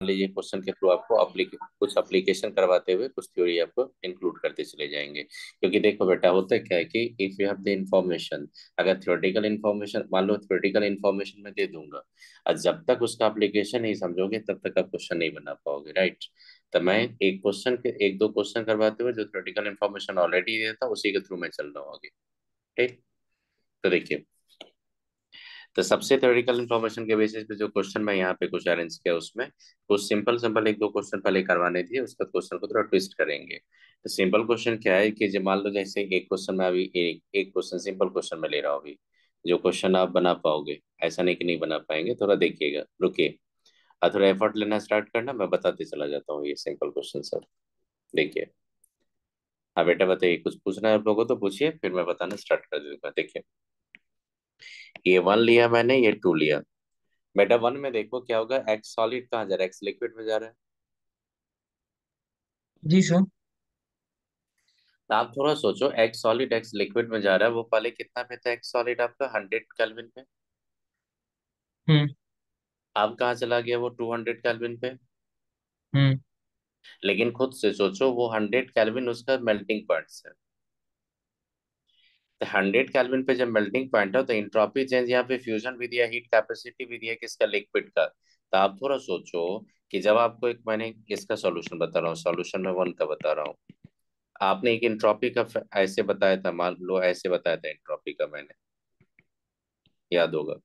लीजिए क्वेश्चन के थ्रू आपको कुछ एप्लीकेशन करवाते हुए कुछ थ्योरी आपको इंक्लूड करते चले जाएंगे। क्योंकि देखो बेटा, होता क्या है कि if you have the information, अगर थ्योरेटिकल इंफॉर्मेशन मान लो, थ्योरेटिकल इंफॉर्मेशन मैं दे दूंगा और जब तक उसका एप्लीकेशन नहीं समझोगे तब तक आप क्वेश्चन नहीं बना पाओगे, राइट। तो मैं एक दो क्वेश्चन करवाते हुए जो थ्योरेटिकल इंफॉर्मेशन ऑलरेडी दिया था उसी के थ्रू मैं चल रहा हूँ आगे। ठीक। तो देखिए, तो सबसे थ्योरेटिकल इन्फॉर्मेशन के बेसिस पे जो क्वेश्चन मैं यहाँ पे कुछ अरेंज किया, उसमें कुछ सिंपल सिंपल एक दो क्वेश्चन पहले करवाने दिए, उसका क्वेश्चन को थोड़ा ट्विस्ट करेंगे। तो सिंपल क्वेश्चन क्या है कि जो मान लो जैसे एक क्वेश्चन में अभी एक क्वेश्चन सिंपल क्वेश्चन में ले रहा हूँ अभी, जो क्वेश्चन आप बना पाओगे, ऐसा नहीं कि नहीं बना पाएंगे, थोड़ा देखिएगा, रुकिए और थोड़ा एफर्ट लेना स्टार्ट करना, मैं बताते चला जाता हूँ ये सिंपल क्वेश्चन सर। देखिए, हाँ बेटा बताइए, कुछ पूछना है आप लोगों को तो पूछिए, फिर मैं बताना स्टार्ट कर दूंगा। देखिए, ये वन लिया मैंने, ये टू लिया। बेटा वन में देखो क्या होगा, एक्स सॉलिड कहाँ जा रहा है, एक्स लिक्विड में जा रहा है। जी सर। तो आप थोड़ा सोचो, एक्स सॉलिड एक्स लिक्विड में जा रहा है, वो पहले कितना पे था एक्स सॉलिड आपका, 100 केल्विन पे। हम्म। अब कहाँ चला गया वो, 200 केल्विन पे। हम्म। लेकिन खुद से सोचो, वो 100 केल्विन उसका मेल्टिंग पॉइंट है। तो 100 केल्विन पे जब मेल्टिंग पॉइंट है तो इंट्रोपी चेंज, यहाँ पे फ्यूजन भी दिया, हीट कैपेसिटी भी दिया किसका, लिक्विड का। तो आप थोड़ा सोचो कि जब आपको एक, मैंने इसका सॉल्यूशन बता रहा हूँ, सॉल्यूशन में वन का बता रहा हूँ, आपने एक इंट्रोपी का ऐसे बताया था, मान लो ऐसे बताया था इंट्रोपी का मैंने, याद होगा,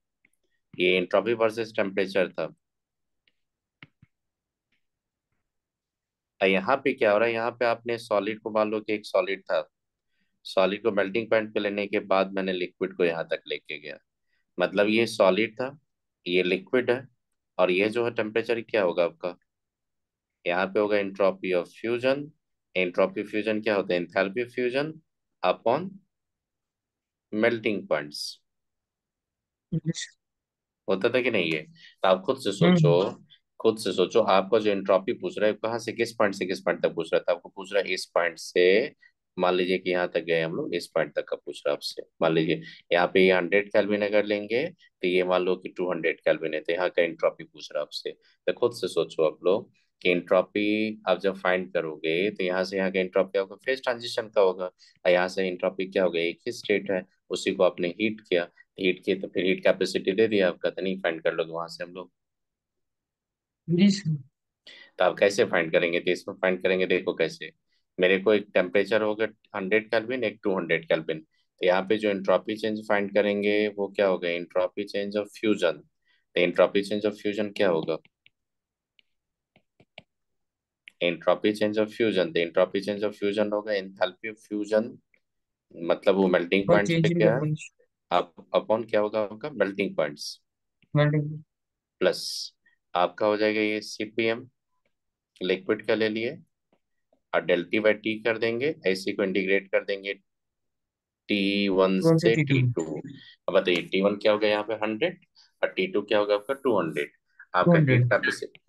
ये इंट्रोपी वर्सेस टेम्परेचर था। और यहाँ पे क्या हो रहा है, यहाँ पे आपने सॉलिड को, मान लो कि एक सॉलिड था, सॉलिड को मेल्टिंग पॉइंट पे लेने के बाद मैंने लिक्विड को यहाँ तक लेके गया, मतलब ये सॉलिड था, ये लिक्विड है, और ये जो है टेम्परेचर क्या होगा आपका, यहाँ पे होगा entropy of fusion. Entropy fusion क्या होता है, enthalpy fusion upon melting points. होता था कि नहीं ये। तो आप खुद से सोचो, हम्म। खुद से सोचो, आपका जो एंट्रोपी पूछ रहा है कहाँ से किस पॉइंट से किस पॉइंट तक पूछ रहा था, आपको पूछ रहा है इस पॉइंट से, मान लीजिए कि यहाँ तक गए हम लोग, इस पॉइंट तक का पूछ रहा है आपसे, मान लीजिए यहाँ पे ये 100 केल्विन अगर लेंगे तो ये मान लो कि 200 केल्विन है, तो यहाँ का एंट्रोपी पूछ रहा है आपसे। तो खुद से सोचो आप लोग कि एंट्रोपी आप जब फाइंड करोगे तो यहाँ से यहाँ का एंट्रोपी आपका फेज ट्रांजिशन का होगा, और यहाँ से एंट्रोपी क्या होगा, एक ही स्टेट है, उसी को आपने हीट किया, हीट की तो फिर हीट कैपेसिटी दे दिया आपका, तो नहीं फाइंड कर लोगे वहां से हम लोग। जी सर। तो आप कैसे फाइंड करेंगे, तो इसमें फाइंड करेंगे, देखो कैसे। मेरे को एक टेम्परेचर होगा 100 केल्विन, एक 200 केल्विन, तो यहाँ पे जो एंट्रोपी चेंज फाइंड करेंगे वो क्या होगा, एंट्रोपी चेंज ऑफ फ्यूजन। तो एंट्रोपी चेंज ऑफ फ्यूजन क्या होगा, एंट्रोपी चेंज ऑफ फ्यूजन, तो एंट्रोपी चेंज ऑफ फ्यूजन होगा एंथैल्पी ऑफ फ्यूजन, मतलब वो मेल्टिंग और पॉइंट्स पे चेंज इन क्या है, कंडीशन। आप अपॉन क्या होगा आपका, मेल्टिंग पॉइंट्स, वेल्डिंग। प्लस आपका हो जाएगा ये सीपीएम, लिक्विड का ले लिए, और डेल टी बाई टी कर देंगे, ऐसी को इंटीग्रेट कर देंगे T1 वन से से टी टू। T2। अब बताइए T1 क्या होगा यहाँ पे 100, और T2 क्या होगा आपका 200। टू आपका हंड्रेड।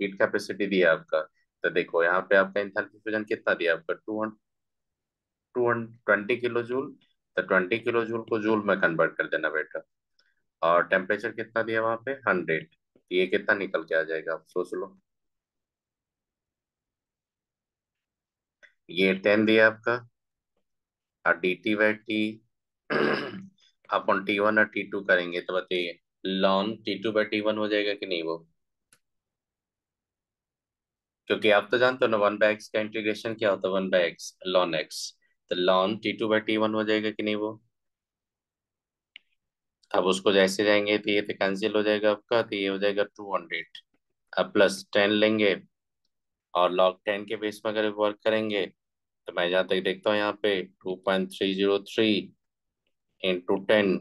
हीट कैपेसिटी दिया आपका, तो देखो यहाँ पे आपका एंथैल्पी फ्यूजन कितना दिया आपका, 20 किलो जूल। तो 20 किलो जूल को जूल में कन्वर्ट कर देना बेटा, और टेम्परेचर कितना दिया वहां पे 100, ये कितना निकल के आ जाएगा आप सोच लो, ये 10 दिया आपका, और dt/t अपन T1 और T2 करेंगे तो बताइए, लॉन T2/T1 हो जाएगा कि नहीं वो, क्योंकि आप तो जानते हो ना 1/x का इंटीग्रेशन क्या होता है, 1/x लॉन एक्स। तो लॉन T2/T1 हो जाएगा कि नहीं वो। अब उसको जैसे जाएंगे तो ये तो कैंसिल हो जाएगा आपका, तो ये हो जाएगा 200, अब प्लस 10 लेंगे, और लॉग 10 के बेस में अगर वर्क करेंगे, तो मैं जहाँ तक देखता हूँ यहाँ पे 2.303 इंटू 10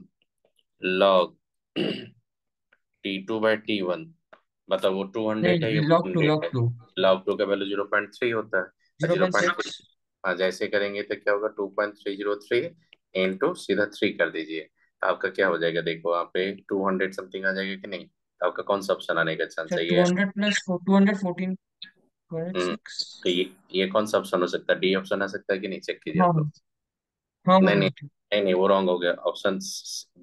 लॉग T2/T1, मतलब वो 200 है, ये नहीं, लॉक टू 100 लॉक है। टू। लॉग टू का वैल्यू 0.3 होता है, और zero zero point point three, six हाँ जैसे करेंगे तो क्या होगा, 2.303 इंटू सीधा 3 कर दीजिए, तो आपका क्या हो जाएगा, देखो वहाँ पे 200 समथिंग आ जाएगा कि नहीं, तो आपका कौन सा ऑप्शन आने का चांस सर। है, टू ये। हंड्रेड प्लस 214 पॉइंट हम्म। सिक्स। तो ये कौन सा ऑप्शन हो सकता है, डी ऑप्शन आ सकता है कि नहीं, चेक कीजिए हाँ आप लोग। हाँ नहीं नहीं, हाँ। नहीं नहीं, वो रॉन्ग हो गया, ऑप्शन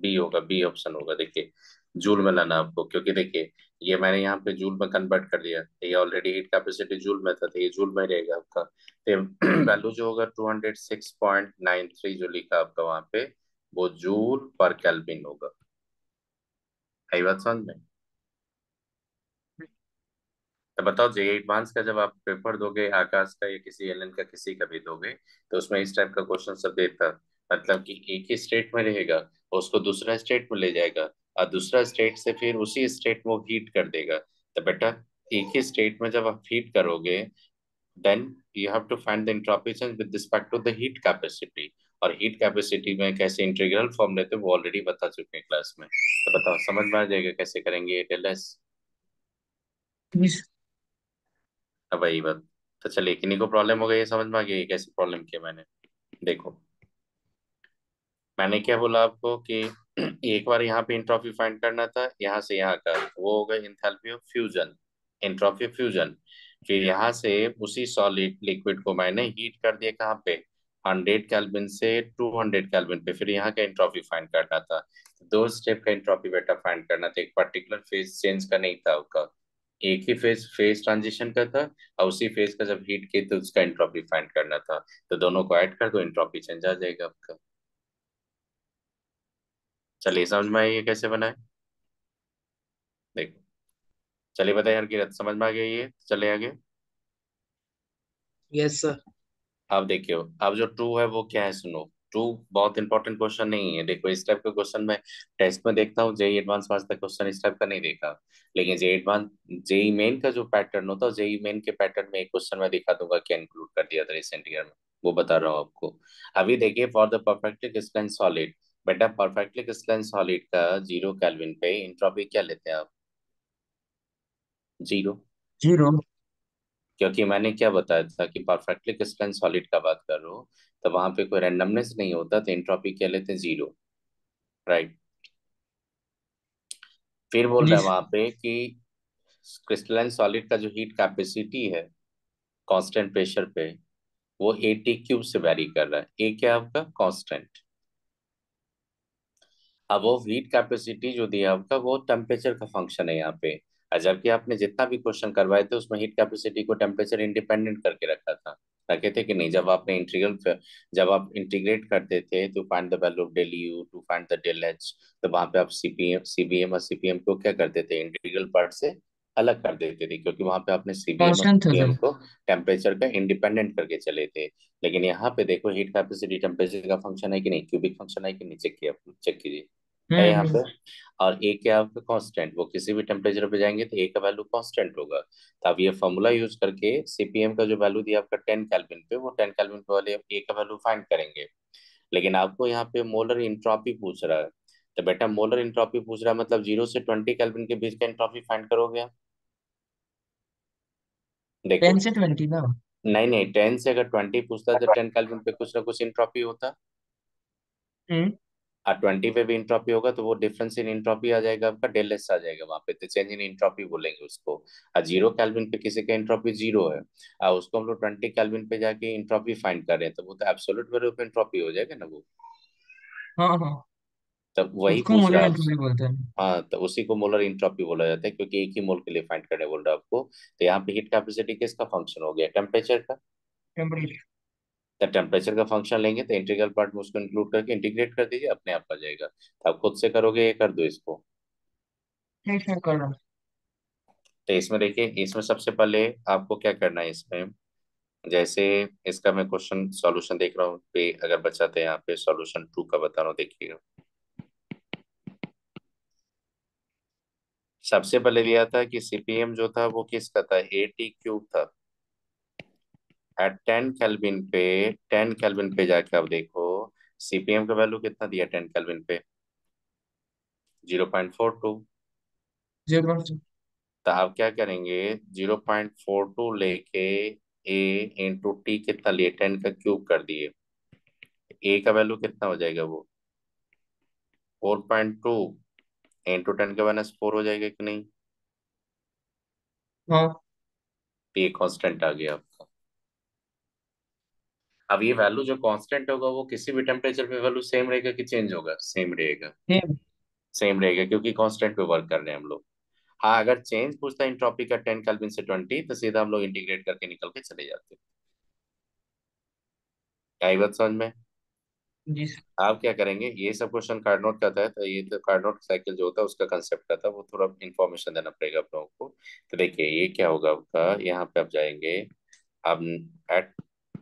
बी होगा, बी ऑप्शन होगा, देखिए जूल में लाना आपको, क्योंकि देखिए ये मैंने यहाँ पे जूल में कन्वर्ट कर दिया, ये ऑलरेडी हीट कैपेसिटी जूल में था, तो ये जूल में रहेगा आपका। तो वैल्यू जो होगा 206.93 जो लिखा आपका वहां पे, वो जूल पर केल्विन होगा। आई बात समझ में? तो बताओ जे एडवांस का जब आप पेपर दोगे आकाश का या किसी एलन का किसी का भी दोगे, तो उसमें इस टाइप का क्वेश्चन सब देता, मतलब कि एक ही स्टेट में रहेगा, उसको दूसरा स्टेट में ले जाएगा, और दूसरा स्टेट से फिर उसी स्टेट में हीट कर देगा। तो बेटा एक ही स्टेट में जब आप हीट करोगे, then you have to find the entropy change with respect to the heat capacity. और हीट कैपेसिटी में कैसे इंटीग्रल फॉर्म लेते हैं वो ऑलरेडी बता चुके हैं क्लास में। तो बताओ समझ में आ जाएगा कैसे करेंगे ये टेलस। इस अब वही बात। तो चलिए किन्हीं को प्रॉब्लम हो गई, ये समझ में आ गई कैसे प्रॉब्लम किया मैंने। देखो मैंने क्या बोला आपको कि एक बार यहाँ पे इंट्रॉपी फाइंड करना था, यहाँ से यहाँ का वो होगा enthalpy of fusion, entropy of fusion. फिर यहाँ से उसी सॉलिड लिक्विड को मैंने हीट कर दिया कहाँ पे, 100 केल्विन से 200 केल्विन पे, फिर यहाँ का एंट्रोपी फाइंड करना था। दो स्टेप का एंट्रोपी बेटा फाइंड करना था, एक पर्टिकुलर फेज चेंज का नहीं था उसका, एक ही फेज फेज ट्रांजिशन का था, और उसी फेज का जब हीट की तो उसका एंट्रोपी फाइंड करना था। तो दोनों को ऐड कर दो, एंट्रोपी चेंज आ जाएगा आपका। चलिए समझ में आई ये कैसे बनाए। देखो चलिए बताइए यार कि समझ में आ गया ये, चले आगे। Yes sir. अब देखियो, अब जो ट्रू है वो क्या है सुनो। ट्रू बहुत इंपॉर्टेंट क्वेश्चन नहीं है, देखो इस टाइप का क्वेश्चन मैं टेस्ट में देखता हूँ, जेई एडवांस आज तक क्वेश्चन इस टाइप का नहीं देखा। लेकिन जेई एडवांस, जेई मेन का जो पैटर्न होता है, जेई मेन के पैटर्न में एक क्वेश्चन मैं दिखा दूंगा क्या इंक्लूड कर दिया था रिसेंट ईयर में, वो बता रहा हूँ आपको। अभी देखिए for the perfectly crystalline solid, बेटा परफेक्टली क्रिस्टलाइन सॉलिड का 0 केल्विन पे इंट्रोपी क्या लेते हैं आप? 0। जीरो। क्योंकि मैंने क्या बताया था कि परफेक्टली क्रिस्टलाइन सॉलिड का बात कर रहा हूँ, तो वहां पे कोई रैंडमनेस नहीं होता, तो एंट्रोपी क्या लेते हैं? 0। राइट। फिर बोल रहा है यस। वहां पे कि क्रिस्टलाइन सॉलिड का जो हीट कैपेसिटी है कांस्टेंट प्रेशर पे, वो 80 क्यूब से वैरी कर रहा है। ए क्या है आपका? कांस्टेंट। अब वो हीट कैपेसिटी जो दिया आपका वो टेम्परेचर का फंक्शन है यहाँ पे, और जबकि आपने जितना भी क्वेश्चन करवाए थे उसमें हीट कैपेसिटी को टेम्परेचर इंडिपेंडेंट करके रखा था, रखे थे कि नहीं? जब आपने इंटीग्रल, जब आप इंटीग्रेट करते थे to find the value of del U, to find the del H, तो वहां पे आप सीपीएम सीबीएम और सीपीएम को क्या करते थे? इंटीग्रल पार्ट से अलग कर देते थे, क्योंकि वहां पे आपने सीबीएम और कांस्टेंट था सीपीएम सर। को टेम्परेचर का इंडिपेंडेंट करके चले थे। लेकिन यहाँ पे देखो हीट कैपेसिटी टेम्परेचर का फंक्शन है कि नहीं, क्यूबिक फंक्शन है कि नहीं, चेक कीजिए, है यहाँ हम्म। पे। और ए क्या है आपका? कांस्टेंट, वो किसी भी टेम्परेचर पे जाएंगे तो ए का वैल्यू कांस्टेंट होगा। तो अब ये फॉर्मूला यूज करके सीपीएम का जो वैल्यू दिया आपका 10 केल्विन पे, वो 10 केल्विन पे वाले ए का वैल्यू फाइंड करेंगे। लेकिन आपको यहाँ पे मोलर इंट्रॉपी पूछ रहा है, तो बेटा मोलर इंट्रॉपी पूछ रहा है मतलब 0 से 20 केल्विन के बीच का इंट्रॉपी फाइंड करोगे आप। देखो 10 से 20 ना। नहीं नहीं, 10 से अगर 20 पूछता तो 10 केल्विन पे कुछ ना कुछ इंट्रॉपी होता, हम्म। और 20 पे भी इंट्रॉपी होगा, तो वो डिफरेंस इन इंट्रॉपी आ जाएगा आपका, डेल एस आ जाएगा वहां पे, तो चेंज इन इंट्रॉपी बोलेंगे उसको। और 0 केल्विन पे किसी का इंट्रॉपी 0 है, और उसको हम लोग 20 केल्विन पे जाके इंट्रॉपी फाइंड कर रहे हैं, तो वो तो एब्सोल्यूट वैल्यू पे इंट्रॉपी हो जाएगा ना वो। हाँ हाँ। तब वही उसको पूछ रहा मोलर है एंट्रोपी आपसे। बोलते हैं। हाँ तो उसी को मोलर इंट्रॉपी बोला जाता है, क्योंकि एक ही मोल के लिए फाइंड करने बोल रहा है आपको। तो यहाँ पे हीट कैपेसिटी किसका फंक्शन हो गया? टेम्परेचर का। टेम्परेचर। तो टेम्परेचर का फंक्शन लेंगे तो इंटीग्रल पार्ट में उसको इंक्लूड करके इंटीग्रेट कर दीजिए, अपने आप आ जाएगा। तो आप खुद से करोगे ये कर दो इसको। ठीक है, कर रहा हूँ। तो इसमें देखिए, इसमें सबसे पहले आपको क्या करना है इसमें, जैसे इसका मैं क्वेश्चन सॉल्यूशन देख रहा हूँ पे, अगर बचा था यहाँ पे सॉल्यूशन 2 का बता रहा हूँ, देखिएगा। सबसे पहले दिया था कि सीपीएम जो था वो किसका था? 80 क्यूब था। एट 10 केल्विन पे जाके अब देखो सीपीएम का वैल्यू कितना दिया 10 केल्विन पे? 0.42। 0.2। तो आप क्या करेंगे, 0.42 लेके ए इंटू टी कितना लिए? 10 का क्यूब कर दिए, ए का वैल्यू कितना हो जाएगा वो? 4.2 इंटू 10 का -4 हो जाएगा कि नहीं? हाँ। तो ये कांस्टेंट आ गया आपका। अब ये वैल्यू जो कांस्टेंट होगा वो किसी भी टेम्परेचर पे वैल्यू सेम रहेगा कि चेंज होगा? सेम रहेगा। सेम। सेम रहेगा क्योंकि कांस्टेंट पे वर्क कर रहे हैं हम लोग। हाँ, अगर चेंज पूछता है इंट्रॉपी का 10 केल्विन से 20, तो सीधा हम लोग इंटीग्रेट करके निकल के चले जाते हैं। आई बात समझ में? जी सर। आप क्या करेंगे, ये सब क्वेश्चन कार्ड नोट का था, तो ये तो कार्ड नोट साइकिल जो होता है उसका कंसेप्ट का था, वो थोड़ा इन्फॉर्मेशन देना पड़ेगा आप लोगों को। तो देखिए ये क्या होगा आपका, यहाँ पे आप जाएंगे। अब एट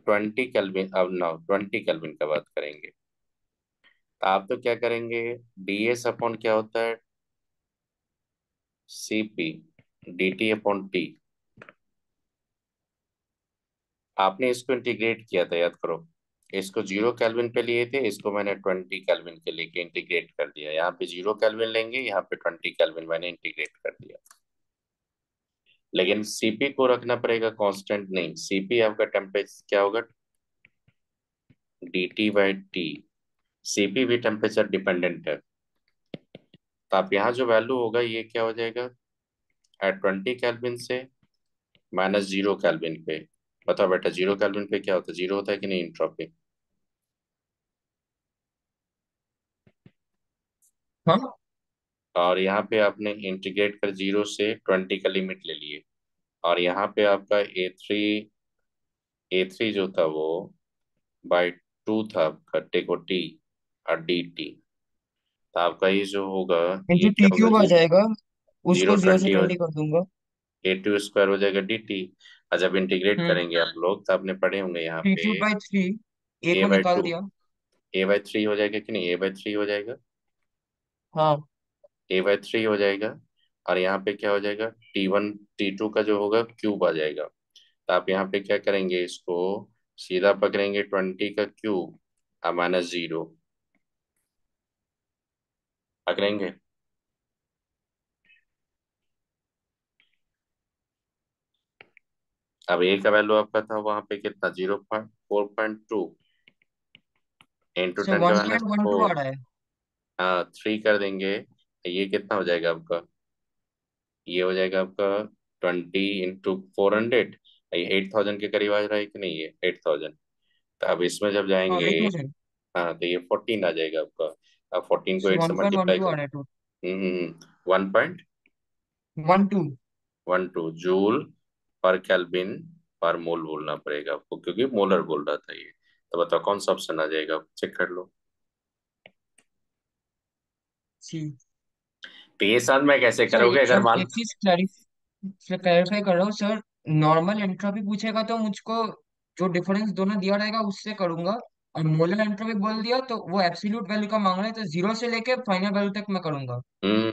20 केल्विन, अब ना 20 केल्विन का बात करेंगे, तो आप तो क्या करेंगे, डीएस अपॉन क्या होता है, CP D T upon T. आपने इसको इंटीग्रेट किया था, याद करो। इसको 0 केल्विन पे लिए थे, इसको मैंने 20 केल्विन के लेके इंटीग्रेट कर दिया। यहाँ पे 0 केल्विन लेंगे, यहाँ पे 20 केल्विन मैंने इंटीग्रेट कर दिया। लेकिन सीपी को रखना पड़ेगा कांस्टेंट, नहीं सीपी आपका टेम्परेचर क्या होगा, D T by T. CP भी टेम्परेचर डिपेंडेंट है। तो आप यहाँ जो वैल्यू होगा ये क्या हो जाएगा, एट 20 केल्विन से -0 केल्विन पे। बताओ बेटा 0 केल्विन पे क्या होता है, जीरो होता है कि नहीं इंट्रोपी। हाँ। और यहाँ पे आपने इंटीग्रेट कर 0 से 20 का लिमिट ले लिए। और यहाँ पे आपका ए थ्री जो था वो बाई टू था आपका, टेको टी और डी टी। तो आपका ये जो होगा, इंटू ये टी क्या होगा, क्यूब आ जाएगा। जीरो उसको जीरो से ट्वेंटी हो, 20 कर दूंगा। A2 स्क्वायर हो जाएगा डी टी। और जब इंटीग्रेट हम्म। करेंगे आप लोग, तो आपने पढ़े होंगे यहाँ टी पे क्यूब बाई 3। ए ए को बाई निकाल टू दिया। A/3 हो जाएगा कि नहीं, A/3 हो जाएगा, हाँ। A/3 हो जाएगा। और यहाँ पे क्या हो जाएगा, T1 T2 का जो होगा क्यूब आ जाएगा। तो आप यहाँ पे क्या करेंगे, इसको सीधा पकड़ेंगे 20 का क्यूब और -0 पकड़ेंगे। अब ए का वैल्यू आपका था वहां पे कितना, 0.4.2 इंटू सर टेन का one minus point one two आ फोर रहा है। हाँ 3 कर देंगे, तो ये कितना हो जाएगा आपका, ये हो जाएगा आपका 20 × 400। ये 8,000 के करीब आ रहा है कि नहीं, ये 8,000। तो अब इसमें जब हाँ, जाएंगे, 8,000। हाँ तो ये 14 आ जाएगा आपका। अब 14 को सो 8 से one point one multiply two आ कर, रहा है टू। 12। 1.12 जूल पर केल्विन पर मोल बोलना पड़ेगा आपको, क्योंकि मोलर बोल रहा था ये। तो बताओ कौन सा ऑप्शन आ जाएगा, चेक कर लो। जी। तो ये साथ में कैसे सर करोगे, अगर सर मान, एक चीज क्लैरिफाई कर रहा हूँ सर। नॉर्मल एंट्रोपी पूछेगा तो मुझको जो डिफरेंस दोनों दिया रहेगा उससे करूंगा। और मोलर एंट्रोपी बोल दिया तो वो एब्सोल्यूट वैल्यू का मांग रहे हैं, तो जीरो से लेके फाइनल वैल्यू तक मैं करूंगा। हम्म,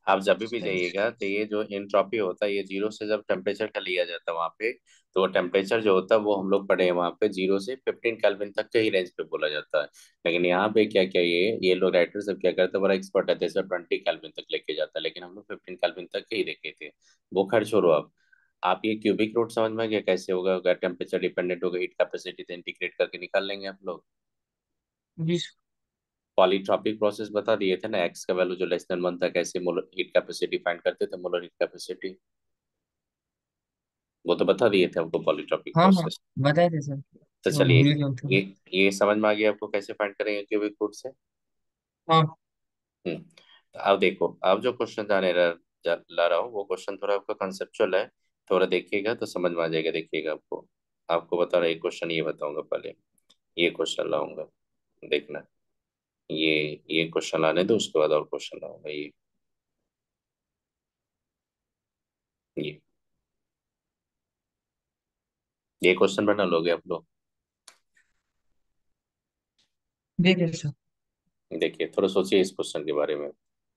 आप जब भी सही। जाइएगा तो ये जो एंट्रोपी होता है, ये जीरो से जब टेम्परेचर का लिया जाता है वहां पे, तो वो टेम्परेचर जो होता है वो हम लोग पढ़े हैं वहां पे 0 से 15 केल्विन तक के ही रेंज पे बोला जाता है। लेकिन यहाँ पे क्या क्या, ये लोग राइटर सब क्या करते हैं, बड़ा एक्सपर्ट है, जैसे 20 केल्विन तक लेके जाता है, लेकिन हम लोग 15 केल्विन तक के ही देखे थे। वो खैर छोड़ो। आप ये क्यूबिक रूट समझ में गया कैसे होगा, अगर टेम्परेचर डिपेंडेंट होगा, हीट कैपेसिटी तो इंटीग्रेट करके निकाल लेंगे आप लोग। जी। पॉलीट्रॉपिक प्रोसेस बता दिए थे ना, एक्स का वैल्यू जो लेस देन 1 था, कैसे मोलर हीट कैपेसिटी फाइंड करते थे, मोलर हीट कैपेसिटी, वो तो बता दिए थे हमको पॉलीट्रॉपिक हाँ हाँ, प्रोसेस। बताए थे सर। तो वो चलिए, भूल गया था। ये ये समझ में आ गया आपको कैसे फाइंड करेंगे क्यूबिक रूट से। हाँ। तो अब देखो, अब जो क्वेश्चन ला रहा हूँ वो क्वेश्चन थोड़ा आपका कंसेप्चुअल है। थोड़ा देखिएगा तो समझ में आ जाएगा, देखिएगा आपको। आपको बता रहा एक क्वेश्चन ये बताऊंगा पहले, ये क्वेश्चन लाऊंगा, देखना। ये ये क्वेश्चन लाने दो, उसके बाद और क्वेश्चन लाऊंगा। ये क्वेश्चन बना लोगे आप लोग। देखिए सर। देखिए थोड़ा सोचिए इस क्वेश्चन के बारे में,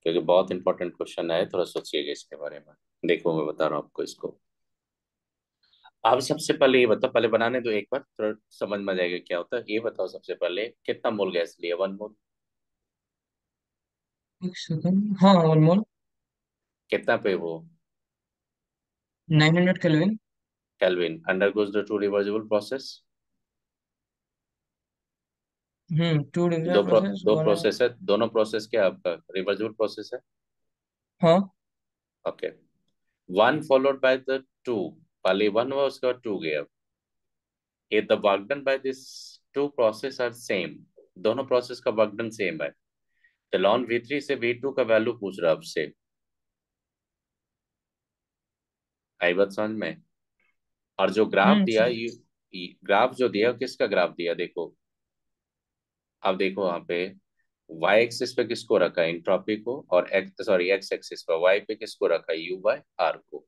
क्योंकि बहुत इंपॉर्टेंट क्वेश्चन है, थोड़ा सोचिएगा इसके बारे में। देखो मैं बता रहा हूँ आपको इसको। आप सबसे पहले ये बताओ, पहले बनाने दो एक बार, थोड़ा समझ में आ जाएगा क्या होता है। ये बताओ सबसे पहले कितना मोल गैस लिया, 1 मोल। एक सेकंड, हाँ, ऑलमोस्ट कितना पे वो, 900 Kelvin. Kelvin undergoes the two reversible process. Two दो डिफरेंट प्रो, प्रोसेस दो वाला। प्रोसेस है, दोनों प्रोसेस क्या है आपका, रिवर्सिबल प्रोसेस है। हाँ। ओके, 1 फॉलोड बाय द 2, पहले 1 हुआ उसके बाद 2 गया। if the work done by this two process are same, दोनों प्रोसेस का वर्क डन सेम है, तो लॉन V3 से V2 का वैल्यू पूछ रहा है आपसे। आई बात समझ में? और जो ग्राफ दिया, सर। ये ग्राफ जो दिया किसका ग्राफ दिया देखो। अब देखो वहां पे वाई एक्सिस पे किसको रखा है, इंट्रॉपी को, और एक्स सॉरी एक्स एक्सिस पे वाई पे किसको रखा है, यू बाय आर को।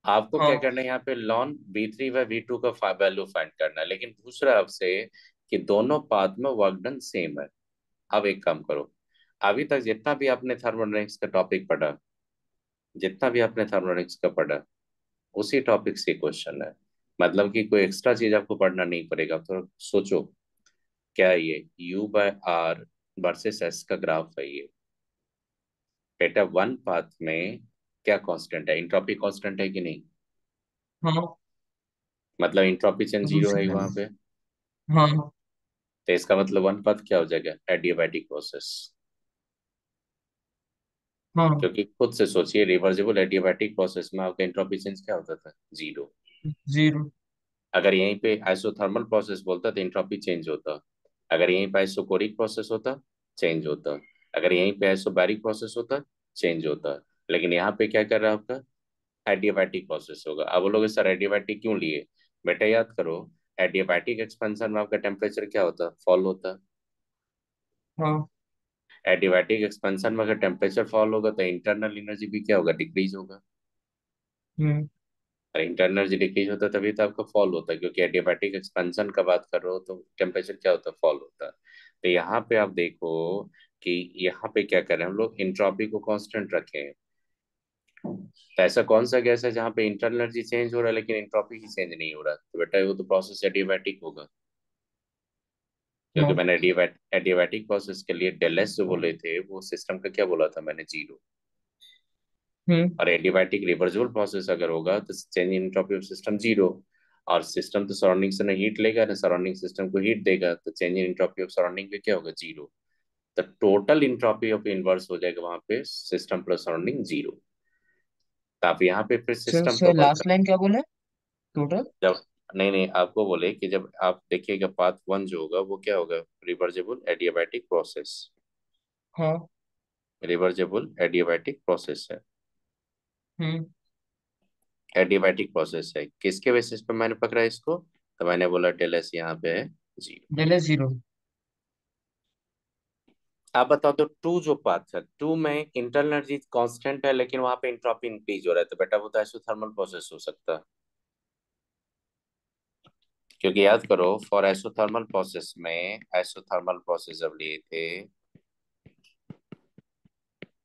आपको क्या हाँ करना है यहाँ पे लॉन V3/V2 का वैल्यू फाइंड करना है, लेकिन पूछ रहा है आपसे कि दोनों पाथ में वर्क डन सेम है। अब एक काम करो, अभी तक जितना भी आपने थर्मोडायनेमिक्स का टॉपिक पढ़ा, जितना भी आपने थर्मोडायनेमिक्स का पढ़ा, उसी टॉपिक से क्वेश्चन है। मतलब कि कोई एक्स्ट्रा चीज आपको पढ़ना नहीं पड़ेगा। तो सोचो, क्या ये U/R वर्सेस एस का ग्राफ है ये। बेटा वन पाथ में क्या कांस्टेंट है, इंट्रोपी कांस्टेंट है कि नहीं? हाँ। मतलब इंट्रोपी चेंज जीरो है दूसरा। वहां पे। हाँ तो इसका मतलब वन पाथ क्या हो जाएगा, एडियाबैटिक प्रोसेस। हाँ। क्योंकि खुद से सोचिए, रिवर्सिबल एडियाबैटिक प्रोसेस में आपका इंट्रोपी चेंज क्या होता था, जीरो। जीरो। अगर यहीं पे आइसोथर्मल प्रोसेस बोलता तो एंट्रोपी चेंज होता। अगर यहीं पे आइसोकोरिक प्रोसेस होता, चेंज होता। अगर यहीं पे आइसोबैरिक प्रोसेस होता, चेंज होता। लेकिन यहाँ पे क्या कर रहा है आपका, एडियाबैटिक प्रोसेस होगा। अब वो लोग सर एडियाबैटिक क्यों लिए? बेटा याद करो, एडियाबैटिक एक्सपेंशन में आपका टेम्परेचर क्या होता, फॉल होता। हाँ। एडियाबैटिक एक्सपेंशन में अगर टेम्परेचर फॉल होगा तो इंटरनल एनर्जी भी क्या होगा, डिक्रीज होगा। हम्म। और इंटरनल एनर्जी डिक्रीज होता है तभी तो आपका फॉल होता है, क्योंकि एडियाबैटिक एक्सपेंशन का बात कर रहे हो तो टेम्परेचर क्या होता है, फॉल होता है। तो यहाँ पे आप देखो कि यहाँ पे क्या करें हम लोग, इंट्रॉपी को कांस्टेंट रखें। तो ऐसा कौन सा गैस है जहाँ पे इंटरनल एनर्जी चेंज हो रहा है लेकिन इंट्रॉपी ही चेंज नहीं हो रहा, तो बेटा वो तो प्रोसेस एडियाबैटिक होगा। क्योंकि हाँ। मैंने एडियाबैटिक प्रोसेस के लिए डेल एस जो बोले थे, वो सिस्टम का क्या बोला था मैंने, जीरो। हम्म। और एडियाबैटिक रिवर्सिबल प्रोसेस अगर होगा तो change in entropy of system zero. और सिस्टम तो सराउंडिंग से ना हीट लेगा ना सराउंडिंग सिस्टम को हीट देगा, तो change in entropy of surrounding पे क्या होगा, जीरो। तो टोटल एंट्रोपी ऑफ इनवर्स हो जाएगा वहां पे सिस्टम प्लस सराउंडिंग जीरो। तो आप यहाँ पे फिर सर सिस्टम का सर वर्क लास्ट लाइन क्या बोले, टोटल? जब, नहीं नहीं, आपको बोले कि जब आप देखिएगा पाथ वन जो होगा वो क्या होगा, रिवर्जेबल एडियाबैटिक प्रोसेस। हाँ। रिवर्जेबल एडियाबैटिक प्रोसेस है। हम्म। एडियाबैटिक प्रोसेस है, किसके बेसिस पे मैंने पकड़ा इसको, तो मैंने बोला डेल एस यहाँ पे है जीरो। डेल है जीरो। आप बताओ तो टू जो पाथ है, टू में इंटरनल एनर्जी कांस्टेंट है लेकिन वहां पे इंट्रोपी इंक्रीज हो रहा है, तो बेटा वो तो आइसोथर्मल प्रोसेस हो सकता है। क्योंकि याद करो, फॉर आइसोथर्मल प्रोसेस में, आइसोथर्मल प्रोसेस जब लिए थे,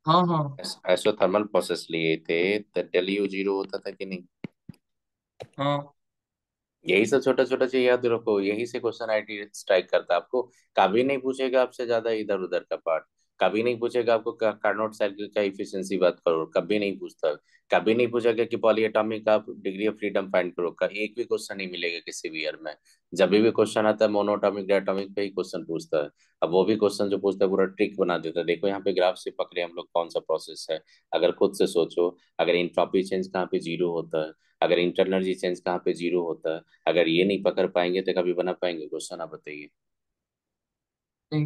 हाँ हाँ आइसोथर्मल प्रोसेस लिए थे तो डेल यू जीरो होता था कि नहीं? हाँ। यही सब छोटा छोटा चीज याद रखो, यही से क्वेश्चन आईटी स्ट्राइक करता है आपको। कभी नहीं पूछेगा आपसे ज्यादा इधर उधर का पार्ट। कभी नहीं पूछेगा आपको कार्नोट साइकिल का इफिशिएंसी बात करो, कभी नहीं पूछता। कभी नहीं पूछेगा कि पॉलीएटॉमिक का डिग्री ऑफ फ्रीडम फाइंड करो का, एक भी क्वेश्चन नहीं मिलेगा किसी भी ईयर में। जब भी क्वेश्चन आता है मोनोटॉमिक डायटोमिक पे ही क्वेश्चन पूछता है। अब वो भी क्वेश्चन जो पूछता है पूरा ट्रिक बना देता है। देखो यहाँ पे ग्राफ से पकड़े हम लोग कौन सा प्रोसेस है। अगर खुद से सोचो, अगर इंट्रोपी चेंज कहाँ पे जीरो होता है, अगर इंटरनल एनर्जी चेंज कहाँ पे जीरो होता है, अगर ये नहीं पकड़ पाएंगे तो कभी बना पाएंगे क्वेश्चन, आप बताइए। नहीं।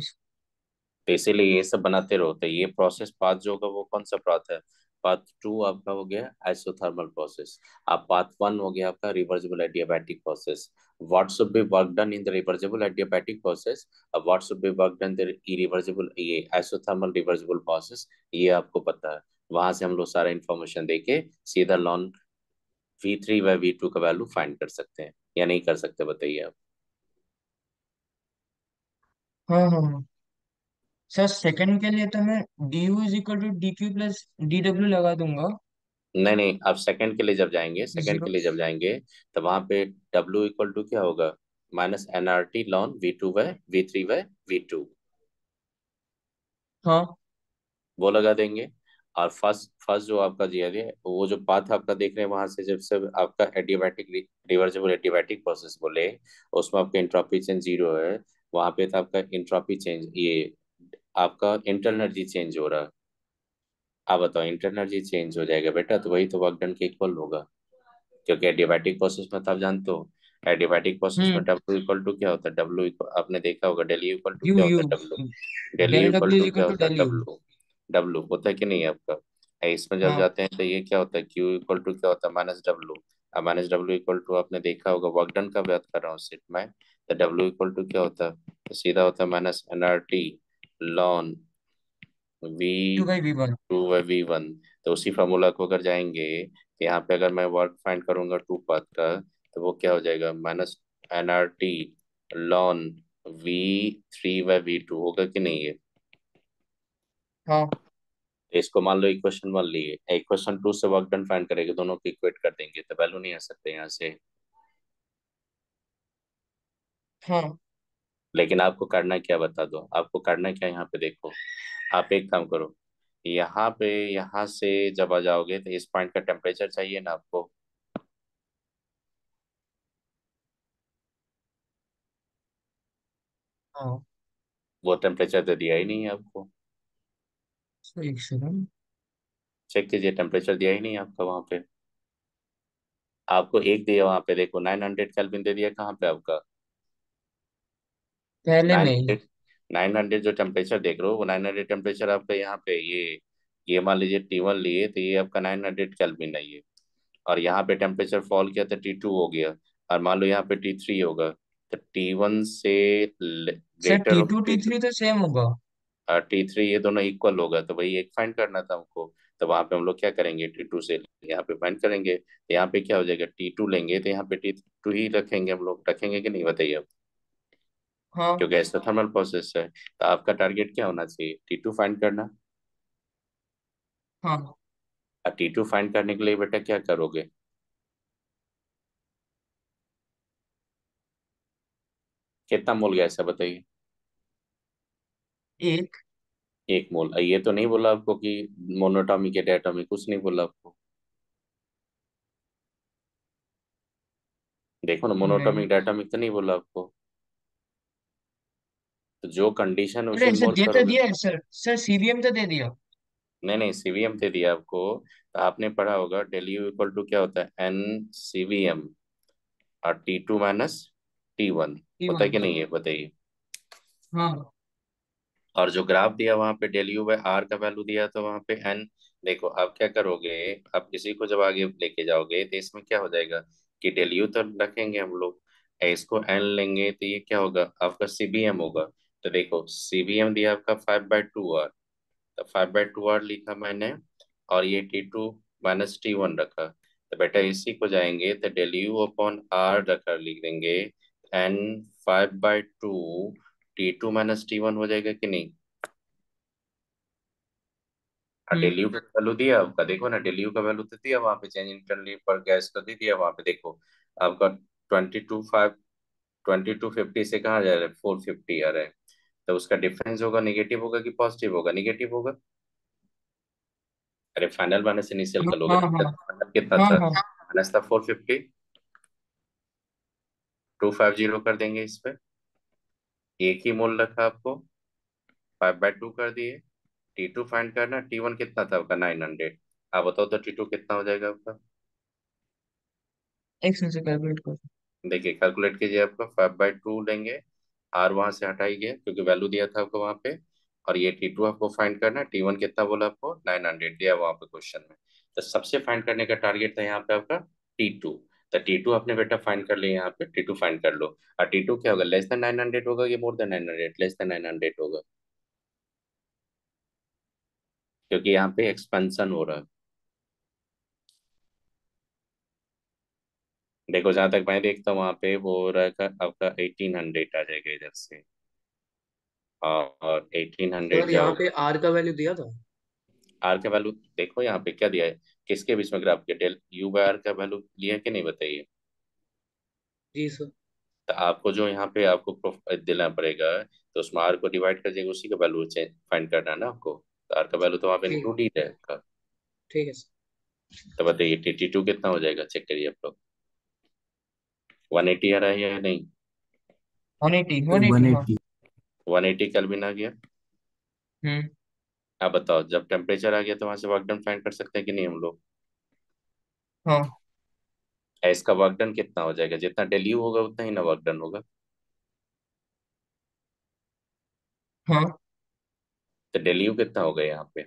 तो इसीलिए ये सब बनाते रहो। तो ये प्रोसेस पाथ जो होगा वो कौन सा पाथ है, पाथ टू आपका हो गया आइसोथर्मल प्रोसेस। अब पाथ वन हो गया आपका reversible adiabatic process. What should be work done in the reversible adiabatic process, अब what should be work done the irreversible, ये आइसोथर्मल रिवर्सिबल प्रोसेस, ये आपको पता है। वहां से हम लोग सारा इन्फॉर्मेशन देके सीधा लॉन V3/V2 का वैल्यू फाइंड कर सकते हैं, या नहीं कर सकते बताइए आप। हाँ हाँ हाँ। सर सेकंड के लिए तो मैं d U is equal to d Q plus d W लगा दूंगा। नहीं नहीं, आप सेकंड के लिए जब जाएंगे, सेकंड के जीरो। लिए जब जाएंगे, तो वहां पे W इक्वल टू क्या होगा, -nRT लॉन V2/V3/V2, हाँ वो लगा देंगे। और फर्स्ट फर्स्ट जो आपका जी है, वो जो पाथ आपका देख रहे हैं वहां से जब से आपका एडियाबैटिक रिवर्सिबल एडियाबैटिक प्रोसेस बोले, उसमें आपका इंट्रोपी चेंज जीरो है। वहां पे था आपका इंट्रोपी चेंज, ये आपका इंटरनल एनर्जी चेंज हो रहा है। आप बताओ इंटरनल एनर्जी चेंज हो जाएगा बेटा तो वही तो वर्क डन के इक्वल होगा। क्योंकि एडियाबैटिक प्रोसेस में तो आप जानते हो, एडियाबैटिक प्रोसेस में हम्म। डब्ल्यू इक्वल टू क्या होता है, डब्ल्यू आपने देखा होगा, डेली इक्वल टू यू क्या यू होता है, डब्ल्यू। डेली del equal W two is क्या इक्वल टू होता है, डेल यू। डब्ल्यू। डब्ल्यू होता है कि नहीं आपका। इसमें जब हाँ। जाते हैं तो ये क्या होता है, क्यू इक्वल टू क्या होता है, माइनस डब्ल्यू। अब माइनस डब्ल्यू इक्वल टू आपने देखा होगा, वर्क डन का बात कर रहा हूँ सिर्फ मैं। तो डब्ल्यू इक्वल टू क्या होता है, तो सीधा होता है minus n R T ln V two by V one. Two व वी वन। तो उसी फार्मूला को अगर जाएंगे तो यहाँ पे अगर मैं वर्क फाइंड करूंगा टू पाथ का, तो वो क्या हो जाएगा, minus n R T ln V three व वी टू होगा कि नहीं है। हाँ। तो इसको मान लो इक्वेशन वन लिए, इक्वेशन टू से वर्क डन फाइंड करेंगे, दोनों को इक्वेट कर देंगे तो वैल्यू नहीं आ सकते यहाँ से। हाँ। लेकिन आपको करना क्या बता दो, आपको करना क्या, यहाँ पे देखो। आप एक काम करो, यहाँ पे, यहाँ से जब आ जाओगे तो इस पॉइंट का टेम्परेचर चाहिए ना आपको। हाँ। वो टेम्परेचर तो दिया ही नहीं है आपको। सर एक सेकंड। चेक कीजिए, टेम्परेचर दिया ही नहीं है आपका वहाँ पे। आपको एक दिया वहाँ पे, देखो 900 केल्विन दे दिया कहाँ पे आपका। पहले नाइन में ही। हंड्रेड 900 जो टेम्परेचर देख रहे हो, वो 900 टेम्परेचर आपका यहाँ पे ये मान लीजिए T1 लिए तो ये आपका 900 केल्विन है ये। और यहाँ पे टेम्परेचर फॉल किया तो T2 हो गया। और मान लो यहाँ पे T3 होगा, तो T1 से सर ग्रेटर टी होगा टू टी T2। थ्री तो सेम होगा। और T3 ये दोनों इक्वल होगा, तो वही एक फाइंड करना था हमको। तो वहां पे हम लोग क्या करेंगे, T2 से यहाँ पे फाइंड करेंगे, तो यहाँ पे क्या हो जाएगा, T2 लेंगे तो यहाँ पे T2 ही रखेंगे, हम लोग रखेंगे कि नहीं बताइए आप। हाँ। क्योंकि ऐसा थर्मल प्रोसेस है, तो आपका टारगेट क्या होना चाहिए, T2 फाइंड करना। हाँ। और T2 फाइंड करने के लिए बेटा क्या करोगे, कितना मोल गैस है बताइए। एक। एक मोल, ये तो नहीं बोला आपको कि मोनोटॉमिक या डायटोमिक, कुछ नहीं बोला आपको। देखो ना, नहीं। मोनोटॉमिक डायटोमिक तो नहीं बोला आपको। तो जो कंडीशन उसे अरे सर इन्वॉल्व दे तो करोगे। दिया है सर, सर सीवीएम तो दे दिया। नहीं नहीं, सीवीएम दे दिया आपको। तो आपने पढ़ा होगा डेल यू इक्वल टू क्या होता है, एन सीवीएम और T2 माइनस T1। होता है T1। कि नहीं है बताइए। हाँ। और जो ग्राफ दिया वहां पे डेल यू बाय आर का वैल्यू दिया, तो वहां पे एन। देखो आप क्या करोगे, आप किसी को जब आगे लेके जाओगे तो इसमें क्या हो जाएगा, कि डेल यू तो रखेंगे हम लोग, इसको एन लेंगे तो ये क्या होगा आपका सीबीएम होगा। तो देखो सीबीएम दिया आपका 5/2 आर, तो 5/2 आर लिखा मैंने। और ये T2 माइनस T1 रखा, तो बेटा इसी को जाएंगे तो डेल यू अपॉन आर रखा लिख देंगे, एन 5/2 T2 माइनस T1 हो जाएगा कि नहीं। हाँ, हम्म। डेल्यू का वैल्यू दिया आपका, देखो ना डेल्यू का वैल्यू तो दिया वहां पे, चेंज इंटरनली पर गैस का दे दिया वहां पे, देखो आपका 2250 से कहाँ जा रहा है, 450 आ रहा है। तो उसका डिफरेंस होगा नेगेटिव होगा कि पॉजिटिव होगा, नेगेटिव होगा। अरे फाइनल माइनस इनिशियल हाँ कर लोगे हाँ ना, हाँ फाइनल कितना हाँ था, हाँ। माइनस था 450, 250 कर देंगे इस पे। एक ही मोल रखा आपको, 5/2 कर दिए। T2 फाइंड करना, T1 कितना था आपका 900। आप बताओ तो T2 कितना हो जाएगा आपका। एक सेकंड से कैलकुलेट कर। देखिए कैलकुलेट कीजिए, आपका 5/2 लेंगे। आर वहां से हटाइए क्योंकि वैल्यू दिया था आपको वहां पे। और ये T2 आपको फाइंड करना है, T1 कितना बोला आपको, 900 दिया वहां पे क्वेश्चन में। तो सबसे फाइंड करने का टारगेट था यहाँ पे आपका T2। तो T2 आपने बेटा फाइंड कर लिया, यहाँ पे T2 फाइंड कर लो। और T2 क्या होगा, लेस देन 900 होगा, ये मोर देन 900, लेस देन 900 होगा। क्योंकि यहाँ पे एक्सपेंशन हो रहा है। देखो जहां तक मैं देखता हूँ वहां पे वो हो रहा है आपका 1800 आ जाएगा इधर से। और 1800 सर यहाँ जाओ। पे आर का वैल्यू दिया था। आर का वैल्यू देखो यहाँ पे क्या दिया है, किसके बीच में ग्राफ के, डेल यू बाय आर का वैल्यू लिया कि नहीं बताइए। जी सर। तो आपको जो यहाँ पे आपको प्रूफ देना पड़ेगा, तो उसमें आर को डिवाइड कर देगा, उसी का वैल्यू चेंज फाइंड करना है ना आपको। तो आर का वैल्यू तो वहाँ पे ठीक। इंक्लूड ही है आपका। ठीक है सर। तो बताइए T2 कितना हो जाएगा, चेक करिए आप लोग। 180 आ रहा है या नहीं। 180 वन 180 हाँ। एट्टी 180 केल्विन आ गया। हम्म। आप बताओ जब टेम्परेचर आ गया तो वहां से वर्क डन फाइंड कर सकते हैं कि नहीं हम लोग। हाँ। इसका वर्क डन कितना हो जाएगा, जितना डेल यू होगा उतना ही ना वर्क डन होगा। हाँ, तो डेल यू कितना होगा यहाँ पे?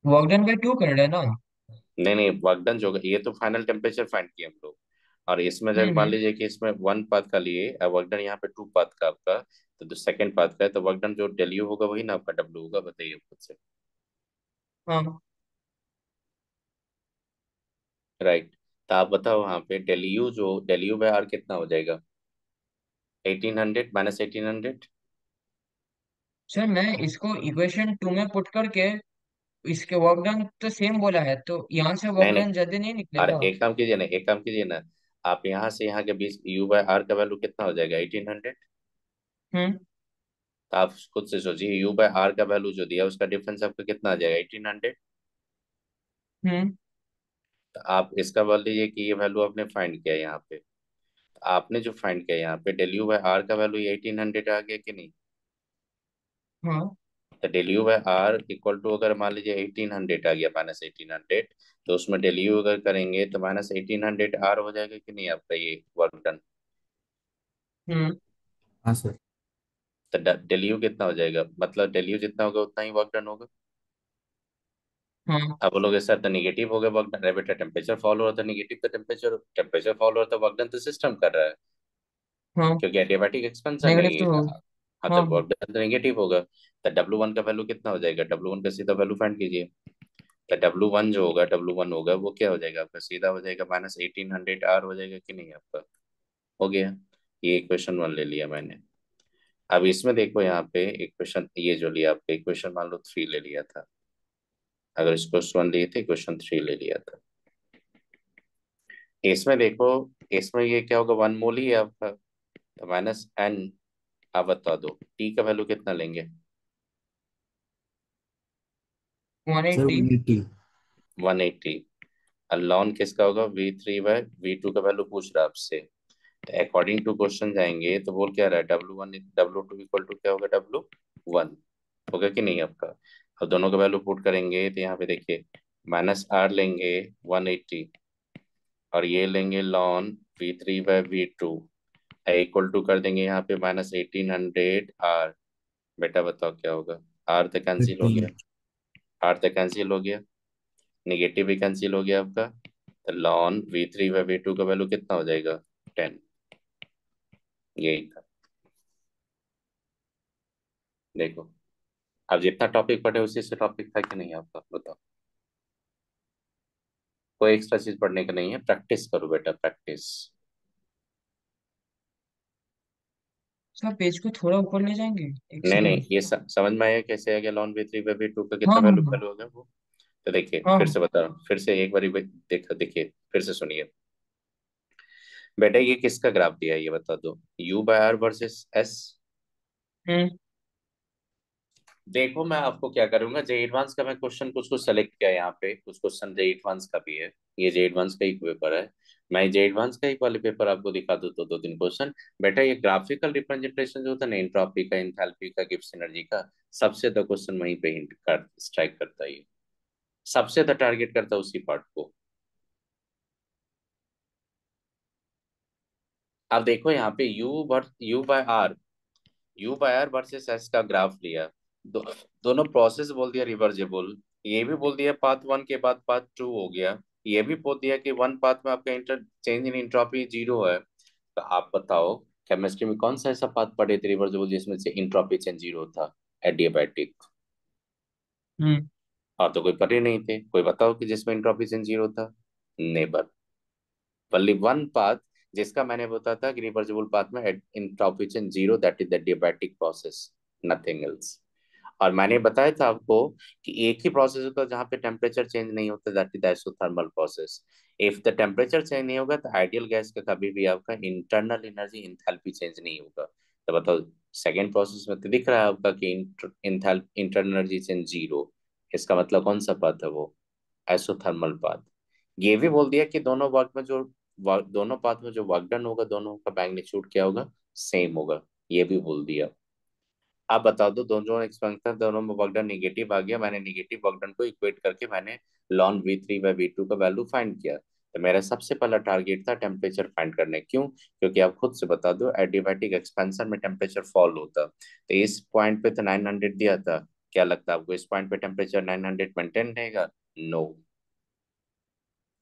वर्क डन बाई 2 कर रहे हैं ना। नहीं नहीं, वर्क डन जो होगा, ये तो फाइनल टेम्परेचर फाइंड किए हम लोग। और इसमें जब मान हम्म। लीजिए कि इसमें वन पाथ का लिए वर्क डन यहाँ पे टू पाथ का आपका, तो सेकंड पाथ का है, तो वर्क डन जो डेल यू होगा वही ना आपका डब्ल्यू होगा, बताइए खुद से। हाँ, राइट। तो आप बताओ वहाँ पे डेल यू, जो डेल यू बाय आर कितना हो जाएगा? 1800 माइनस 1800। सर मैं इसको इक्वेशन 2 में पुट करके इसके वर्क डन तो सेम बोला है, तो यहाँ से नहीं वर्क नहीं, डन जल्दी नहीं और निकलेगा। एक काम कीजिए ना, एक काम कीजिए ना, आप यहाँ से यहाँ के बीच यू बाय आर का वैल्यू कितना हो जाएगा? 1800। हम्म। तो आप खुद से सोचिए, यू बाय आर का वैल्यू जो दिया उसका डिफरेंस आपका कितना आ जाएगा? 1800। हम्म। तो आप इसका बोल लीजिए कि ये वैल्यू आपने फाइंड किया यहाँ पे। तो आपने जो फाइंड किया यहाँ पे डेल यू बाय आर का वैल्यू 1800 आ गया कि नहीं? हाँ। तो del U by R equal to, अगर मान लीजिए 1800 आ गया माइनस 1800, तो उसमें डेल यू अगर करेंगे तो माइनस 1800 आर हो जाएगा कि नहीं आपका ये वर्क डन? हम्म। हाँ सर। तो डेल यू कितना हो जाएगा, मतलब डेल यू जितना होगा उतना ही वर्क डन होगा। हाँ। अब बोलोगे सर तो निगेटिव हो गया वर्क डन, अरे बेटा टेम्परेचर फॉल हो रहा था, निगेटिव तो टेम्परेचर टेम्परेचर फॉल हो रहा था, वर्क डन तो सिस्टम कर रहा है, हाँ, क्योंकि एडियाबैटिक एक्सपेंशन नेगेटिव नहीं तो है। हो। हाँ, तो हाँ, हाँ। वर्क डन तो नेगेटिव होगा। तो डब्ल्यू वन का वैल्यू कितना हो जाएगा? डब्ल्यू वन का सीधा वैल्यू फाइंड कीजिए। तो डब्ल्यू वन जो होगा, डब्ल्यू वन होगा वो क्या हो जाएगा आपका? सीधा हो जाएगा माइनस 1800 आर हो जाएगा कि नहीं आपका? हो गया। ये इक्वेशन वन ले लिया मैंने। अब इसमें देखो यहाँ पे इक्वेशन ये जो लिया आपका, इक्वेशन मान लो थ्री ले लिया था। अगर इस क्वेश्चन वन लिए थे, क्वेश्चन थ्री ले लिया था। इसमें देखो, इसमें ये क्या होगा, वन मोल ही है आपका, तो माइनस एन। आप बता दो टी का वैल्यू कितना लेंगे? 180। सर 180। 180। और लॉन किसका होगा? V three by V two का वैल्यू पूछ रहा है आपसे। तो अकॉर्डिंग टू क्वेश्चन जाएंगे तो बोल क्या रहा है, W one W two equal to क्या होगा? डब्ल्यू वन होगा कि नहीं आपका? अब दोनों का वैल्यू पुट करेंगे तो यहाँ पे देखिए, माइनस आर लेंगे 180, और ये लेंगे ln V three by V two, equal to कर देंगे यहाँ पे माइनस 1800 आर। बेटा बताओ क्या होगा? आर तो कैंसिल हो 50। गया, आर तो कैंसिल हो गया, निगेटिव भी कैंसिल हो गया आपका। तो ln V three by V two का वैल्यू कितना हो जाएगा? 10। यही था। देखो, अब जितना टॉपिक पढ़े उसी से टॉपिक था कि नहीं आपका, बताओ। कोई एक्स्ट्रा चीज पढ़ने का नहीं है, प्रैक्टिस करो बेटा, प्रैक्टिस। सर पेज को थोड़ा ऊपर ले जाएंगे, एक नहीं नहीं, सेकंड। ये समझ में आया कैसे आ गया ln V three by V two का हाँ, कितना हाँ, वैल्यू हाँ, वैल्यू हो गया वो? तो देखिए हाँ, फिर हाँ। से बता रहा हूँ, फिर से एक बार देखो, देखिए फिर से सुनिए। बेटा ये किसका ग्राफ दिया है ये बता दो, U by R versus S. Hmm. देखो मैं आपको क्या करूंगा, जे एडवांस का मैं क्वेश्चन कुछ कुछ सेलेक्ट किया यहाँ पे, कुछ क्वेश्चन जे एडवांस का भी है। ये जे एडवांस का ही पेपर है। मैं जे एडवांस का ही वाले पेपर आपको दिखा दूँ तो दो तीन क्वेश्चन। बेटा ये ग्राफिकल रिप्रेजेंटेशन जो होता है ना, एंट्रोपी का, एंथैल्पी का, गिब्स एनर्जी का, सबसे द क्वेश्चन वहीं पे हिंट कर स्ट्राइक करता है ये, सबसे द टारगेट करता है उसी पार्ट को। अब देखो यहाँ पे U by R versus S का ग्राफ लिया। दोनों प्रोसेस बोल दिया रिवर्जेबल, ये भी बोल दिया पाथ वन के बाद पाथ टू हो गया, ये भी बोल दिया कि वन पाथ में आपका inter change in entropy zero है। तो आप बताओ, केमिस्ट्री में कौन सा ऐसा पाथ पढ़े थे रिवर्जेबल जिसमें से इंट्रोपी चेंज जीरो था? एडियाबैटिक। हम्म। और तो कोई पढ़े नहीं थे, कोई बताओ कि जिसमें इंट्रोपी चेंज जीरो था? नेबर। only वन पाथ जिसका मैंने बताया था कि रिवर्सिबल पाथ में entropy change zero, that is the डियाबैटिक process, nothing else. और मैंने बताया था आपको कि एक ही प्रोसेस होता है जहां पे टेम्परेचर चेंज नहीं होता, that is the isothermal process. If the temperature change नहीं होगा तो आइडियल गैस का कभी भी आपका इंटरनल एनर्जी इंथैल्पी चेंज नहीं होगा। तो बताओ, सेकेंड प्रोसेस में तो दिख रहा है आपका कि इंटरनल एनर्जी चेंज जीरो, इसका मतलब कौन सा पाथ है वो? Isothermal path. ये भी बोल दिया कि दोनों पाथ में जो वर्क डन होगा दोनों का मैग्नीट्यूड क्या होगा? सेम होगा, ये भी बोल दिया। आप बता दो, दोनों एक्सपेंशन दोनों में वर्क डन निगेटिव आ गया, मैंने निगेटिव वर्क डन को इक्वेट करके मैंने लॉन V3/V2 का वैल्यू फाइंड किया। तो मेरा सबसे पहला टारगेट था टेम्परेचर फाइंड करने। क्यों? क्योंकि आप खुद से बता दो, एडियाबैटिक एक्सपेंशन में टेम्परेचर फॉल होता। तो इस पॉइंट पे तो 900 दिया था, क्या लगता है आपको इस पॉइंट पे टेम्परेचर 900 मेंटेन रहेगा? नो।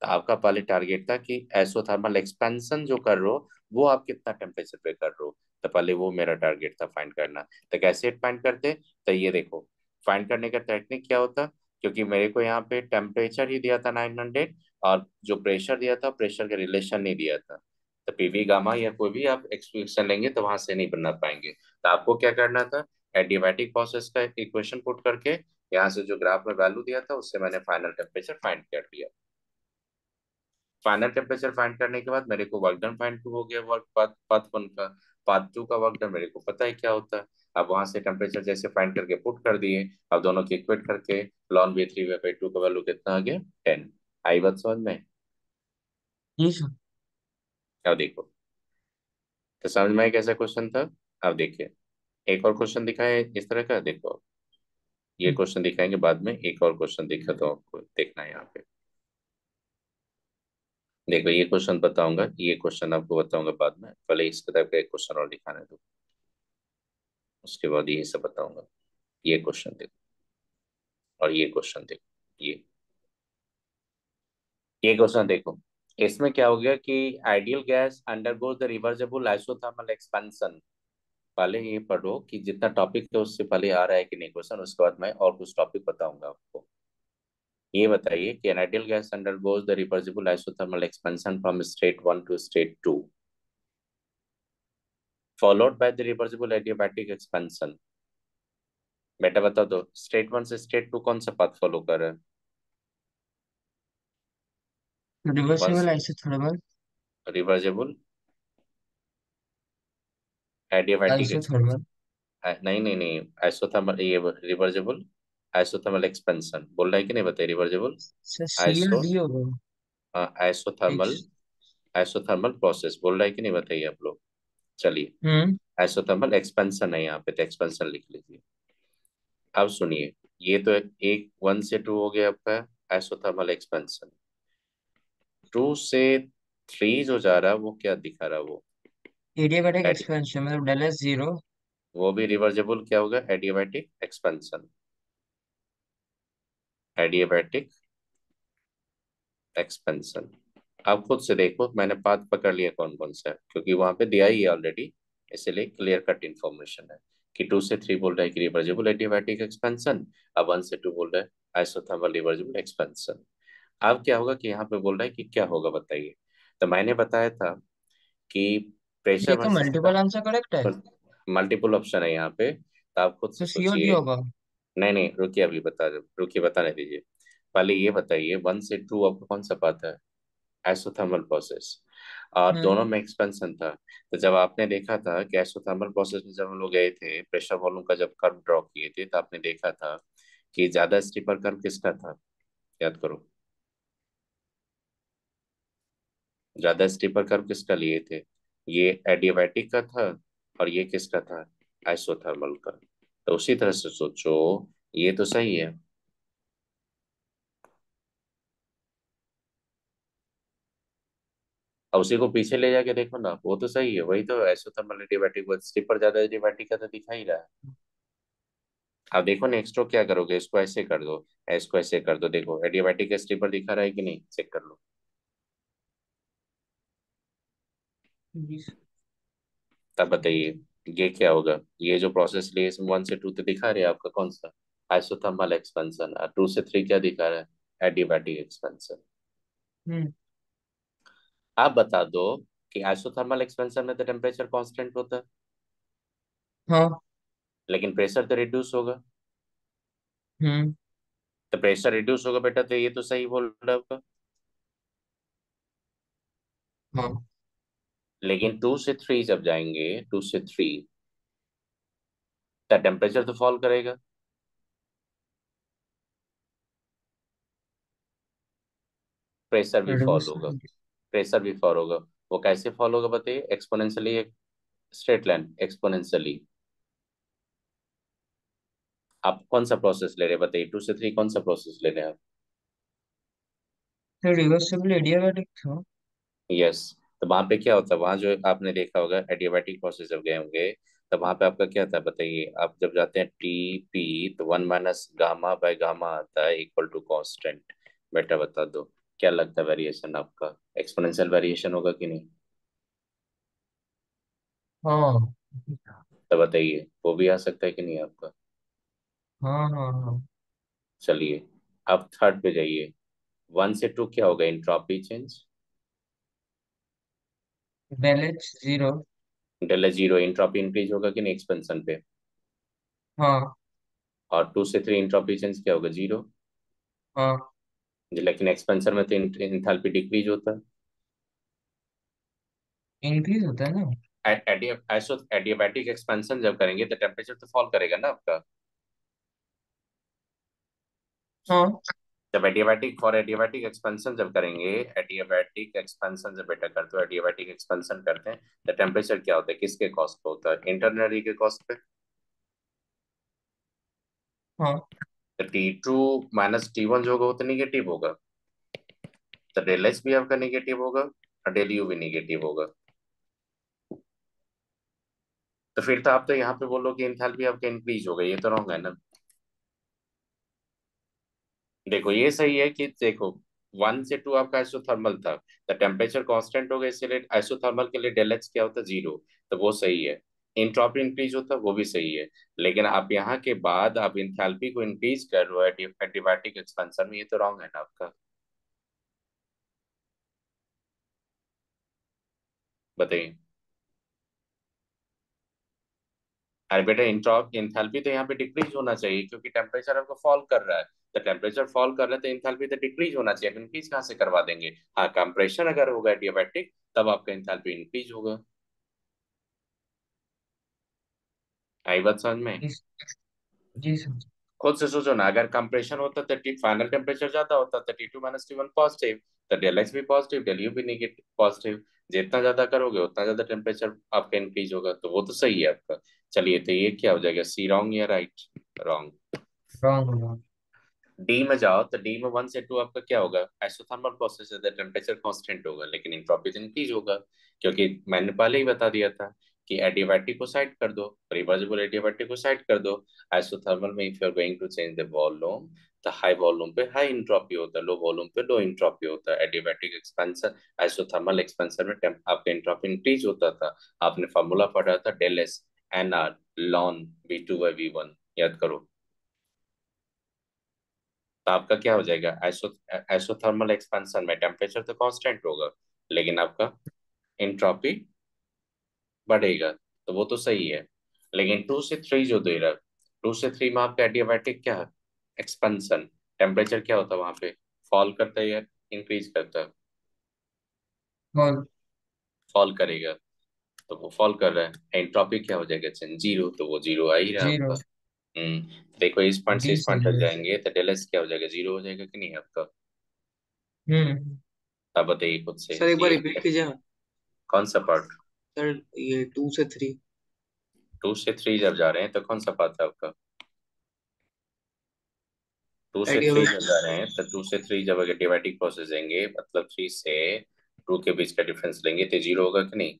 तो आपका पहले टारगेट था कि एसोथर्मल एक्सपेंशन जो कर रहे हो वो आप कितना टेम्परेचर पे कर रहे हो। तो पहले वो मेरा टारगेट था फाइंड करना। तो कैसे फाइंड करते? तो ये देखो, फाइंड करने का टेक्निक क्या होता, क्योंकि मेरे को यहाँ पे टेम्परेचर ही दिया था 900, और जो प्रेशर दिया था प्रेशर का रिलेशन नहीं दिया था। तो पीवी गामा या कोई भी आप एक्सप्रेशन लेंगे तो वहां से नहीं बना पाएंगे। तो आपको क्या करना था, एडियाबैटिक प्रोसेस का इक्वेशन पुट करके यहाँ से जो ग्राफ में वैल्यू दिया था उससे मैंने फाइनल टेम्परेचर फाइंड कर लिया। फाइनल टेम्परेचर फाइंड करने के बाद मेरे को वर्क डन फाइंड हो गया, वर्क पाथ पाथ वन का। पाथ टू का वर्क डन मेरे को पता है क्या होता है। अब वहां से टेम्परेचर जैसे फाइंड करके पुट कर दिए, अब दोनों की इक्वेट करके लॉन V3/2 का वैल्यू कितना आ गया? 10। आई बात समझ में? जी सर। अब देखो, तो समझ में आया कैसा क्वेश्चन था? अब देखिए, एक और क्वेश्चन दिखाए इस तरह का, देखो। ये क्वेश्चन दिखाएंगे बाद में, एक और क्वेश्चन दिखा तो आपको देखना है यहाँ पे। देखो ये क्वेश्चन बताऊंगा, ये क्वेश्चन आपको बताऊंगा बाद में, पहले इस तरह का एक क्वेश्चन और दिखाने दो, उसके बाद ये सब बताऊंगा। ये क्वेश्चन देखो, और ये क्वेश्चन देखो, ये क्वेश्चन देखो। इसमें क्या हो गया कि ideal gas undergoes the reversible isothermal expansion. पहले ये पढ़ो कि जितना टॉपिक है उससे पहले आ रहा है कि नहीं क्वेश्चन, उसके बाद मैं और कुछ टॉपिक बताऊंगा आपको। ये बताइए कि an ideal gas undergoes the reversible isothermal expansion from state 1 to state 2 followed by the reversible adiabatic expansion. बेटा बता दो, स्टेट 1 से स्टेट 2 कौन सा पाथ फॉलो कर रहा है? Reversible once isothermal. Reversible adiabatic, isothermal. नहीं नहीं नहीं, आइसोथर्मल, ये रिवर्जेबल आइसोथर्मल एक्सपेंशन बोल रहा है कि नहीं, बताइए रिवर्जेबल सर सी या आइसो डी होगा। Isothermal x. आइसोथर्मल प्रोसेस बोल रहा है कि नहीं, बताइए आप लोग। चलिए, हम्म। आइसोथर्मल एक्सपेंशन है यहाँ पे, तो एक्सपेंशन लिख लीजिए। अब सुनिए, ये तो एक 1 से 2 हो गया आपका आइसोथर्मल एक्सपेंशन। 2 से 3 जो जा रहा है वो क्या दिखा रहा है वो? एडियाबैटिक एडि एक्सपेंशन मतलब डेल एस जीरो। वो भी रिवर्जेबल क्या होगा? Adiabatic expansion, adiabatic expansion. आप खुद से देखो, मैंने पाथ पकड़ लिया कौन कौन सा है, क्योंकि वहां पे दिया ही है ऑलरेडी, इसलिए क्लियर कट इन्फॉर्मेशन है कि 2 से 3 बोल रहा है कि रिवर्जिबल एडियाबैटिक एक्सपेंशन, अब 1 से 2 बोल रहा है आइसोथर्मल रिवर्जिबल एक्सपेंशन। अब क्या होगा कि यहाँ पे बोल रहा है कि क्या होगा बताइए। तो मैंने बताया था कि प्रेशर ये तो वर्सेस मल्टीपल आंसर करेक्ट है। मल्टीपल ऑप्शन है यहाँ पे, तो आप खुद से तो सी और डी सोचिए। होगा। नहीं नहीं, रुकिए, अभी बता, रुकिए बताने दीजिए। पहले ये बताइए 1 से 2 आपको कौन सा पाता है? आइसोथर्मल प्रोसेस, और हम्म। दोनों में एक्सपेंशन था। तो जब आपने देखा था कि आइसोथर्मल प्रोसेस में जब हम लोग गए थे प्रेशर वॉल्यूम का जब कर्व ड्रॉ किए थे, तो आपने देखा था कि ज्यादा स्टीपर कर्व किसका था? याद करो, ज्यादा स्टीपर कर्व किसका लिए थे? ये एडियाबैटिक का था, और ये किसका था? आइसोथर्मल का। तो उसी तरह से सोचो, ये तो सही है। और उसी को पीछे ले जाके देखो ना, वो तो सही है, वही तो आइसोथर्मल एडियाबैटिक, स्टीपर ज्यादा एडियाबैटिक का तो दिखा ही रहा है। अब देखो नेक्स्ट रो क्या करोगे, इसको ऐसे कर दो, इसको ऐसे कर दो, देखो एडियाबैटिक का स्लीपर दिखा रहा है कि नहीं, चेक कर लो। जी। तब बताइए ये क्या होगा। ये जो प्रोसेस लिए इसमें 1 से 2 तो दिखा रहे हैं आपका कौन सा? आइसोथर्मल एक्सपेंशन, और 2 से 3 क्या दिखा रहा है? Adiabatic expansion. हम्म। आप बता दो कि आइसोथर्मल एक्सपेंशन में तो टेम्परेचर कांस्टेंट होता है, हाँ। लेकिन प्रेशर तो रिड्यूस होगा। हम्म। तो प्रेशर रिड्यूस होगा बेटा, तो ये तो सही बोल रहा है आपका। हाँ। लेकिन 2 से 3 जब जाएंगे, 2 से 3, तो टेम्परेचर तो फॉल करेगा, प्रेशर भी फॉल रिड्यूस। होगा। प्रेशर भी फॉल होगा। वो कैसे फॉल होगा बताइए? Exponentially, straight line exponentially. आप कौन सा प्रोसेस ले रहे हैं बताइए, 2 से 3 कौन सा प्रोसेस ले रहे हैं आप? तो रिवर्सिबल एडियाबैटिक था। यस। तो वहां पे क्या होता है, वहां जो आपने देखा होगा एडियाबैटिक प्रोसेस जब गए होंगे, तो वहां पे आपका क्या था बताइए, आप जब जाते हैं टी पी, तो 1 - गामा आता है इक्वल टू कांस्टेंट। बेटा बता दो, क्या लगता है वेरिएशन आपका एक्सपोनेंशियल वेरिएशन होगा कि नहीं? हाँ तो बताइए वो भी आ सकता है कि नहीं आपका? हाँ हाँ हाँ। चलिए, अब थर्ड पे जाइए। 1 से 2 क्या होगा, entropy change. Del H zero. Del zero, entropy increase होगा कि नहीं एक्सपेंशन पे? हाँ और 2 से 3 इंट्रॉपी चेंज क्या होगा, जीरो। हाँ। लेकिन एक्सपेंशन में तो इंथैल्पी डिक्रीज होता है। इंक्रीज होता है ना। एडियाबैटिक एक्सपेंशन जब करेंगे तो टेम्परेचर तो फॉल करेगा ना आपका। हाँ। जब एडियाबैटिक एक्सपेंशन जब करेंगे, एडियाबैटिक एक्सपेंशन जब बेटा करते हो, एडियाबैटिक एक्सपेंशन करते हैं, तो टेम्परेचर क्या होता है, किसके कॉस्ट पे होता है, इंटरनली के कॉस्ट पे। हाँ तो T2 - T1 जो होगा वो तो निगेटिव होगा। तो डेल एच भी आपका निगेटिव होगा और डेल यू भी निगेटिव होगा। तो फिर तो आप तो यहाँ पे बोलो कि एंथैल्पी आपका इंक्रीज हो गई, ये तो रॉन्ग है ना। देखो ये सही है कि देखो 1 से 2 आपका आइसोथर्मल था, तो टेम्परेचर कांस्टेंट हो गया, इसलिए आइसोथर्मल के लिए डेल एच क्या होता है, जीरो। तो वो सही है। इंट्रॉपी इंक्रीज होता है, वो भी सही है। लेकिन आप यहाँ के बाद आप इंथैल्पी को इंक्रीज कर रहे हो एडियाबैटिक एक्सपेंशन में, ये तो रॉन्ग है ना आपका। बताइए। अरे बेटा, इंट्रॉप इंथैल्पी तो यहाँ पे डिक्रीज होना चाहिए, क्योंकि टेम्परेचर आपको फॉल कर रहा है। तो टेम्परेचर फॉल कर रहा है तो इंथैल्पी तो डिक्रीज होना चाहिए, इंक्रीज कहाँ से करवा देंगे। हाँ, कंप्रेशन अगर होगा एडियाबैटिक, तब आपका इंथैल्पी इंक्रीज होगा। आई बात समझ में? इस जी सर। खुद से सोचो ना, अगर कंप्रेशन होता तो फाइनल टेम्परेचर ज्यादा होता तो T2 - T1 पॉजिटिव, तो डेल एक्स भी पॉजिटिव, डेल यू भी निगेटिव पॉजिटिव। जितना ज्यादा करोगे उतना ज्यादा टेम्परेचर आपका इंक्रीज होगा, तो वो तो सही है आपका। चलिए, तो ये क्या हो जाएगा, सी रॉन्ग या राइट? रॉन्ग। रॉन्ग होगा। डी में जाओ, तो डी में 1 से 2 आपका क्या होगा, आइसोथर्मल प्रोसेस है, टेम्परेचर कांस्टेंट होगा, लेकिन एंट्रोपी तो इंक्रीज होगा। क्योंकि मैंने पहले ही बता दिया था कि एडियाबैटिक को साइड कर दो, रिवर्सिबल एडियाबैटिक को साइड कर दो। आइसोथर्मल में if you are going to change the volume, तो हाई वॉल्यूम पे हाई इंट्रोपी होता है, लो वॉल्यूम पे लो इंट्रोपी होता है। एडियाबैटिक एक्सपेंशन, आइसोथर्मल एक्सपेंशन में आपका इंट्रोपी इंक्रीज होता था। आपने फॉर्मूला पढ़ा था, del S n R ln V2/V1, याद करो। तो आपका क्या हो जाएगा, आइसोथर्मल एक्सपेंशन में टेम्परेचर तो कांस्टेंट होगा, लेकिन आपका एंट्रोपी बढ़ेगा। तो वो तो सही है। लेकिन 2 से 3 जो दे रहा है, 2 से 3 में आपका एडियाबैटिक क्या है, एक्सपेंशन। टेम्परेचर क्या होता है वहां पे, फॉल करता है या इंक्रीज करता है? फॉल। फॉल करेगा। तो वो फॉल कर रहा है, एंट्रोपी क्या हो जाएगा, जीरो। तो वो जीरो आ ही रहा है जीरो। आपका। देखो, इस पॉइंट से डी इस पॉइंट सही तक है। जाएंगे तो डेल एस क्या हो जाएगा, जीरो हो जाएगा कि नहीं आपका? हम्म। अब बताइए खुद से सर एक बार ये रिपीट कीजिए। कौन सा पार्ट। सर ये 2 से 3। 2 से 3 जब जा रहे हैं तो कौन सा पाथ है आपका? 2 से 3 जब एडियाबैटिक। जा रहे हैं तो 2 से 3 जब एडियाबैटिक प्रोसेस देंगे, मतलब 3 से 2 के बीच का डिफरेंस लेंगे, तो जीरो होगा कि नहीं?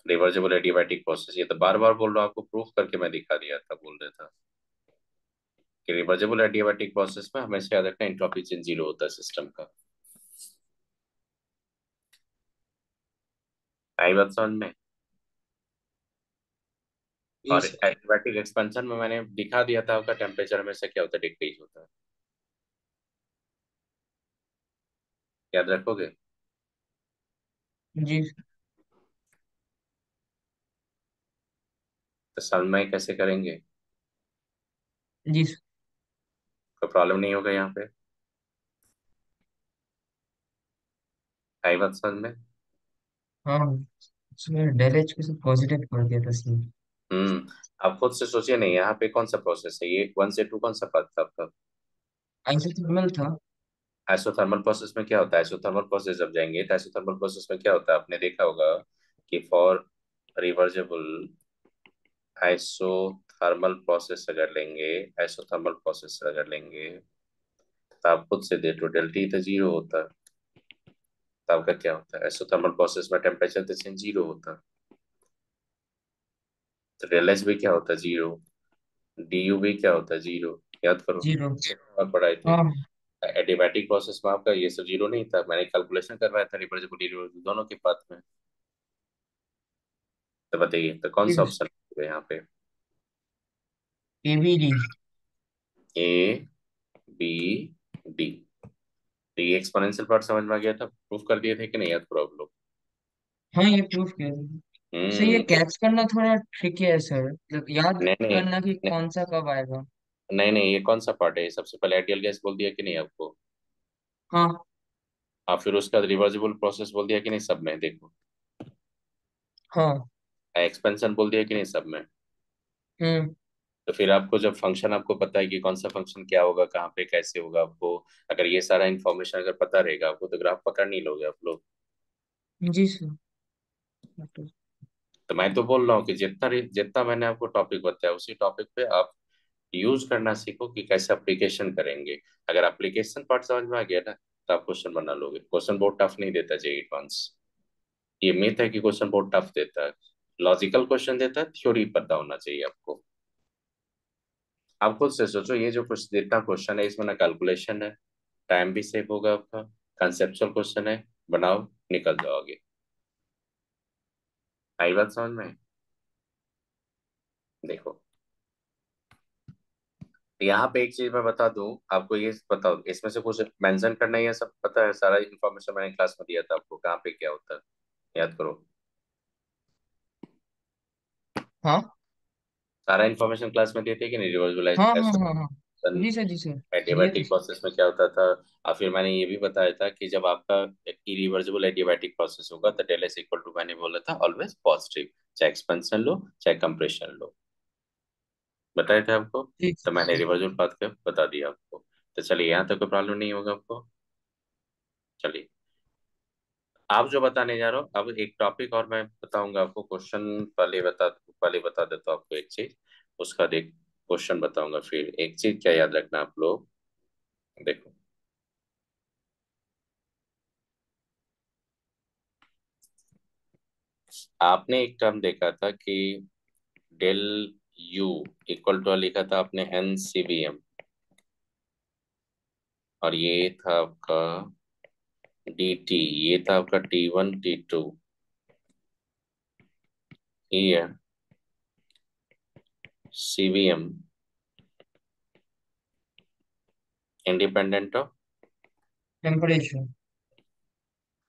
रिवर्सिबल एडियाबैटिक प्रोसेस, ये तो बार बार बोल रहा हूँ आपको, प्रूफ करके मैं दिखा दिया था, बोल रहा था कि रिवर्सिबल एडियाबैटिक प्रोसेस में हमेशा याद रखना एंट्रोपी चेंज जीरो होता है सिस्टम का। आई बात समझ में? जी और सर। एडियाबैटिक एक्सपेंशन में मैंने दिखा दिया था आपका टेम्परेचर में से क्या होता है, डिक्रीज होता है। याद रखोगे? जी। तो समझ में कैसे करेंगे, जी। कोई प्रॉब्लम नहीं होगा यहाँ पे। आई बात समझ में? हाँ उसमें डेल एच को सब पॉजिटिव कर दिया था सीन। आप खुद से सोचिए नहीं, यहाँ पे कौन सा प्रोसेस है, ये 1 से 2 कौन सा पाथ था आपका? आइसोथर्मल था। आइसोथर्मल प्रोसेस में क्या होता है, आइसोथर्मल प्रोसेस जब जाएंगे तो आइसोथर्मल प्रोसेस में क्या होता है, आपने देखा होगा कि फॉर रिवर्जेबल आइसोथर्मल प्रोसेस अगर लेंगे, आइसोथर्मल प्रोसेस अगर लेंगे तो आप खुद से देख लो, डेल्टा ई तो जीरो होता है, तो आपका क्या होता है, आइसोथर्मल प्रोसेस में टेम्परेचर तो चेंज जीरो होता है, तो डेल एच भी क्या होता है, जीरो। डी यू भी क्या होता है, जीरो। याद करो, जीरो। और पढ़ाए थे। हाँ एडियाबैटिक प्रोसेस में आपका ये सब जीरो नहीं था, मैंने कैलकुलेशन करवाया था रिवर्सिबल इरिवर्सिबल दोनों के पाथ में। तो बताइए, तो कौन सा ऑप्शन है यहाँ पे? एवीडी। ए, बी, डी। तो ये एक्सपोनेंशियल पार्ट समझ में आ गया था, प्रूफ कर दिए थे कि नहीं, याद करो आप लोग। हाँ ये प्रूफ किया था। सर ये कैच करना थोड़ा ट्रिकी है सर, मतलब याद नहीं नहीं करना कि नहीं कौन सा कब आएगा। नहीं नहीं, ये कौन सा पार्ट है, ये सबसे पहले आइडियल गैस बोल दिया कि नहीं आपको? हाँ और फिर उसका रिवर्सिबल प्रोसेस बोल दिया कि नहीं सब में, देखो। हाँ। एक्सपेंशन बोल दिया कि नहीं सब में। हम्म। तो फिर आपको जब फंक्शन आपको पता है कि कौन सा फंक्शन क्या होगा, कहाँ पे कैसे होगा, आपको अगर ये सारा इन्फॉर्मेशन अगर पता रहेगा आपको, तो ग्राफ पकड़ नहीं लोगे आप लोग। जी सर। तो मैं तो बोल रहा हूँ कि जितना जितना मैंने आपको टॉपिक बताया उसी टॉपिक पे आप यूज करना सीखो कि कैसे एप्लीकेशन करेंगे। अगर एप्लीकेशन पार्ट समझ में आ गया ना, तो आप क्वेश्चन बना लोगे। क्वेश्चन बहुत टफ नहीं देता जेईई एडवांस। ये मिथ है कि क्वेश्चन बहुत टफ देता है। लॉजिकल क्वेश्चन देता है, थ्योरी पता होना चाहिए आपको। आप खुद से सोचो, ये जो कुछ जितना क्वेश्चन है इसमें ना कैलकुलेशन है, टाइम भी सेव होगा आपका, कंसेप्चुअल क्वेश्चन है, बनाओ, निकल जाओगे। आई बात समझ में? देखो, यहाँ पे एक चीज मैं बता दूं आपको, ये बताओ इसमें से कुछ मेंशन करना है, ये सब पता है, सारा इन्फॉर्मेशन मैंने क्लास में दिया था आपको, कहाँ पे क्या होता है, याद करो। हाँ सारा इन्फॉर्मेशन क्लास में देते कि नहीं, हाँ रिवर्सलाइज हाँ हाँ हाँ। जी सर जी सर। दिए थे एडियाबैटिक सर। प्रोसेस में क्या होता था। और फिर मैंने ये भी बताया था कि जब आपका इरिवर्सिबल एडियाबैटिक प्रोसेस होगा तो डेल एस इक्वल टू, मैंने बोला था ऑलवेज पॉजिटिव, चाहे एक्सपेंशन लो चाहे कंप्रेशन लो, बताए थे आपको। जी तो मैंने सर। रिवर्सिबल पाथ का बता दिया आपको। तो चलिए, यहाँ तक कोई प्रॉब्लम नहीं होगा आपको। चलिए, आप जो बताने जा रहे हो, अब एक टॉपिक और मैं बताऊंगा आपको, क्वेश्चन पहले बता देता हूँ आपको एक चीज, उसका देख क्वेश्चन बताऊंगा। फिर एक चीज क्या याद रखना आप लोग, देखो। आपने एक टर्म देखा था कि डेल यू इक्वल टू लिखा था आपने NCVM, और ये था आपका DT, ये था आपका T1 T2, ये CVM independent of temperature.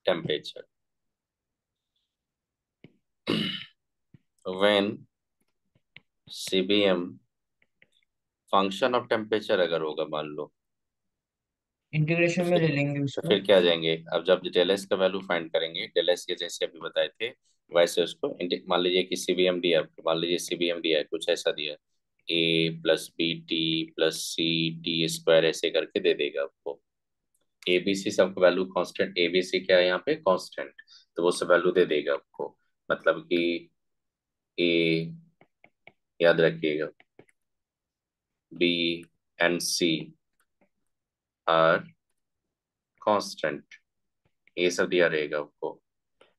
Temperature. When CVM function of temperature अगर होगा मान लो, तो इंटीग्रेशन में फिर ले लेंगे तो उसको। फिर क्या आ जाएंगे, अब जब डेल एस का वैल्यू फाइंड करेंगे, डेल एस के जैसे अभी बताए थे वैसे उसको मान लीजिए कि CVM दिया आपको, मान लीजिए CVM दिया है कुछ ऐसा दिया, A+BT+C T² ऐसे करके दे देगा आपको। ABC सबका वैल्यू कांस्टेंट, ABC क्या है यहाँ पे, कांस्टेंट, तो वो सब वैल्यू दे देगा आपको। मतलब कि ए, याद रखिएगा, B and C are constant, ये सब दिया रहेगा आपको।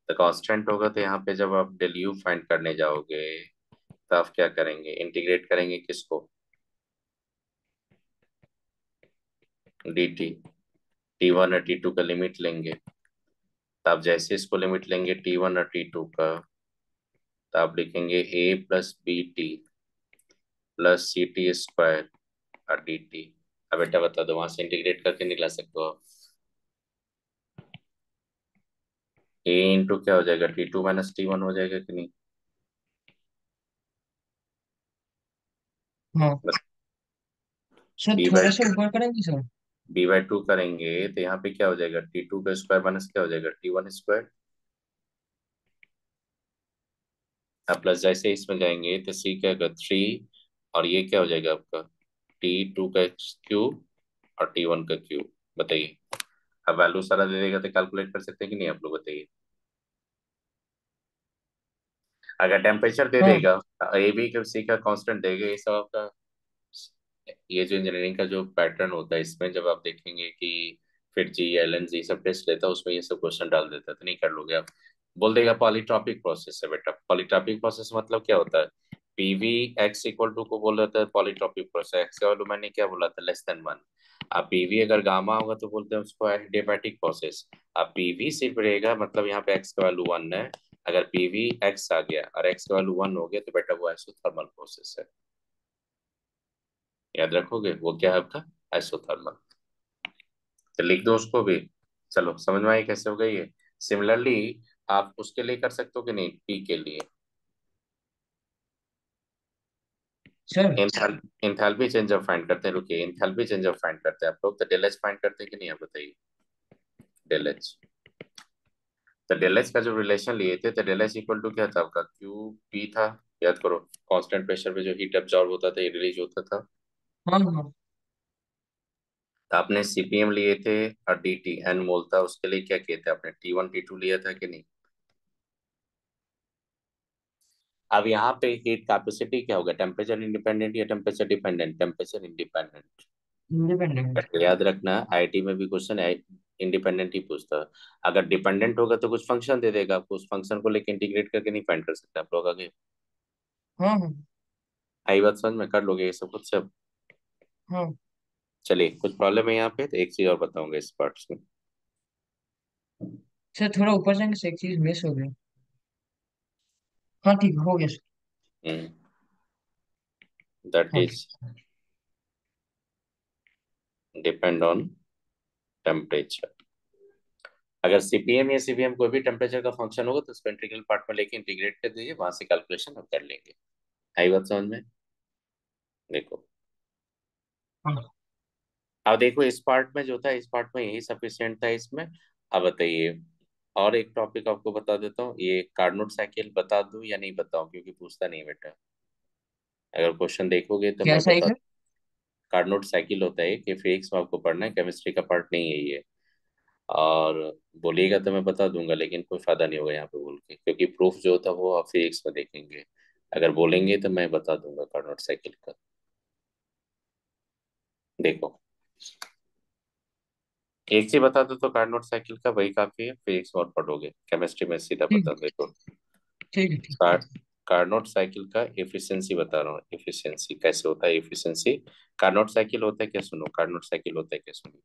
तो कांस्टेंट होगा, तो यहाँ पे जब आप डेल यू फाइंड करने जाओगे तो आप क्या करेंगे, इंटीग्रेट करेंगे किसको, DT। T1 और T2 का लिमिट लेंगे, तो आप जैसे इसको लिमिट लेंगे T1 और T2 का, तो आप लिखेंगे A+BT+CT² और DT। अब बेटा बता दो, वहां से इंटीग्रेट करके निकला सकते हो आप। A इंटू क्या हो जाएगा, T2 - T1 हो जाएगा कि नहीं? हाँ सर, बी बाई थोड़ा सा ऊपर करेंगे सर। B/2 करेंगे तो यहाँ पे क्या हो जाएगा, T2 का स्क्वायर माइनस क्या हो जाएगा, T1²। अब प्लस जैसे इसमें जाएंगे तो C क्या होगा, 3, और ये क्या हो जाएगा आपका, T2 का क्यूब और T1 का क्यूब। बताइए, अब वैल्यू सारा दे देगा तो कैलकुलेट कर सकते हैं कि नहीं आप लोग, बताइए। अगर टेम्परेचर दे हाँ देगा, ए बी का सी का कांस्टेंट देगा, ये सब आपका, ये जो इंजीनियरिंग का जो पैटर्न होता है इसमें जब आप देखेंगे कि फिर जी एल एन जी सब टेस्ट लेता है उसमें ये सब क्वेश्चन डाल देता है, तो नहीं कर लोगे आप। बोल देगा पॉलीट्रॉपिक प्रोसेस है बेटा। पॉलीट्रॉपिक प्रोसेस मतलब क्या होता है, पीवी एक्स इक्वल टू को बोल रहा था पॉलीट्रॉपिक प्रोसेस, एक्स का वैल्यू मैंने क्या बोला था, लेस देन वन। अब पीवी अगर गामा होगा तो बोलते हैं उसको एडियाबैटिक प्रोसेस। अब पीवी सिर्फ रहेगा मतलब यहाँ पे एक्स का वैल्यू वन है, अगर पीवी एक्स आ गया और एक्स का वैल्यू वन हो गया तो बेटा वो आइसोथर्मल प्रोसेस है। याद रखोगे वो क्या है आपका, आइसोथर्मल। तो लिख दो उसको भी। चलो समझ में आई कैसे हो गई ये। सिमिलरली आप उसके लिए कर सकते हो कि नहीं, पी के लिए sir. Enthalpy change of find करते हैं, रुकिए, इंथैल्पी चेंज ऑफ फाइंड करते हैं आप लोग, तो डेल एच फाइंड करते हैं कि नहीं आप बताइए। डेल एच, तो डेल एच का जो रिलेशन लिए थे तो डेल एच इक्वल टू क्या था आपका, क्यू पी था। याद करो, कांस्टेंट प्रेशर पे जो हीट एब्जॉर्ब होता था ये रिलीज होता था। हाँ हाँ तो आपने सीपीएम लिए थे और डी टी एन मोल था, उसके लिए क्या किए थे आपने, टी वन टी टू लिया था कि नहीं। अब यहाँ पे हीट कैपेसिटी क्या होगा, टेम्परेचर इंडिपेंडेंट या temperature dependent, temperature independent. Independent. याद रखना आईटी में भी क्वेश्चन है इंडिपेंडेंट ही पूछता है। अगर डिपेंडेंट होगा तो कुछ फंक्शन दे देगा आपको, उस फंक्शन को लेके इंटीग्रेट करके नहीं फाइंड कर सकते आप लोग आगे। हाँ हाँ आई बात समझ में, कर लोगे ये सब कुछ सब। हाँ। चलिए कुछ प्रॉब्लम है यहाँ पे तो एक चीज और बताऊंगा इस पार्ट्स में। सर थोड़ा ऊपर जाएंगे सर, एक चीज मिस हो गया। हाँ ठीक है, हो गया सर। दैट हाँ इज डिपेंड ऑन टेम्परेचर। अगर सीपीएम या सीवीएम कोई भी टेम्परेचर का फंक्शन होगा तो उसको इंटीग्रल पार्ट में लेके इंटीग्रेट कर दीजिए, वहां से कैलकुलेशन हम कर लेंगे। आई बात समझ में। देखो हाँ। अब देखो इस पार्ट में जो था, इस पार्ट में यही सफिशियंट था इसमें। अब बताइए, और एक टॉपिक आपको बता देता हूँ, ये कार्नोट साइकिल बता दूं या नहीं बताऊं, क्योंकि पूछता नहीं बेटा। अगर क्वेश्चन देखोगे तो क्या मैं बता। साइकिल? कार्नोट साइकिल होता है कि फिजिक्स में आपको पढ़ना है, केमिस्ट्री का पार्ट नहीं है ये। और बोलिएगा तो मैं बता दूंगा, लेकिन कोई फायदा नहीं होगा यहाँ पे बोल के, क्योंकि प्रूफ जो होता है वो आप फिजिक्स में देखेंगे। अगर बोलेंगे तो मैं बता दूंगा कार्नोट साइकिल का। देखो एक चीज बता दो तो कार्नोट साइकिल का वही काफी है, फिजिक्स में और पढ़ोगे, केमिस्ट्री में सीधा ठीक बता दो। देखो ठीक है ठीक। कार, कार्नोट साइकिल का एफिशिएंसी बता रहा हूँ, एफिशिएंसी कैसे होता है, एफिशिएंसी। कार्नोट साइकिल होता है क्या, सुनो कार्नोट साइकिल होता है क्या, सुनो।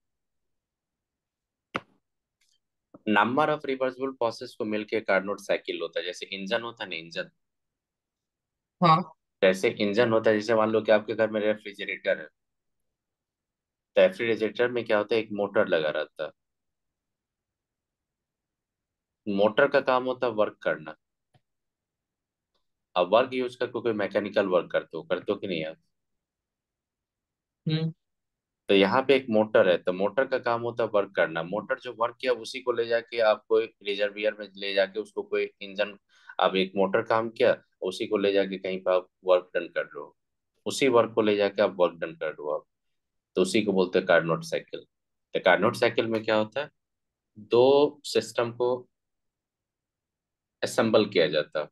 नंबर ऑफ रिवर्सिबल प्रोसेस को मिलके कार्नोट साइकिल होता है। जैसे इंजन होता है ना, इंजन, हाँ। जैसे इंजन होता है, जैसे मान लो कि आपके घर में रेफ्रिजरेटर है, तो रेफ्रिजरेटर में क्या होता है, एक मोटर लगा रहता है। मोटर का काम होता है वर्क करना। अब वर्क यूज करके कोई मैकेनिकल वर्क करते हो कि नहीं आप। हम्म। तो यहाँ पे एक मोटर है, तो मोटर का काम होता है वर्क करना। मोटर जो वर्क किया उसी को ले जाके आप कोई रिजर्वियर में ले जाके उसको कोई इंजन, अब एक मोटर काम किया, उसी को ले जाके कहीं पर आप वर्क डन कर रहे हो, उसी वर्क को ले जाके आप वर्क डन कर रहे हो आप, तो उसी को बोलते हैं कार्नोट साइकिल। तो कार्नोट साइकिल में क्या होता है, दो सिस्टम को असेंबल किया जाता है।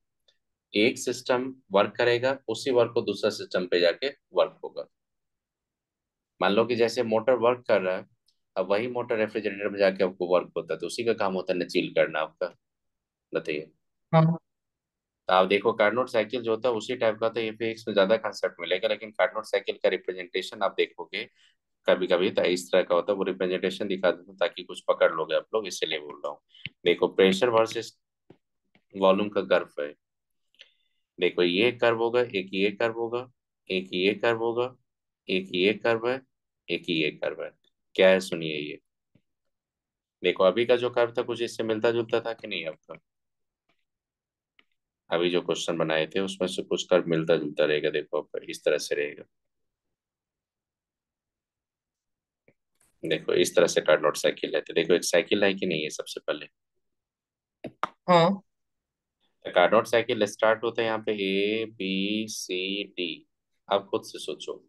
एक सिस्टम वर्क करेगा, उसी वर्क को दूसरा सिस्टम पे जाके वर्क होगा। मान लो कि जैसे मोटर वर्क कर रहा है, अब वही मोटर रेफ्रिजरेटर में जाके आपको वर्क होता है, तो उसी का काम होता है न चिल करना आपका। बताइए। हाँ तो आप देखो कार्नोट साइकिल जो होता है उसी टाइप का, तो ये फिजिक्स में ज्यादा कंसेप्ट मिलेगा, लेकिन कार्नोट साइकिल का रिप्रेजेंटेशन आप देखोगे कभी कभी तो इस तरह का होता है, वो रिप्रेजेंटेशन दिखा देता हूं ताकि कुछ पकड़ लोगे आप लोग, इसलिए बोल रहा हूँ। देखो प्रेशर वर्सेस वॉल्यूम का कर्व है। देखो ये कर्व होगा, एक ये कर्व होगा, एक ये कर्व होगा, एक ये कर्व है, एक ये कर्व है। क्या है सुनिए ये। देखो अभी का जो कर्व था कुछ इससे मिलता जुलता था कि नहीं आपका। अभी जो क्वेश्चन बनाए थे उसमें से कुछ कर्व मिलता जुलता रहेगा, देखो आपका इस तरह से रहेगा। देखो इस तरह से कार्नोट साइकिल है, तो देखो एक साइकिल है कि नहीं है सबसे पहले। हाँ। तो कार्नोट साइकिल स्टार्ट होता है यहाँ पे ए बी सी डी। आप खुद से सोचो,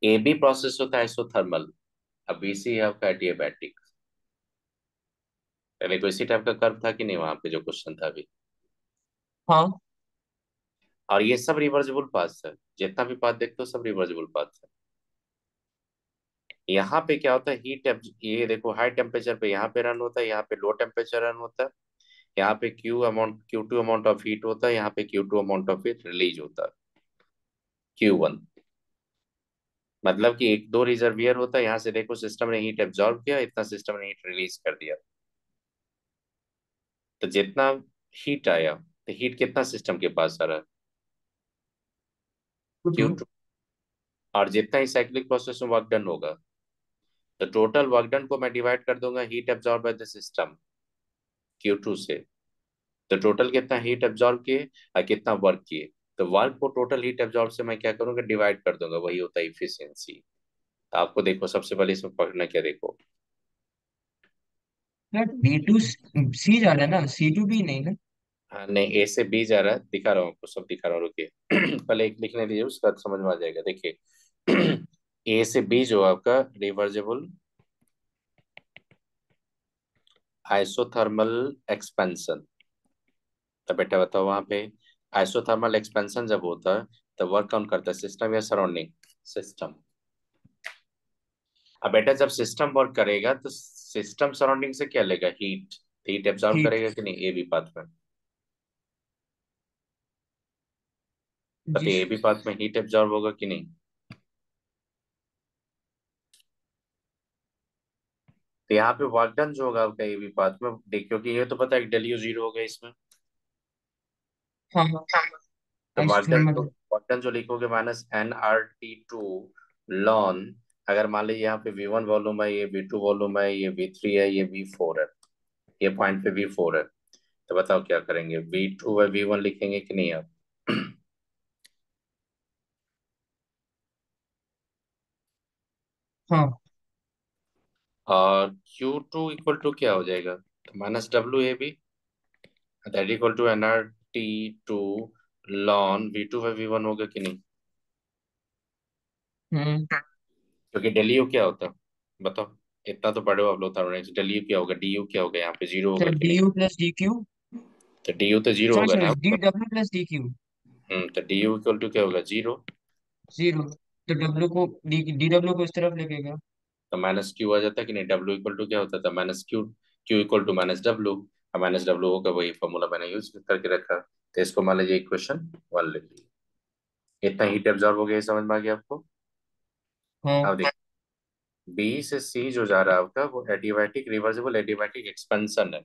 ए बी प्रोसेस होता है आइसोथर्मल, अब बी सी है आपका एडियाबैटिक। पहले कोई इसी टाइप का कर्व था कि नहीं वहां पे जो क्वेश्चन था अभी। हाँ। और ये सब रिवर्सिबल पाथ है, जितना भी पाथ देखते हो सब रिवर्सिबल पाथ है। यहाँ पे क्या होता है, ये देखो हाई टेम्परेचर पे यहाँ पे रन होता है, यहाँ पे लो टेम्परेचर रन होता है, यहाँ पे Q2 अमाउंट ऑफ हीट होता है, यहाँ पे Q2 amount of heat release होता है, Q1। मतलब कि एक दो रिजर्वियर होता है, यहाँ से देखो सिस्टम ने हीट एब्जॉर्ब किया इतना, सिस्टम ने हीट रिलीज कर दिया। तो जितना हीट आया, तो हीट कितना सिस्टम के पास आ रहा है, टू। Q2। और जितना ही साइक्लिक प्रोसेस में वर्क डन होगा, तो टोटल वर्क डन को मैं डिवाइड कर दूंगा heat absorb by the system, Q2 से। तो टोटल कितना हीट एब्जॉर्ब किए और कितना वर्क किए, तो वर्क को टोटल हीट एब्जॉर्ब से मैं क्या करूंगा, डिवाइड कर दूंगा, वही होता है इफिशियंसी। तो आपको देखो सबसे पहले इसमें पढ़ना क्या, देखो। यार B2 C जा रहा है ना, C2 B नहीं ना? हाँ नहीं, ए से बी जा रहा है, दिखा रहा हूँ आपको, सब दिखा रहा हूँ, रुकिए। पहले एक लिखने दीजिए, उसका समझ में आ जाएगा, देखिए। ए से बी जो आपका रिवर्जेबल आइसोथर्मल एक्सपेंशन। तो बेटा बताओ, वहां पे आइसोथर्मल एक्सपेंशन जब होता है, तो वर्क कौन करता है, सिस्टम या सराउंडिंग, सिस्टम। अब बेटा जब सिस्टम वर्क करेगा, तो सिस्टम सराउंडिंग से क्या लेगा, हीट। Heat absorb heat. करेगा कि नहीं, ए बी पाथ में। जी पता ए सर। बी पाथ में हीट एब्जॉर्ब होगा कि नहीं। तो यहाँ पे वर्क डन जो होगा आपका ए बी पाथ में, क्योंकि ये तो पता है डेल यू जीरो हो गया इसमें। हाँ हाँ। तो आइसोथर्मल। वर्क डन जो लिखोगे -nRT2 लॉन। अगर मान लीजिए यहाँ पे V1 वॉल्यूम है, ये V2 वॉल्यूम है, ये V3 है, ये V4 है, ये पॉइंट पे V4 है। तो बताओ क्या करेंगे, V2 है V1 लिखेंगे कि नहीं आप। हाँ। और Q2 इक्वल टू क्या हो जाएगा, तो -WAB, that equal to nRT2 ln V2 है V1 होगा कि नहीं। हम्म। क्योंकि डेल यू क्या होता है, बताओ। इतना तो पढ़े हो आप लोग थर्मोडायनेमिक्स, डेल यू क्या होगा, डी यू क्या होगा, यहाँ पे जीरो होगा सर कि डी नहीं। You plus D Q. तो डी यू तो जीरो सॉरी होगा सॉरी, ना। DW plus DQ। तो डी यू इक्वल टू क्या होगा, जीरो। जीरो। तो डब्ल्यू को DW को इस तरफ लेके गया। तो माइनस क्यू आ जाता है कि नहीं, डब्ल्यू इक्वल टू क्या होता था, minus Q. Q equal to -W। और -W होगा, वही फॉर्मूला मैंने यूज करके रखा। तो इसको मान लीजिए इक्वेशन 1 लिख लीजिए। इतना हीट एब्जॉर्ब हो गया, ये समझ में आ गया आपको। हाँ। अब देखिए, बी से सी जो जा रहा है आपका, वो एडियाबैटिक रिवर्सिबल एडियाबैटिक एक्सपेंशन है।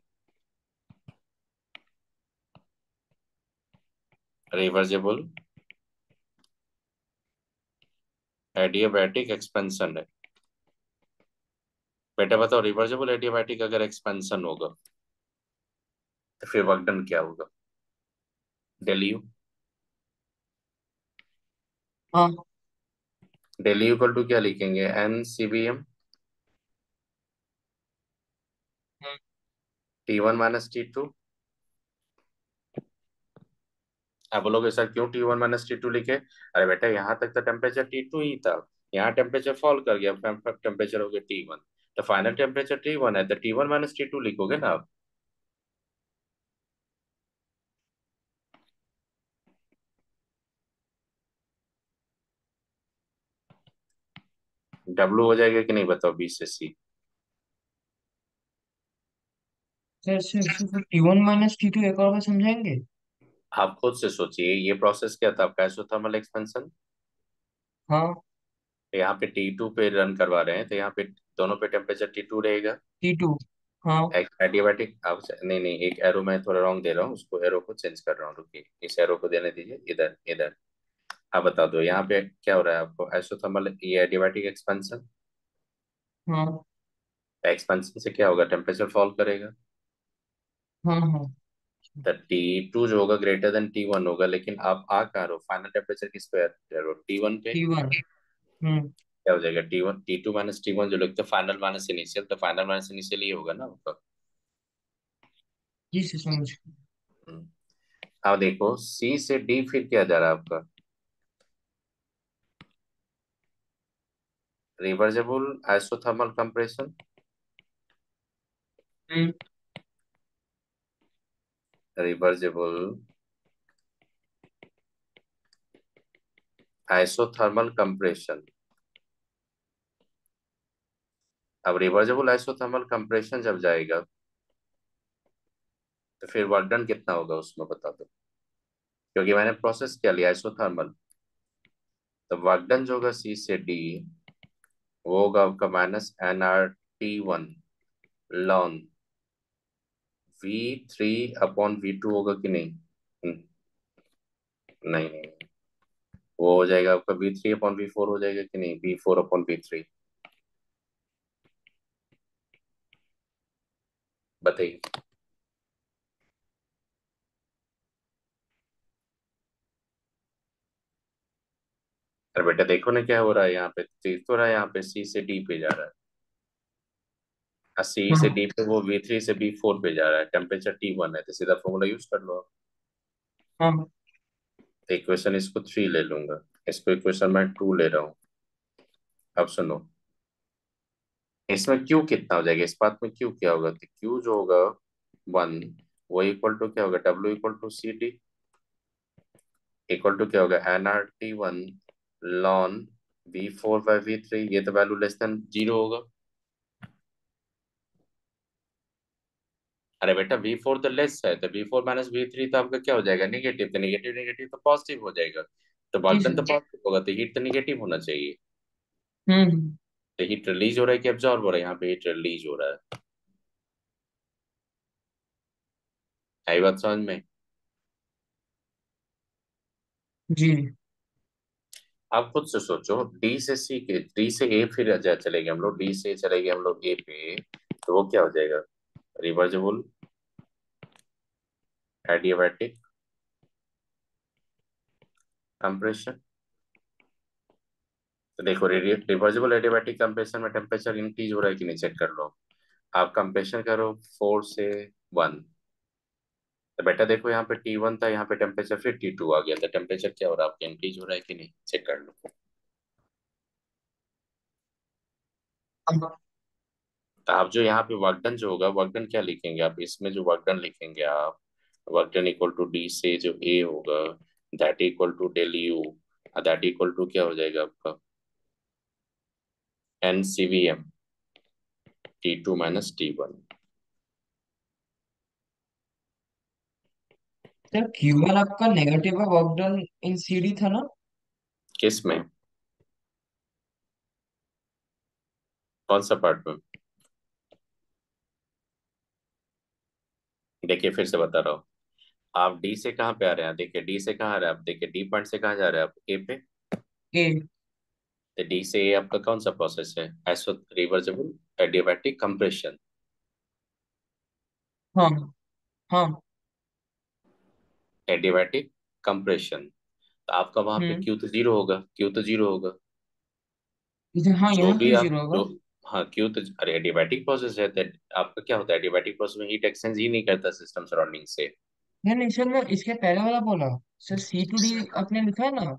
रिवर्सिबल एडियाबैटिक एक्सपेंशन है। बेटा बताओ, रिवर्सिबल एडियाबैटिक अगर एक्सपेंशन होगा, तो फिर वर्क डन क्या होगा, डेल यू। हाँ। डेल यू इक्वल टू क्या लिखेंगे, NCBM हम्म। T1 -T2। आप बोलोगे सर क्यों T1 -T2 लिखे, अरे बेटा यहाँ तक तो टेम्परेचर T2 ही था, यहाँ टेम्परेचर फॉल कर गया, टेम्परेचर हो गया T1। तो फाइनल टेम्परेचर T1 है, तो T1 -T2 लिखोगे ना आप। W हो जाएगा कि नहीं, बताओ, B से C। Sir sir sir T1 - T2 एक और बार समझाएंगे? आप खुद से सोचिए, ये प्रोसेस क्या था आपका, आइसोथर्मल एक्सपेंशन। हाँ। यहाँ पे T2 पे रन करवा रहे हैं, तो यहाँ पे दोनों पे टेम्परेचर T2 रहेगा। T2। हाँ। एडियाबैटिक आप, नहीं नहीं, एक एरो मैं थोड़ा रॉन्ग दे रहा हूँ, उसको एरो को चेंज कर रहा हूँ, रुकिए, इस एरो को देने दीजिए, इधर इधर। आप बता दो यहाँ पे क्या हो रहा है आपको, आइसोथर्मल ये एडियाबैटिक एक्सपेंशन। हाँ। एक्सपेंशन से क्या होगा, टेम्परेचर फॉल करेगा। हाँ। हाँ। तो T2 जो होगा ग्रेटर देन T1 होगा, लेकिन आप आ कहाँ रहो, फाइनल टेम्परेचर किस पे आ रहे हो, T1 पे। T1। हम्म। क्या हो जाएगा, T2 -T1 जो लिखते हैं, फाइनल माइनस इनिशियल, तो फाइनल माइनस इनिशियल ये होगा ना आपका। जी सर समझ। हम्म। अब देखो C से D फिर क्या जा रहा है आपका, रिवर्जेबल आइसोथर्मल कंप्रेशन। हम्म। रिवर्जेबल आइसोथर्मल कंप्रेशन। अब रिवर्जेबल आइसोथर्मल कंप्रेशन जब जाएगा तो फिर वर्क डन कितना होगा उसमें बता दो, क्योंकि मैंने प्रोसेस किया लिया आइसोथर्मल। तो वर्क डन जो होगा सी से डी वो होगा आपका -nRT1 लॉन V3/V2 होगा कि नहीं? नहीं नहीं, वो हो जाएगा आपका V3/V4 हो जाएगा कि नहीं? V4/V3 बताइए। अरे बेटा देखो ना क्या हो रहा है यहाँ पे, देख तो रहा है यहाँ पे सी से डी पे जा रहा है, सी से हाँ डी पे वो V3 से V4 पे जा रहा है, टेम्परेचर T1 है, तो सीधा फॉर्मूला यूज कर लो। हाँ। तो इक्वेशन इसको 3 ले लूंगा, इसको इक्वेशन मैं 2 ले रहा हूँ। अब सुनो, इसमें क्यू कितना हो जाएगा, इस बात में क्यू क्या होगा, तो क्यू जो होगा 1 वो इक्वल टू क्या होगा, W = CD इक्वल टू क्या होगा, nRT1 लॉन V4/V3, ये तो वैल्यू लेस देन 0 होगा। अरे बेटा V4 तो लेस है, तो V4 - V3 तो आपका क्या हो जाएगा, नेगेटिव, तो नेगेटिव नेगेटिव तो पॉजिटिव हो जाएगा, तो जी वर्क डन तो सर। पॉजिटिव होगा, तो हीट तो नेगेटिव होना चाहिए। हम्म। तो हीट रिलीज हो रहा है कि एब्जॉर्ब हो रहा है, यहाँ पे हीट रिलीज हो रहा है। आई बात समझ में? जी। आप खुद से सोचो, डी से सी के, डी से ए फिर चलेंगे हम लोग, डी से चलेंगे हम लोग ए पे, तो वो क्या हो जाएगा, रिवर्जेबल एडियाबैटिक कंप्रेशन। तो देखो रिवर्जेबल एडियाबैटिक कंप्रेशन में टेम्परेचर इंक्रीज हो रहा है कि नहीं, चेक कर लो। आप कंप्रेशन करो 4 से 1, तो बेटा देखो यहाँ पे T1 था, यहाँ पे टेम्परेचर फिर T2 आ गया, तो टेम्परेचर क्या हो रहा है आपका, इंक्रीज हो रहा है कि नहीं, चेक कर लो। अब तो आप जो यहाँ पे वर्कडन जो होगा, वर्कडन क्या लिखेंगे आप इसमें, जो वर्कडन लिखेंगे आप, वर्कडन इक्वल टू डी से जो ए होगा that equal to del U, that equal to क्या हो जाएगा आपका, NCVM T2 - T1। Sir Q1 आपका नेगेटिव है, वर्क डन इन CD था ना? किस में, कौन सा पार्ट में? देखिए फिर से बता रहा हूँ, आप डी से कहाँ पे आ रहे हैं, देखिए डी से कहाँ आ रहे हैं आप, देखिए डी पॉइंट से कहाँ जा रहे हैं आप, ए पे। ए। तो डी से ए आपका कौन सा प्रोसेस है, आइसो रिवर्सिबल एडियाबैटिक कंप्रेशन। हाँ हाँ। एडियाबैटिक कंप्रेशन, तो आपका वहां पे हम्म। क्यू तो जीरो होगा, क्यू तो जीरो होगा। हाँ, जो यहाँ भी क्यों आप जीरो होगा? जो, हाँ क्यू तो, अरे एडियाबैटिक प्रोसेस है तो आपका क्या होता है, एडियाबैटिक प्रोसेस में हीट एक्सचेंज ही नहीं करता सिस्टम सराउंडिंग से। नहीं नहीं सर, मैं इसके पहले वाला बोला। सर C to D आपने लिखा है ना,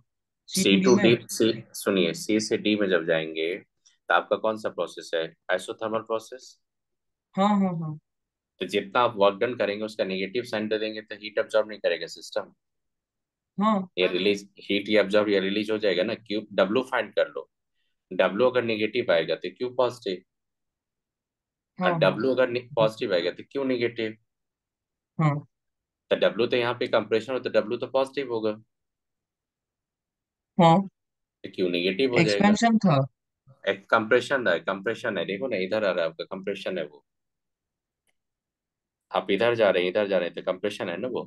सी सी टू डी टू में। डी सी, सुनिए सी से डी में जब जाएंगे तो आपका कौन सा प्रोसेस है, आइसोथर्मल प्रोसेस। हाँ हाँ हाँ तो जितना आप वर्क डन करेंगे उसका नेगेटिव साइन दे देंगे तो हीट अब्जॉर्ब नहीं करेगा सिस्टम, हाँ ये रिलीज, हीट या अब्जॉर्ब या रिलीज हो जाएगा ना, क्यू डब्ल्यू फाइंड कर लो, डब्ल्यू अगर नेगेटिव आएगा तो क्यू पॉजिटिव, और हाँ हाँ डब्ल्यू अगर पॉजिटिव आएगा तो क्यू नेगेटिव। हाँ तो डब्ल्यू तो यहाँ पे कंप्रेशन हो तो डब्ल्यू तो पॉजिटिव होगा, हाँ। तो क्यू नेगेटिव हो जाएगा। एक्सपेंशन था। एक कंप्रेशन है, देखो ना इधर आ रहा है आपका, कंप्रेशन है वो, आप इधर जा रहे हैं इधर जा रहे हैं तो कंप्रेशन है ना वो।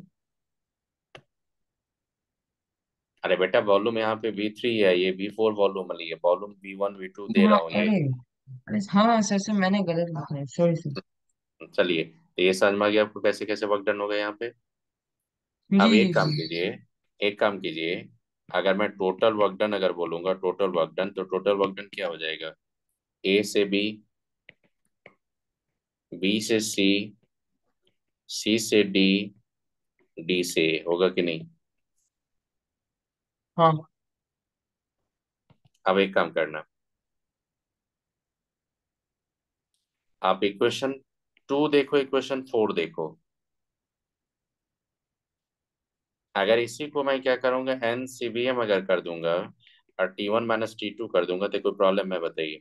अरे बेटा वॉल्यूम यहाँ पे V3 है, ये V4 वॉल्यूम वाली है, वॉल्यूम V1 V2 दे हाँ रहा हूँ ये। अरे, अरे हाँ सर सर, मैंने गलत लिखा है, सॉरी सर। चलिए तो ये समझ में आ गया आपको कैसे कैसे वर्क डन होगा यहाँ पे। जी अब जी एक काम जी। कीजिए, एक काम कीजिए, अगर मैं टोटल वर्क डन अगर बोलूंगा, टोटल वर्क डन, तो टोटल वर्क डन क्या हो जाएगा, ए से बी, बी से सी, सी से डी, डी से ए होगा कि नहीं। हाँ अब एक काम करना, आप इक्वेशन 2 देखो, इक्वेशन 4 देखो, अगर इसी को मैं क्या करूंगा NCVM अगर कर दूंगा, और T1 - T2 कर दूंगा तो कोई प्रॉब्लम है बताइए?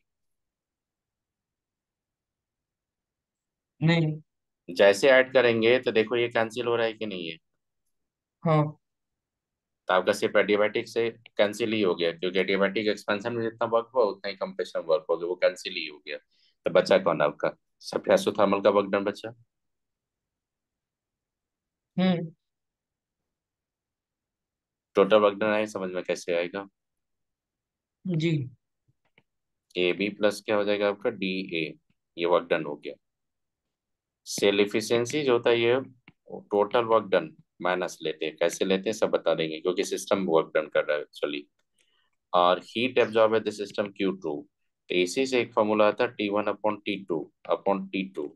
नहीं। जैसे ऐड करेंगे तो देखो ये कैंसिल हो रहा है कि नहीं है? हाँ। तो आपका सिर्फ एडियाबैटिक से कैंसिल ही हो गया, क्योंकि एडियाबैटिक एक्सपेंशन में जितना वर्क हुआ उतना ही कंप्रेशन वर्क हो गया, वो कैंसिल ही हो गया। तो बचा कौन आपका? सब आइसोथर्मल का वर्क डन बचा। हम्म। टोटल वर्क डन आए समझ में कैसे आएगा? जी। ए बी प्लस क्या हो जाएगा आपका डी ए, ये वर्क डन हो गया। सेल इफिशियंसी जो होता है ये टोटल वर्क डन माइनस लेते हैं, कैसे लेते हैं सब बता देंगे क्योंकि सिस्टम वर्क डन कर रहा है एक्चुअली। और हीट एब्जॉर्ब है द सिस्टम Q2, तो इसी से एक फॉर्मूला आता है T1/T2 और Q2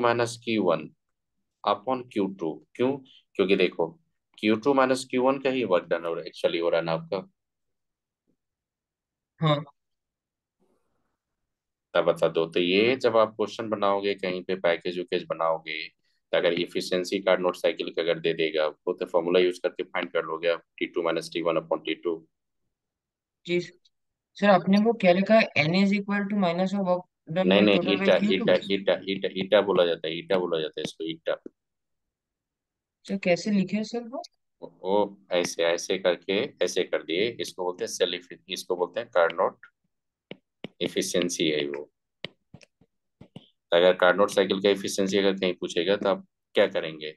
- Q1/Q2। क्यों? क्योंकि देखो Q2 - Q1 का ही वर्क डन एक्चुअली हो रहा है ना आपका। हाँ। तब बता दो, तो ये जब आप क्वेश्चन बनाओगे कहीं पे पैकेज वैकेज बनाओगे, तो अगर इफिशियंसी कार्ड नोट साइकिल का अगर दे देगा आपको तो फॉर्मूला यूज करके फाइंड कर लोगे आप T2 - T1/T2। जी सर, आपने वो क्या लिखा है, N is equal to minus of work done नहीं बाई नहीं, total by eta Q two. Eta eta eta eta बोला जाता है, ईटा बोला जाता है इसको, ईटा। सर कैसे लिखे सर वो? वो ऐसे ऐसे करके ऐसे कर दिए, इसको बोलते हैं सेल्फ, इसको बोलते हैं कार्नोट इफिशियंसी है वो। तो अगर कार्नोट साइकिल का इफिशियंसी अगर कहीं पूछेगा तो आप क्या करेंगे?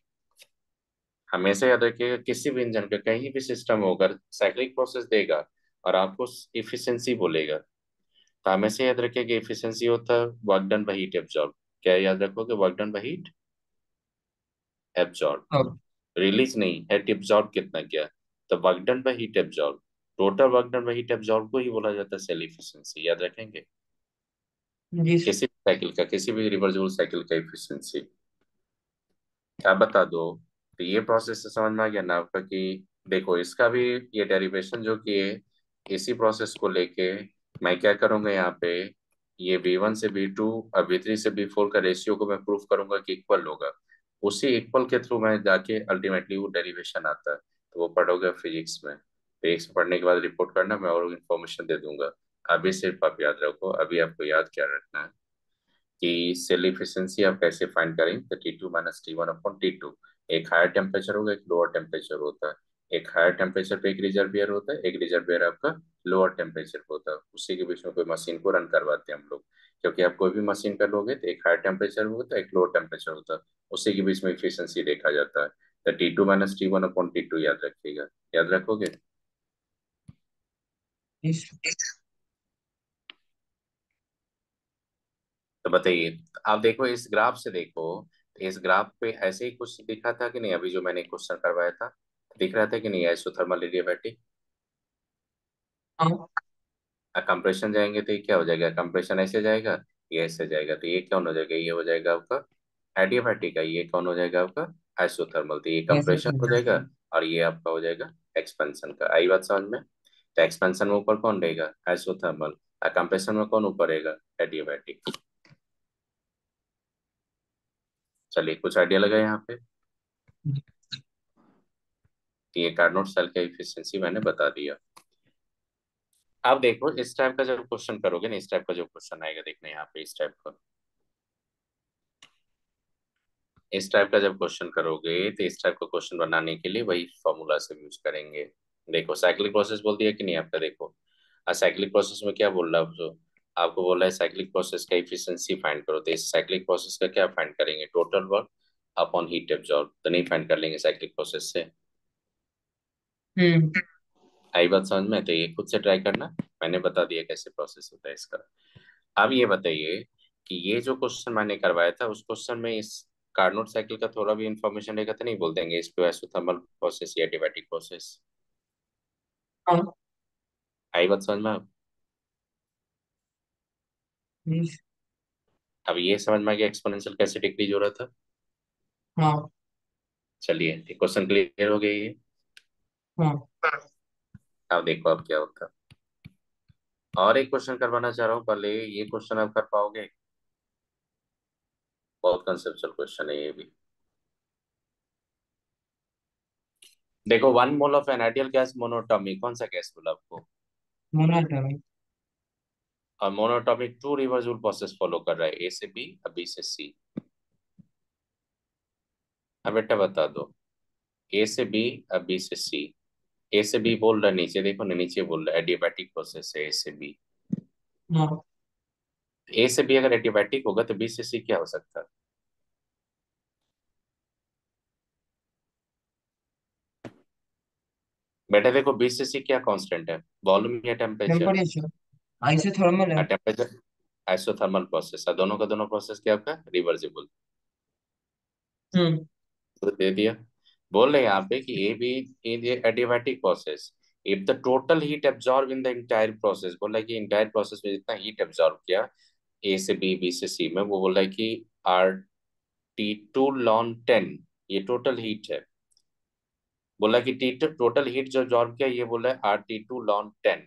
हमेशा याद रखिएगा किसी भी इंजन का कहीं भी सिस्टम होगा साइक्लिक प्रोसेस देगा और आपको इफिशियंसी बोलेगा, तो हमेशा याद रखिएगा इफिशियंसी होता है work done by heat absorb. क्या याद रखोगे? Work done by heat absorb, अब। रिलीज नहीं, हेट एब्जॉर्ब कितना किया। तो work done by heat absorb, total work done by heat absorb को ही बोला जाता है सेल इफिशियंसी, याद रखेंगे। जी सर। किसी भी साइकिल का, किसी भी रिवर्सिबल साइकिल का इफिशियंसी। आप बता दो, तो ये प्रोसेस से समझ में आ गया ना आपका कि देखो इसका भी ये डेरिवेशन जो किए, इसी प्रोसेस को लेके मैं क्या करूंगा यहाँ पे, ये V1 से V2 और V3 से V4 का रेशियो को मैं प्रूफ करूंगा कि इक्वल होगा। उसी इक्वल के थ्रू मैं जाके अल्टीमेटली वो डेरिवेशन आता है, तो वो पढ़ोगे फिजिक्स में। फिजिक्स पढ़ने के बाद रिपोर्ट करना, मैं और इन्फॉर्मेशन दे दूंगा। अभी सिर्फ आप याद रखो, अभी आपको याद क्या रखना है कि सेल इफिशियंसी आप कैसे फाइंड करेंगे, तो T2 - T1/T2। एक हायर टेम्परेचर होगा, एक लोअर टेम्परेचर होता है। एक हायर टेम्परेचर पे एक रिजर्वियर होता है, एक रिजर्वियर आपका लोअर टेम्परेचर पे होता है, उसी के बीच में कोई मशीन को रन करवाते हैं हम लोग। क्योंकि आप कोई भी मशीन कर लोगे तो एक हायर टेम्परेचर होता है, एक लोअर टेम्परेचर होता है, उसी के बीच में इफिशियंसी देखा जाता है। तो T2 - T1/T2 याद रखिएगा। याद रखोगे? इस। तो बताइए, आप देखो इस ग्राफ से देखो, तो इस ग्राफ पे ऐसे ही कुछ दिखा था कि नहीं? अभी जो मैंने क्वेश्चन करवाया था दिख रहा था कि नहीं? Isothermal adiabatic. हाँ। कंप्रेशन जाएंगे तो ये क्या हो जाएगा? कंप्रेशन ऐसे जाएगा, ये ऐसे जाएगा, तो ये कौन हो जाएगा? ये हो जाएगा आपका एडियाबैटिक का, ये कौन हो जाएगा आपका आइसोथर्मल, तो ये ऐसे कंप्रेशन हो तो। जाएगा। और ये आपका हो जाएगा एक्सपेंशन का। आई बात समझ में? तो एक्सपेंशन में ऊपर कौन रहेगा? आइसोथर्मल। और कंप्रेशन में कौन ऊपर रहेगा? एडियाबैटिक। चलिए कुछ आइडिया लगा यहाँ पे। तो ये कार्नोट सेल का इफिशियंसी मैंने बता दिया। अब देखो इस टाइप का जब क्वेश्चन करोगे ना, इस टाइप का जो क्वेश्चन आएगा देखना यहाँ पे, इस टाइप का, इस टाइप का जब क्वेश्चन करोगे तो इस टाइप का क्वेश्चन बनाने के लिए वही फॉर्मूला से यूज करेंगे। देखो साइक्लिक प्रोसेस बोल दिया कि नहीं आपका? देखो साइक्लिक प्रोसेस में क्या बोल रहा है, जो आपको बोल रहा है साइक्लिक प्रोसेस का इफिशियंसी फाइंड करो, तो इस साइक्लिक प्रोसेस का क्या फाइंड करेंगे? Total work upon heat absorb, तो नहीं फाइंड कर लेंगे साइक्लिक प्रोसेस से। हम्म। आई बात समझ में? तो ये खुद से ट्राई करना, मैंने बता दिया कैसे प्रोसेस होता है इसका। अब ये बताइए कि ये जो क्वेश्चन मैंने करवाया था उस क्वेश्चन में इस कार्नोट साइकिल का थोड़ा भी इंफॉर्मेशन रहेगा तो नहीं बोल देंगे इसको आइसोथर्मल प्रोसेस या एडियाबैटिक प्रोसेस? हाँ। आई बात समझ में? इस। अब ये समझ में आ गया एक्सपोनेंशियल कैसे डिक्रीज हो रहा था। हाँ। चलिए क्वेश्चन क्लियर हो गया ये। हाँ। अब देखो अब क्या होता है। और एक क्वेश्चन करवाना चाह रहा हूँ, पहले ये क्वेश्चन आप कर पाओगे? बहुत कंसेप्चुअल क्वेश्चन है ये भी। देखो 1 mole of N ideal gas monoatomic, कौन सा गैस बोला आपको? मोनोटॉमिक। और मोनोटॉमिक 2 रिवर्सिबल प्रोसेस फॉलो कर रहा है, ए से बी और बी से सी। अब बेटा बता दो, ए से बी और बी से सी। ए से बी बोल रहा है नीचे, देखो ना नीचे बोल रहा है एडियाबैटिक प्रोसेस है ए से बी। हाँ। ए से बी अगर एडियाबैटिक होगा तो बी से सी क्या हो सकता है? बेटा देखो बी से सी क्या कांस्टेंट है, वॉल्यूम या टेम्परेचर? टेम्परेचर। आइसोथर्मल है। टेम्परेचर। आइसोथर्मल प्रोसेस है, दोनों का दोनों प्रोसेस क्या आपका रिवर्सिबल। हम्म। तो दे दिया। बोल रहे हैं यहाँ पे कि A be in adiabatic process, if the total heat absorb in the entire process, बोल रहा है कि इंटायर प्रोसेस में जितना हीट एब्जॉर्ब किया ए से बी बी से सी में, वो बोल रहा है कि आर T2 ln 10, ये टोटल हीट है। बोला कि टी टोटल हीट जो एब्जॉर्ब किया ये बोला है R T2 ln 10।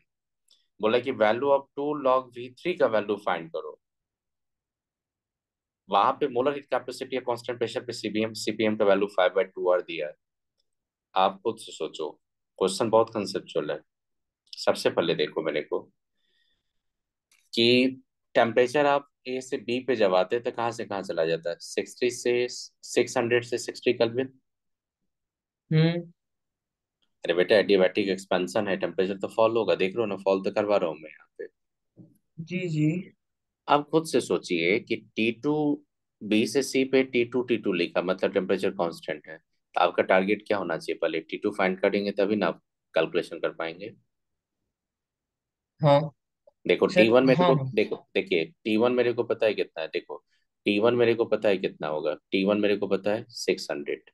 बोला कि वैल्यू ऑफ 2 log V3 का वैल्यू फाइंड करो। वहां पे मोलर हीट कैपेसिटी या कांस्टेंट प्रेशर पे सीपीएम का वैल्यू 5/2 आर दिया है। आप खुद से सोचो, क्वेश्चन बहुत कंसेप्चुअल है। सबसे पहले देखो मेरे को कि टेम्परेचर आप ए से बी पे जब आते हैं तो कहाँ से कहाँ चला जाता है? 60 से 600 से 60 केल्विन। हम्म। अरे बेटा एडियाबैटिक एक्सपेंशन है, टेम्परेचर तो फॉल होगा, देख रहे हो ना, फॉल तो करवा रहा हूँ मैं यहाँ पे। जी जी। आप खुद से सोचिए कि T2 बी से सी पे T2 लिखा मतलब टेम्परेचर कांस्टेंट है, तो आपका टारगेट क्या होना चाहिए? पहले T2 फाइंड करेंगे तभी ना आप कैलकुलेशन कर पाएंगे। हाँ देखो सर। T1 मेरे हाँ को, हाँ। देखो देखिए T1 मेरे को पता है कितना है, देखो T1 मेरे को पता है कितना होगा, T1 मेरे को पता है 600।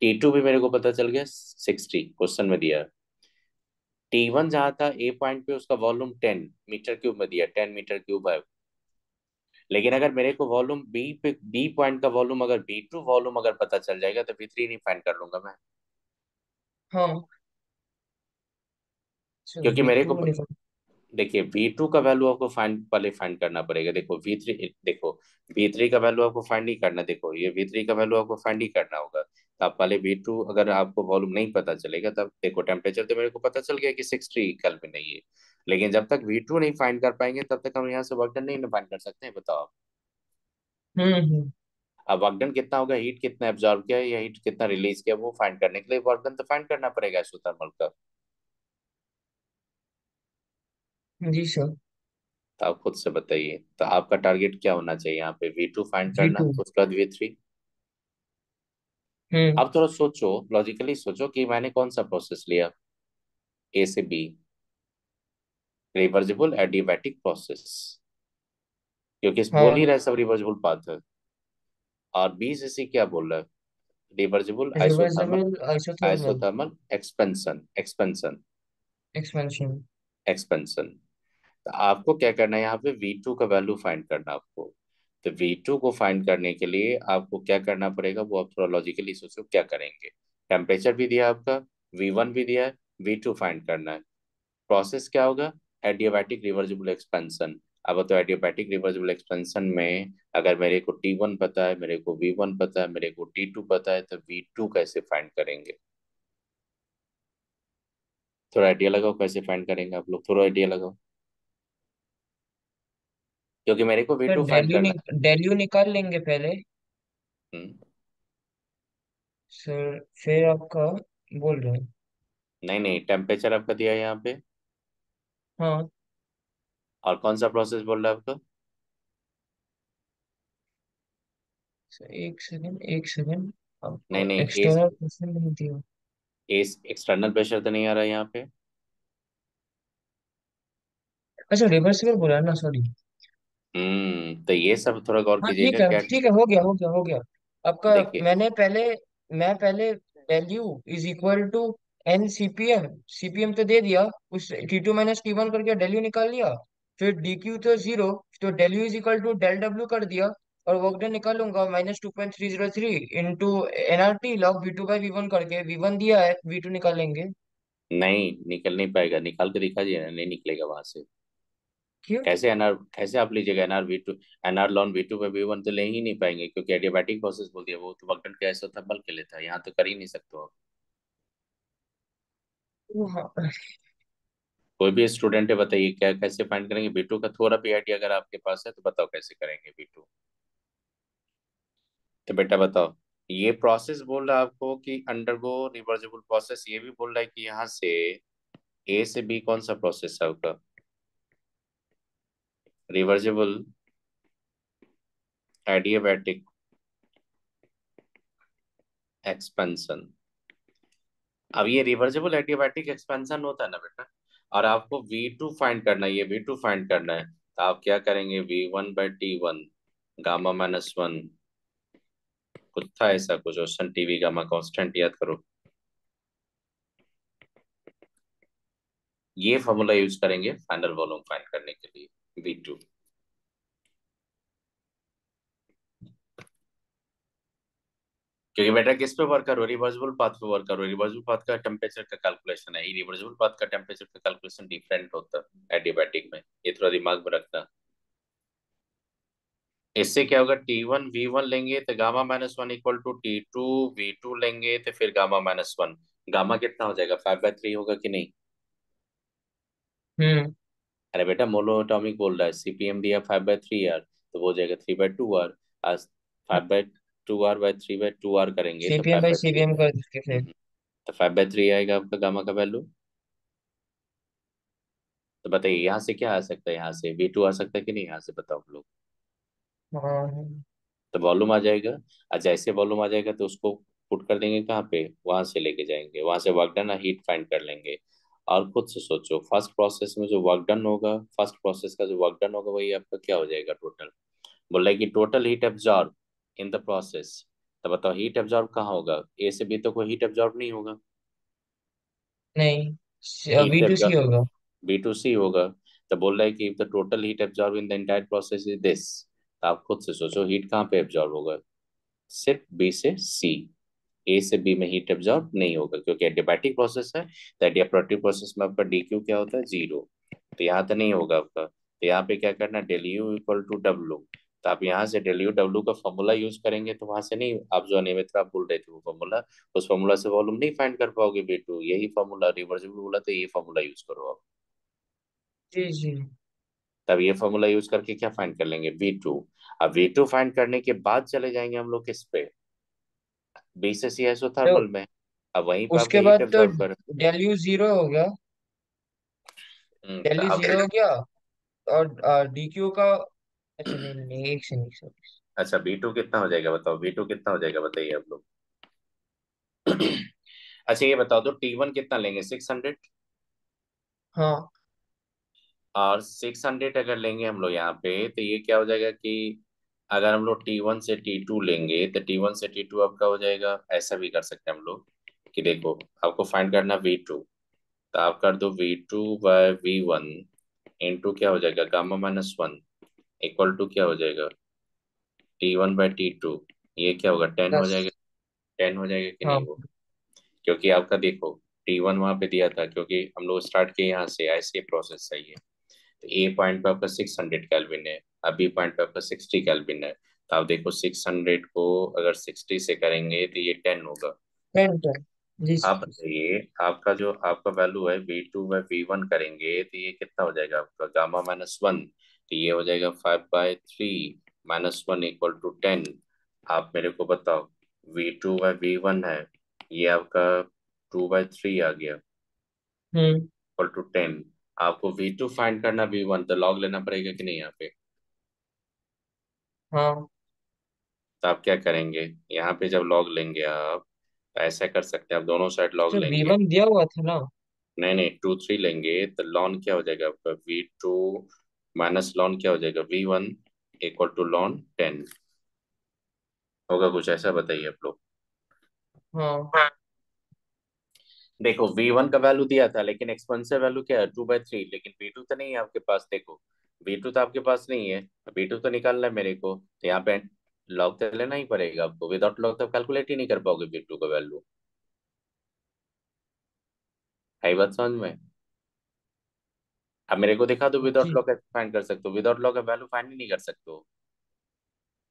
T2 भी मेरे को पता चल गया 60, क्वेश्चन में दिया। T1 जहाँ था ए पॉइंट पे उसका वॉल्यूम 10 मीटर क्यूब में दिया, 10 मीटर क्यूब है। लेकिन अगर मेरे को वॉल्यूम बी पे, बी पॉइंट का वॉल्यूम अगर B2 वॉल्यूम अगर पता चल जाएगा तो V3 नहीं फाइंड कर लूंगा मैं। हाँ सर, क्योंकि वी मेरे को टू निकल। देखिए V2 का वैल्यू आपको फाइंड पहले फाइंड करना पड़ेगा। देखो V3, देखो V3 का वैल्यू आपको फाइंड ही करना, देखो ये V3 का वैल्यू आपको फाइंड ही करना होगा। तो आप पहले V2, अगर आपको वॉल्यूम नहीं पता चलेगा तब देखो टेम्परेचर तो मेरे को पता चल गया कि 60 केल्विन नहीं है, लेकिन जब तक V2 नहीं फाइंड कर पाएंगे तब तक हम यहाँ से वर्क डन नहीं फाइंड कर सकते हैं, बताओ आप। हम्म। अब वर्क डन कितना होगा, हीट कितना एब्जॉर्ब किया या हीट कितना रिलीज किया, वो फाइंड करने के लिए वर्क डन तो फाइंड करना पड़ेगा isothermal का। जी सर। तो आप खुद से बताइए, तो आपका टारगेट क्या होना चाहिए यहाँ पे? V2 फाइंड वी करना, टू। उसके बाद V3। हम्म। अब थोड़ा सोचो, लॉजिकली सोचो कि मैंने कौन सा प्रोसेस लिया, ए से बी, रिवर्सिबल एडियाबैटिक प्रोसेस, क्योंकि इस बोल ही हाँ। रहा है सब रिवर्सिबल पाथ है। और बी से सी क्या बोल रहा है? Reversible isothermal, reversible isothermal isothermal expansion, expansion, expansion. Expansion. तो आपको क्या करना है यहाँ पे, V2 का वैल्यू फाइंड करना आपको। तो V2 को फाइंड करने के लिए आपको क्या करना पड़ेगा, वो आप थोड़ा लॉजिकली सोचो क्या करेंगे। टेम्परेचर भी दिया आपका, V1 भी दिया है, V2 फाइंड करना है। प्रोसेस क्या होगा? Adiabatic reversible expansion. अब तो एडियाबैटिक रिवर्सिबल एक्सपेंशन में अगर मेरे को T1 पता है, मेरे को V1 पता है, मेरे को T2 पता है, तो V2 कैसे फाइंड करेंगे? थोड़ा आइडिया लगाओ कैसे फाइंड करेंगे आप लोग, थोड़ा आइडिया लगाओ, क्योंकि मेरे को सर V2 फाइंड करना है। डेल्यू निकाल लेंगे पहले। हम्म। सर फिर आपका बोल रहे हैं। नहीं नहीं, टेम्परेचर आपका दिया है यहाँ पे, हाँ और कौन सा प्रोसेस बोल रहा है आपका? सर, एक सेकंड एक सेकंड। नहीं आपको नहीं, एक्सटर्नल क्वेश्चन नहीं दिया। एक्सटर्नल प्रेशर तो नहीं आ रहा है यहाँ पे। अच्छा रिवर्सिबल बोला है ना, सॉरी। तो ये सब थोड़ा गौर हाँ कीजिएगा क्या। ठीक है, हो गया हो गया हो गया। आपका देखिए, मैं पहले del U is equal to N CPM. CPM तो दे दिया, उस T2 - T1 करके डेल्यू निकाल लिया। फिर DQ तो जीरो, तो del U is equal to del W कर दिया। और वर्क डन निकालूंगा -2.303 इंटू NRT लॉग V2/V1 करके, V1 दिया है, V2 निकालेंगे। नहीं निकल नहीं पाएगा, निकाल के दिखाइए ना, नहीं निकलेगा वहां से। क्यों? कैसे एनआर, कैसे आप लीजिएगा NR V2? NR lawn V2 पे V1 तो ले ही नहीं पाएंगे, क्योंकि एडियाबैटिक प्रोसेस बोल दिया, वो तो वक्टन के आइसोथर्मल के लिए था, यहाँ तो कर ही नहीं सकते हो आप। हाँ। कोई भी स्टूडेंट है, बताइए क्या कैसे फाइंड करेंगे V2 का? थोड़ा भी आइडिया अगर आपके पास है तो बताओ कैसे करेंगे V2। तो बेटा बताओ, ये प्रोसेस बोल रहा है आपको कि अंडरगो रिवर्सिबल प्रोसेस, ये भी बोल रहा है कि यहाँ से A से B कौन सा प्रोसेस है आपका? Reversible adiabatic expansion. अब ये रिवर्सिबल एडियाबैटिक एक्सपेंशन होता है ना बेटा, और आपको V2 फाइंड करना है, ये V2 फाइंड करना है, तो आप क्या करेंगे? V1/T1 गामा -1, कुछ था ऐसा कुछ, ओशन टीवी गामा कांस्टेंट याद करो। ये फॉर्मूला यूज करेंगे फाइनल वॉल्यूम फाइंड करने के लिए V2। क्योंकि बेटा किस पे वर्क करो? रिवर्सिबल पाथ पे वर्क करो। रिवर्सिबल पाथ का टेम्परेचर का कैलकुलेशन है, रिवर्सिबल पाथ का टेम्परेचर का कैलकुलेशन डिफरेंट होता है एडियाबैटिक में, ये थोड़ा दिमाग में रखना। इससे क्या होगा? T1 V1 लेंगे तो gamma -1 equal to T2 V2 लेंगे तो फिर गामा -1। गामा कितना हो जाएगा? 5/3 होगा कि नहीं? हम्म। अरे बेटा मोनो एटॉमिक बोल रहा है, CPM दिया 5/3 R, तो वो हो जाएगा 3/2R। आज 5/2R/3/2R करेंगे तो CPM five by by three CPM कर दीजिए फिर। तो 5/3 आएगा आपका गामा का वैल्यू। तो बताइए यहाँ से क्या आ सकता है? यहाँ से V2 आ सकता है कि नहीं? यहाँ से बताओ हम लोग। हाँ। तो वॉल्यूम आ जाएगा। और जैसे वॉल्यूम आ जाएगा तो उसको पुट कर देंगे कहाँ पे? वहां से लेके जाएंगे, वहां से वर्क डन हीट फाइंड कर लेंगे। और खुद से सोचो, फर्स्ट प्रोसेस में जो वर्क डन होगा, फर्स्ट प्रोसेस का जो वर्क डन होगा वही आपका क्या हो जाएगा टोटल? बोल रहा है कि total heat absorb in the process. तो बताओ हीट एब्जॉर्ब कहाँ होगा? A से B तो कोई हीट एब्जॉर्ब नहीं होगा। नहीं, heat B to C absorb होगा। B2C होगा। तो बोल रहा है कि the total heat absorb in the entire process is this. तो आप खुद से सोचो हीट कहाँ पे एब्जॉर्ब होगा? सिर्फ B से C। A से B में हीट एब्जॉर्ब नहीं होगा क्योंकि एडियाबैटिक प्रोसेस है, तो एडियाबैटिक प्रोसेस में आपका DQ क्या होता है? 0। तो यहाँ तो नहीं होगा आपका, तो यहाँ पे क्या करना? Del U equal to W. तो आप यहाँ से डेल यू डब्लू का फॉर्मूला यूज करेंगे, तो वहां से नहीं, आप जो अनियमित आप बोल रहे थे वो फॉर्मूला, उस फॉर्मूला से वॉल्यूम नहीं फाइंड कर पाओगे B2। यही फॉर्मूला रिवर्सिबल बोला, तो ये फॉर्मूला यूज करो आप। जी जी। तब ये फॉर्मूला यूज करके क्या फाइंड कर लेंगे? V2। अब V2 फाइंड करने के बाद चले जाएंगे हम लोग किस पे? B से C तो आइसोथर्मल में। अब वहीं पे आपका उसके हीट बाद तो एब्जॉर्ब कर। डेल यू जीरो हो गया। डेल तो यू अब जीरो हो गया। और डी क्यू का। अच्छा नहीं नहीं नहीं, एक से नहीं सॉरी। अच्छा B2 कितना हो जाएगा बताओ? B2 कितना हो जाएगा बताइए आप लोग। अच्छा ये बताओ तो T1 कितना लेंगे? 600। हाँ। और 600 अगर लेंगे हम लोग यहाँ पे, तो ये क्या हो जाएगा कि अगर हम लोग T1 से T2 लेंगे तो T1 से T2 आपका हो जाएगा, ऐसा भी कर सकते हैं हम लोग कि देखो आपको फाइंड करना V2, तो आप कर दो V2/V1 इंटू क्या हो जाएगा? गामा -1 इक्वल टू क्या हो जाएगा? T1/T2। ये क्या होगा? 10 हो जाएगा। 10। 10 हो जाएगा कि हाँ। नहीं वो? क्योंकि आपका देखो T1 वहां पे दिया था, क्योंकि हम लोग स्टार्ट किए यहाँ से, ऐसे प्रोसेस चाहिए। तो ए पॉइंट पे आपका 600 केल्विन है, और बी पॉइंट पे आपका 60 केल्विन है। तो आप देखो 600 को अगर 60 से करेंगे तो ये 10 होगा। 10 10। जी आप सर। बताइए आपका जो आपका वैल्यू है V2/V1 करेंगे तो ये कितना हो जाएगा आपका? गामा -1, तो ये हो जाएगा 5/3 -1 इक्वल टू 10। आप मेरे को बताओ, V2/V1 है, ये आपका 2/3 आ गया हम्म। Equal to 10। आपको V2 फाइंड करना, V1 तो लॉग लेना पड़ेगा कि नहीं यहाँ पे? हाँ। तो आप क्या करेंगे? यहाँ पे जब लॉग लेंगे आप, तो ऐसा कर सकते हैं, आप दोनों साइड लॉग सर वी लेंगे। वन दिया हुआ था ना। नहीं नहीं, 2/3 लेंगे तो लॉन क्या हो जाएगा आपका? V2 माइनस लॉन क्या हो जाएगा? V1 इक्वल टू लॉन 10 होगा, कुछ ऐसा बताइए आप लोग। हाँ। देखो V1 का वैल्यू दिया था, लेकिन एक्सपेंसिव वैल्यू क्या है? 2/3, लेकिन V2 तो नहीं है आपके पास। देखो V2 तो आपके पास नहीं है, V2 तो निकालना है मेरे को, तो यहाँ पे लॉग तो लेना ही पड़ेगा आपको। विदाउट लॉग तो कैलकुलेट ही नहीं कर पाओगे V2 का वैल्यू। है बात समझ में? अब मेरे को दिखा दो विदाउट जी लॉ कैसे फाइंड कर सकते हो? विदाउट लॉ का वैल्यू फाइंड ही नहीं कर सकते हो।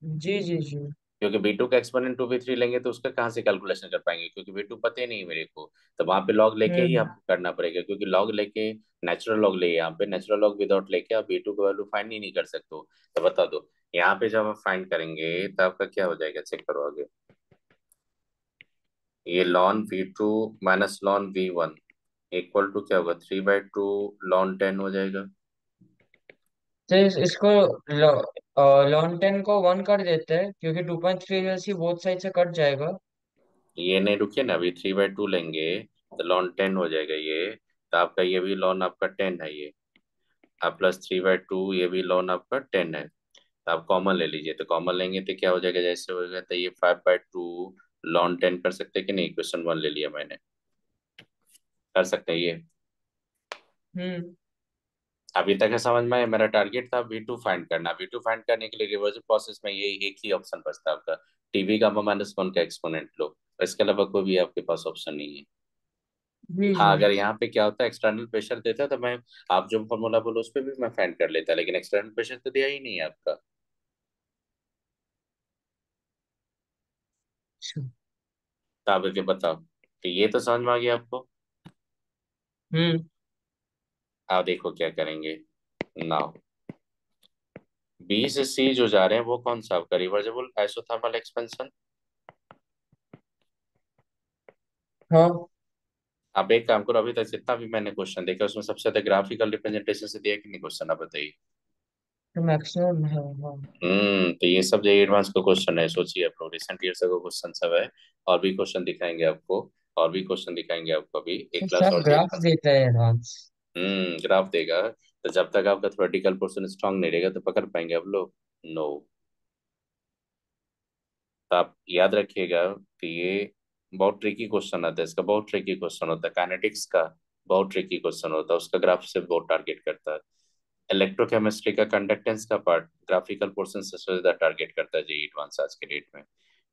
जी जी जी। क्योंकि बी टू का एक्सपोनेंट टू बी थ्री लेंगे तो उसका कहाँ से कैलकुलेशन कर पाएंगे, क्योंकि बी टू पता ही नहीं है मेरे को। तो वहां पे लॉग लेके ही हम्म। आपको करना पड़ेगा, क्योंकि लॉग लेके नेचुरल लॉग ले, यहाँ पे नेचुरल लॉग विदाउट लेके आप बी टू का वैल्यू फाइंड ही नहीं कर सकते हो। तो बता दो, यहाँ पे जब आप फाइंड करेंगे तो आपका क्या हो जाएगा, चेक करो आगे। ये ln V two minus ln V one equal to क्या होगा, 3/2 लॉन 10 हो जाएगा। तो इसको लॉन टेन को वन कर देते हैं, क्योंकि 2.3 जैसी बोथ साइड से कट जाएगा। ये नहीं, रुकिए ना, अभी 3/2 लेंगे तो लॉन 10 हो जाएगा ये। तो आपका ये भी लॉन आपका 10 है ये, आप प्लस 3/2 ये भी लॉन आपका 10 है। तो आप कॉमन ले लीजिए, तो कॉमन लेंगे तो क्या हो जाएगा, जैसे होगा तो ये 5/2 लॉन 10 कर सकते हैं कि नहीं, क्वेश्चन वन ले लिया मैंने, कर सकते हैं ये। हम्म। अभी तक है समझ में आया? मेरा टारगेट था वी टू फाइंड करना, वी टू फाइंड करने के लिए रिवर्सल प्रोसेस में यही एक ही ऑप्शन बचता है आपका, टीवी का माइनस वन का एक्सपोनेंट लो। इसके अलावा कोई भी आपके पास ऑप्शन नहीं है। जी हाँ, जी। अगर यहाँ पे क्या होता है एक्सटर्नल प्रेशर देता तो मैं, आप जो फॉर्मूला बोलो उस पर भी मैं फाइंड कर लेता, लेकिन एक्सटर्नल प्रेशर तो दिया ही नहीं है आपका। अच्छा। तो आप आगे बताओ, तो ये तो समझ में आ गया आपको। हम्म। आप देखो क्या करेंगे नाउ। बी से सी जो जा रहे हैं वो कौन सा आपका रिवर्जेबल आइसोथर्मल एक्सपेंशन। हाँ। आप एक काम करो, अभी तक जितना भी मैंने क्वेश्चन देखा उसमें सबसे ज्यादा ग्राफिकल रिप्रेजेंटेशन से दिया कि नहीं क्वेश्चन, आप बताइए। तो मैक्सिमम है, हाँ। तो ये सब जो एडवांस का क्वेश्चन है, सोचिए आप लोग रिसेंट ईयर से क्वेश्चन सब है। और भी क्वेश्चन दिखाएंगे आपको, और भी क्वेश्चन दिखाएंगे आपको, अभी तो एक क्लास सब और जो ग्राफ एडवांस। देता है एडवांस। ग्राफ देगा। तो जब तक आपका थ्योरेटिकल पोर्शन स्ट्रांग नहीं रहेगा तो पकड़ पाएंगे आप लोग, नो। तो आप याद रखिएगा कि ये बहुत ट्रिकी क्वेश्चन आता है, इसका बहुत ट्रिकी क्वेश्चन होता है, काइनेटिक्स का बहुत ट्रिकी क्वेश्चन होता है, उसका ग्राफ से बहुत टारगेट करता है। इलेक्ट्रोकेमिस्ट्री का कंडक्टेंस का पार्ट ग्राफिकल पोर्शन से ज्यादा टारगेट करता है जी एडवांस आज के डेट में।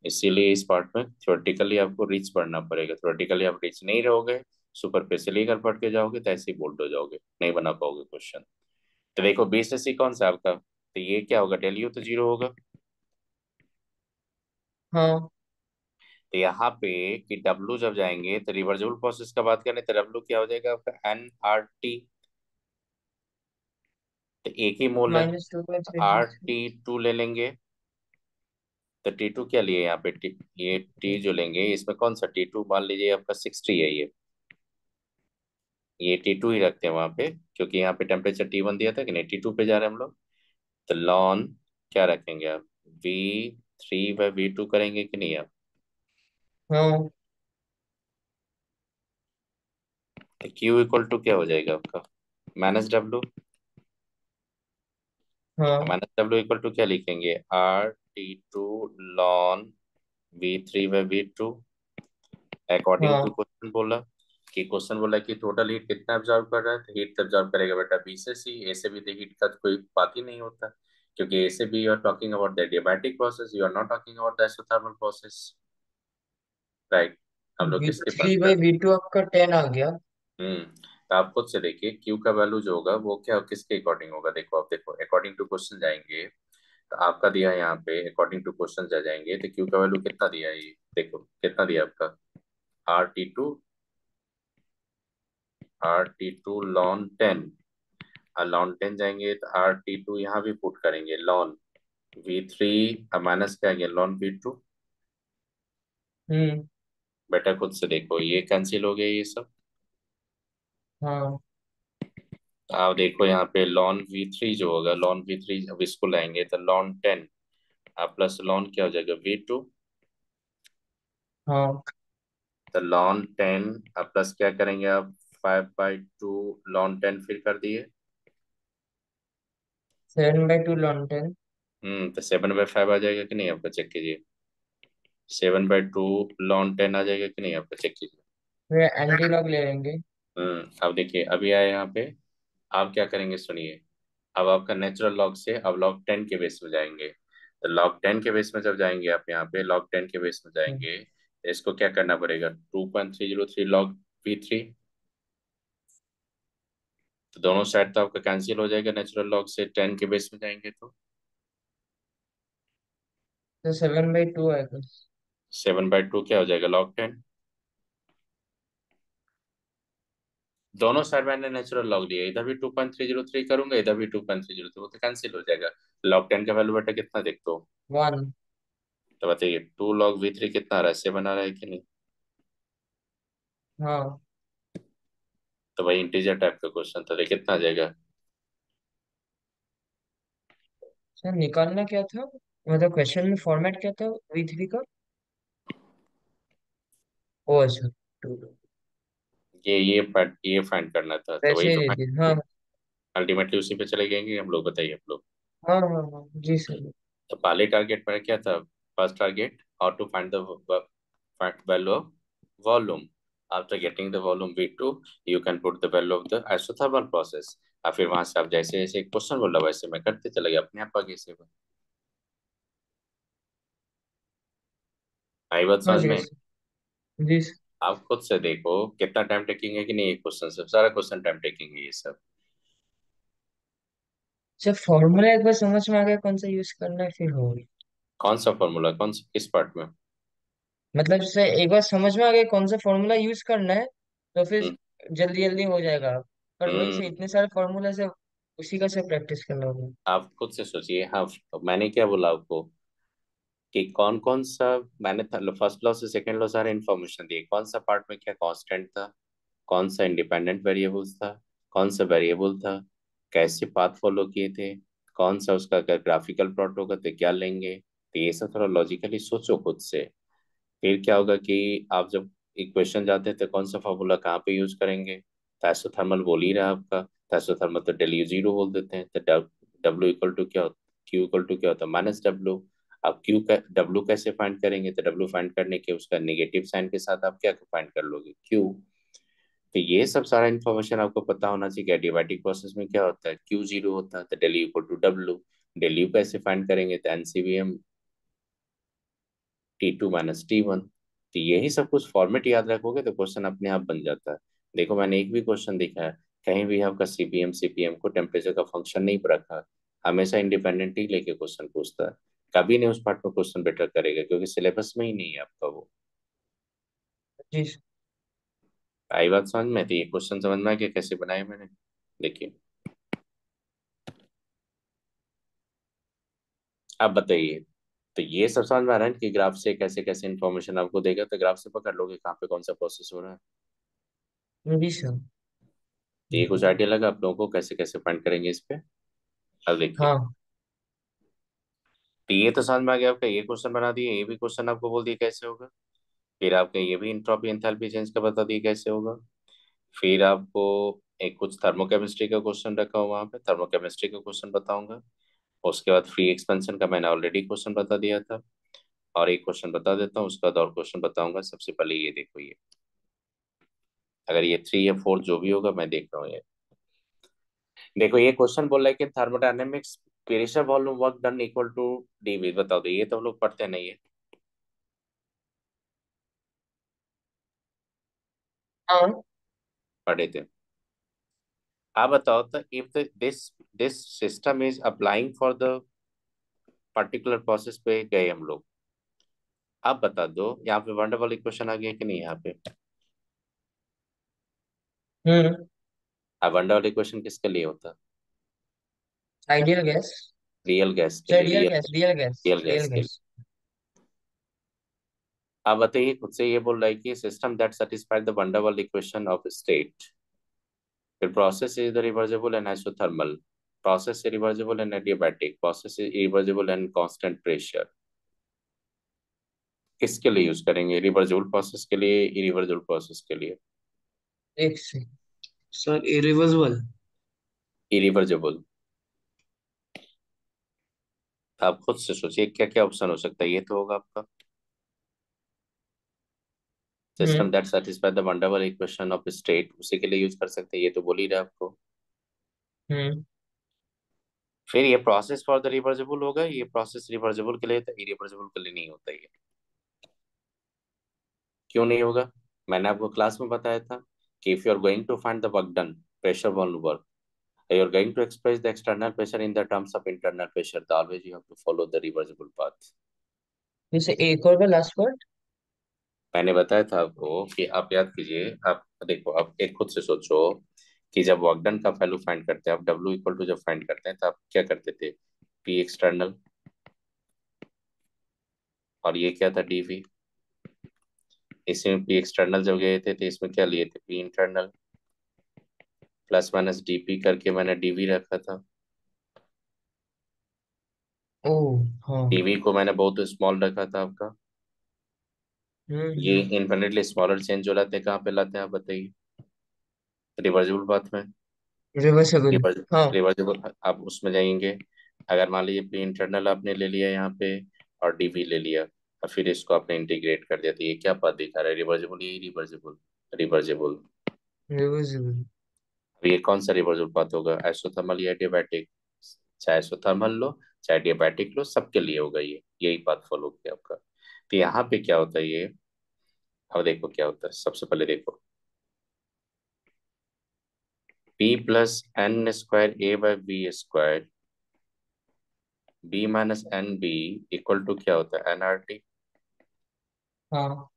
इसीलिए इस पार्ट में थ्योरेटिकली आपको रीच पढ़ना पड़ेगा, थ्योरेटिकली आप रीच नहीं रहोगे, सुपरफिशियली अगर पढ़ के जाओगे तो ऐसे ही बोल्ड हो जाओगे, नहीं बना पाओगे क्वेश्चन। तो देखो बी से सी कौन सा आपका, तो ये क्या होगा, डेल यू तो जीरो होगा। हाँ। तो यहाँ पे कि डब्लू जब जाएंगे तो रिवर्सिबल प्रोसेस का बात करें तो डब्लू क्या हो जाएगा आपका NRT। तो एक ही मोल है, -2.3। RT2 ले लेंगे। तो T2 क्या लिए यहाँ पे, ये टी जो लेंगे इसमें कौन सा T2, मान लीजिए आपका 60 है ये T2 ही रखते हैं वहां पे, क्योंकि यहाँ पे टेम्परेचर T1 दिया था कि नहीं, T2 पे जा रहे हैं हम लोग। तो लॉन क्या रखेंगे आप, V3/V2 करेंगे कि नहीं आप। हाँ। तो Q इक्वल टू क्या हो जाएगा आपका, -W। हाँ। -W इक्वल टू क्या लिखेंगे, RT2 ln V3/V2। According to हाँ। क्वेश्चन बोला, कि क्वेश्चन बोला कि टोटल हीट कितना एब्जॉर्ब कर रहा है, तो हीट एब्जॉर्ब करेगा बेटा बी से सी, ए से बी तो हीट का तो कोई बात ही नहीं होता, क्योंकि ए से B you are talking about the adiabatic process, you are not talking about the isothermal process, right. हम लोग बी किसके पास थ्री कर बाई रहे बी टू आपका 10 आ गया। हैं। तो आप खुद से देखिए क्यू का वैल्यू जो होगा वो क्या किसके अकॉर्डिंग होगा, देखो आप देखो अकॉर्डिंग टू क्वेश्चन जाएंगे। तो आपका दिया है यहाँ पे अकॉर्डिंग टू क्वेश्चन जा जाएंगे तो क्यू का वैल्यू कितना दिया है, ये देखो कितना दिया आपका, RT2, RT2 लॉन 10, लॉन 10 जाएंगे तो RT2 यहाँ भी पुट करेंगे लॉन V3 माइनस क्या गया लॉन V2। हम्म। बेटा खुद से देखो ये कैंसिल हो गया ये सब। हाँ। तो आप देखो यहाँ पे लॉन V3 जो होगा, लॉन V3 अब इसको लाएंगे तो लॉन 10 प्लस लॉन क्या हो जाएगा V2। हाँ। तो लॉन 10 प्लस क्या करेंगे आप, 5/2 लॉन 10 फिर कर दिए। 7/2 लॉन 10। तो 7/5 आ जाएगा कि नहीं आपका, चेक कीजिए। 7/2 लॉन 10 आ जाएगा कि नहीं आपका, चेक कीजिए। फिर एंटी लॉग ले लेंगे। अब देखिए अभी आए यहाँ पे, आप क्या करेंगे सुनिए। अब आपका नेचुरल लॉग से अब लॉग 10 के बेस में जाएंगे, तो लॉग 10 के बेस में जब जाएंगे आप यहाँ पे लॉग 10 के बेस में जाएंगे तो इसको क्या करना पड़ेगा, 2.303 लॉग V3। तो दोनों साइड तो आपका कैंसिल हो जाएगा नेचुरल लॉग से 10 के बेस में जाएंगे तो। तो 7/2 आएगा। 7/2 क्या हो जाएगा, लॉग 10। दोनों साइड मैंने नेचुरल लॉग लिया, इधर भी 2.303 करूंगा, इधर भी 2.303, वो तो कैंसिल हो जाएगा। लॉग 10 का वैल्यू बेटा कितना देखते हो? 1। तो बताइए 2 log V3 कितना आ रहा है, 7 आ रहा है कि नहीं? हाँ तो भाई इंटीजर टाइप का क्वेश्चन था, तो कितना आ जाएगा? सर, निकालना क्या था? मतलब क्वेश्चन में फॉर्मेट क्या था V3 का? ओ अच्छा, टू। ये फाइंड करना था, तो वही वैसे ही तो दे दिया, हाँ। फाइंड। अल्टीमेटली उसी पे चले जाएंगे हम लोग, बताइए आप लोग। हाँ हाँ हाँ जी सर। तो पहले टारगेट पर क्या था? First target, how to find the value of volume. After getting the volume V2, you can put the value of the isothermal process. और फिर वहां से आप जैसे जैसे क्वेश्चन बोला वैसे मैं करते चले गया, अपने आप आगे से। आई बात हाँ समझ जी में? सर। जी सर। आप खुद से देखो कितना टाइम टेकिंग है कि नहीं, ये क्वेश्चन सब सारा क्वेश्चन टाइम टेकिंग है ये सब। सर फॉर्मूला एक बार समझ में आ गया कौन सा यूज करना है, फिर हो गया। कौन सा फॉर्मूला, कौन सा, किस पार्ट में? मतलब जैसे एक बार समझ में आ गया कौन सा फॉर्मूला यूज करना है, तो फिर हम्म। जल्दी जल्दी हो जाएगा। पर वही से हम्म। इतने सारे फॉर्मूला से उसी का से प्रैक्टिस करना होगा। आप खुद से सोचिए। हाँ, मैंने क्या बोला आपको कि कौन कौन सा, मैंने फर्स्ट लॉ से सेकंड लॉ सारे इन्फॉर्मेशन दिए, कौन सा पार्ट में क्या कांस्टेंट था, कौन सा इंडिपेंडेंट वेरिएबल्स था, कौन सा वेरिएबल था, कैसे पाथ फॉलो किए थे, कौन सा उसका अगर ग्राफिकल प्लॉट होगा तो क्या लेंगे। तो ये सब थोड़ा लॉजिकली सोचो खुद से। फिर क्या होगा कि आप जब इक्वेशन जाते हैं तो कौन सा फॉर्मूला कहाँ पे यूज करेंगे। थर्मल बोल ही रहा है आपका, थर्मल तो W0 बोल देते हैं, तो डब्ल्यू इक्वल टू क्या होता, क्यू इक्वल टू क्या होता है, -W। आप क्यू का डब्ल्यू कैसे फाइंड करेंगे, तो डब्ल्यू फाइंड करने के उसका नेगेटिव साइन के साथ आप क्या फाइंड कर लोगे, क्यू। तो ये सब सारा इन्फॉर्मेशन आपको पता होना चाहिए। एडियाबैटिक प्रोसेस में क्या होता है, Q0 होता है, तो W equal to W. W कैसे फाइंड करेंगे, तो NCVM T2 - T1। तो यही सब कुछ फॉर्मेट याद रखोगे तो क्वेश्चन अपने आप बन जाता है। देखो मैंने एक भी क्वेश्चन देखा है कहीं भी आपका CPM को टेम्परेचर का फंक्शन नहीं रखा है। हमेशा इंडिपेंडेंटली लेके क्वेश्चन पूछता है। कभी नहीं उस पार्ट में क्वेश्चन बेटर करेगा, क्योंकि सिलेबस में ही नहीं है आपका वो। जी सर। आई बात समझ में? तो ये क्वेश्चन समझ में आ गया कैसे बनाए मैंने, देखिए। अब बताइए, तो ये सब समझ में आ रहा है कि ग्राफ से कैसे कैसे इन्फॉर्मेशन आपको देगा, तो ग्राफ से पकड़ लोगे कहाँ पे कौन सा प्रोसेस हो रहा है। जी सर। तो ये कुछ आइडिया लगा आप लोगों को कैसे कैसे फाइंड करेंगे इस पे। अब देखिए, हाँ। तो ये तो समझ में आ गया आपका, ये क्वेश्चन बना दिए, ये भी क्वेश्चन आपको बोल दिया कैसे होगा। फिर आपका ये भी इंट्रोपी एंथैल्पी चेंज का बता दिया कैसे होगा। फिर आपको एक कुछ थर्मोकेमिस्ट्री का क्वेश्चन रखा हुआ, वहाँ पे थर्मोकेमिस्ट्री का क्वेश्चन बताऊंगा। उसके बाद फ्री एक्सपेंशन का मैंने ऑलरेडी क्वेश्चन बता दिया था, और एक क्वेश्चन बता देता हूँ, उसका बाद और क्वेश्चन बताऊंगा। सबसे पहले ये देखो, ये अगर ये 3 या 4 जो भी होगा, मैं देख रहा हूँ ये। देखो ये क्वेश्चन बोल रहा है कि thermodynamics pressure volume work done equal to d V. बताओ, तो ये तो हम लोग पढ़ते नहीं है, हाँ। पढ़े थे। आप बताओ तो, if this this system is applying for the particular process पे गए हम लोग। आप बता दो यहाँ पे वंडरवल इक्वेशन आ गया कि नहीं यहाँ पे। हम्म। अब वंडरवल इक्वेशन किसके लिए होता है? Ideal gas. रियल गैस के सर लिए, real gas, real gas, real real gas के लिए। गैस। आप बताइए खुद से, ये बोल रहा है कि system that satisfied the van der Waals equation of state, फिर process is the reversible and isothermal, process reversible and adiabatic, process reversible and constant pressure. किसके लिए यूज करेंगे, रिवर्सिबल प्रोसेस के लिए, इरिवर्सिबल प्रोसेस के लिए? एक से। Sir irreversible. इरिवर्सिबल। आप खुद से सोचिए क्या क्या ऑप्शन हो सकता है, ये तो होगा आपका। System hmm. That satisfy the van der Waals equation of state, उसी के लिए यूज कर सकते हैं, ये तो बोल ही रहा है आपको। हम्म। फिर ये प्रोसेस फॉर द रिवर्सिबल होगा, ये प्रोसेस रिवर्सिबल के लिए था, इरिवर्सिबल के लिए नहीं होता ये। क्यों नहीं होगा? मैंने आपको क्लास में बताया था कि if you are going to find the work done, pressure volume work, you are going to express the external pressure in the terms of internal pressure, then always you have to follow the reversible path. जैसे एक और बार last word. मैंने बताया था आपको कि आप याद कीजिए, आप देखो, आप एक खुद से सोचो कि जब वर्क डन का वैल्यू फाइंड करते हैं, आप डब्ल्यू इक्वल टू जब फाइंड करते हैं तो आप क्या करते थे? पी एक्सटर्नल, और ये क्या था? डीवी। इसमें पी एक्सटर्नल जब गए थे तो इसमें क्या लिए थे? P internal plus minus DP करके मैंने डीवी रखा था। ओ हाँ। डीवी को मैंने बहुत स्मॉल रखा था आपका। ये हम्म। इन्फिनिटली स्मॉलर चेंज जो लाते हैं कहाँ पे लाते हैं आप बताइए? रिवर्जिबल पाथ में। रिवर्सेबल। हाँ। रिवर्जिबल, आप उसमें जाएंगे। अगर मान लीजिए पी इंटरनल आपने ले लिया यहाँ पे और डीवी ले लिया, और फिर इसको आपने इंटीग्रेट कर दिया, तो ये क्या पाथ दिखा रहा है? रिवर्जिबल, यही रिवर्जिबल। रिवर्जिबल। रिवर्सेबल। अब ये कौन सा रिवर्जिबल पाथ होगा? आइसोथर्मल या एडियाबैटिक? चाहे आइसोथर्मल लो, चाहे एडियाबैटिक लो, सबके लिए होगा ये, यही पाथ फॉलो किया आपका। तो यहाँ पे क्या होता है ये? अब देखो क्या होता है, सबसे पहले देखो, p plus n square a by b square, b minus n b equal to क्या होता है? एनआरटी। हाँ।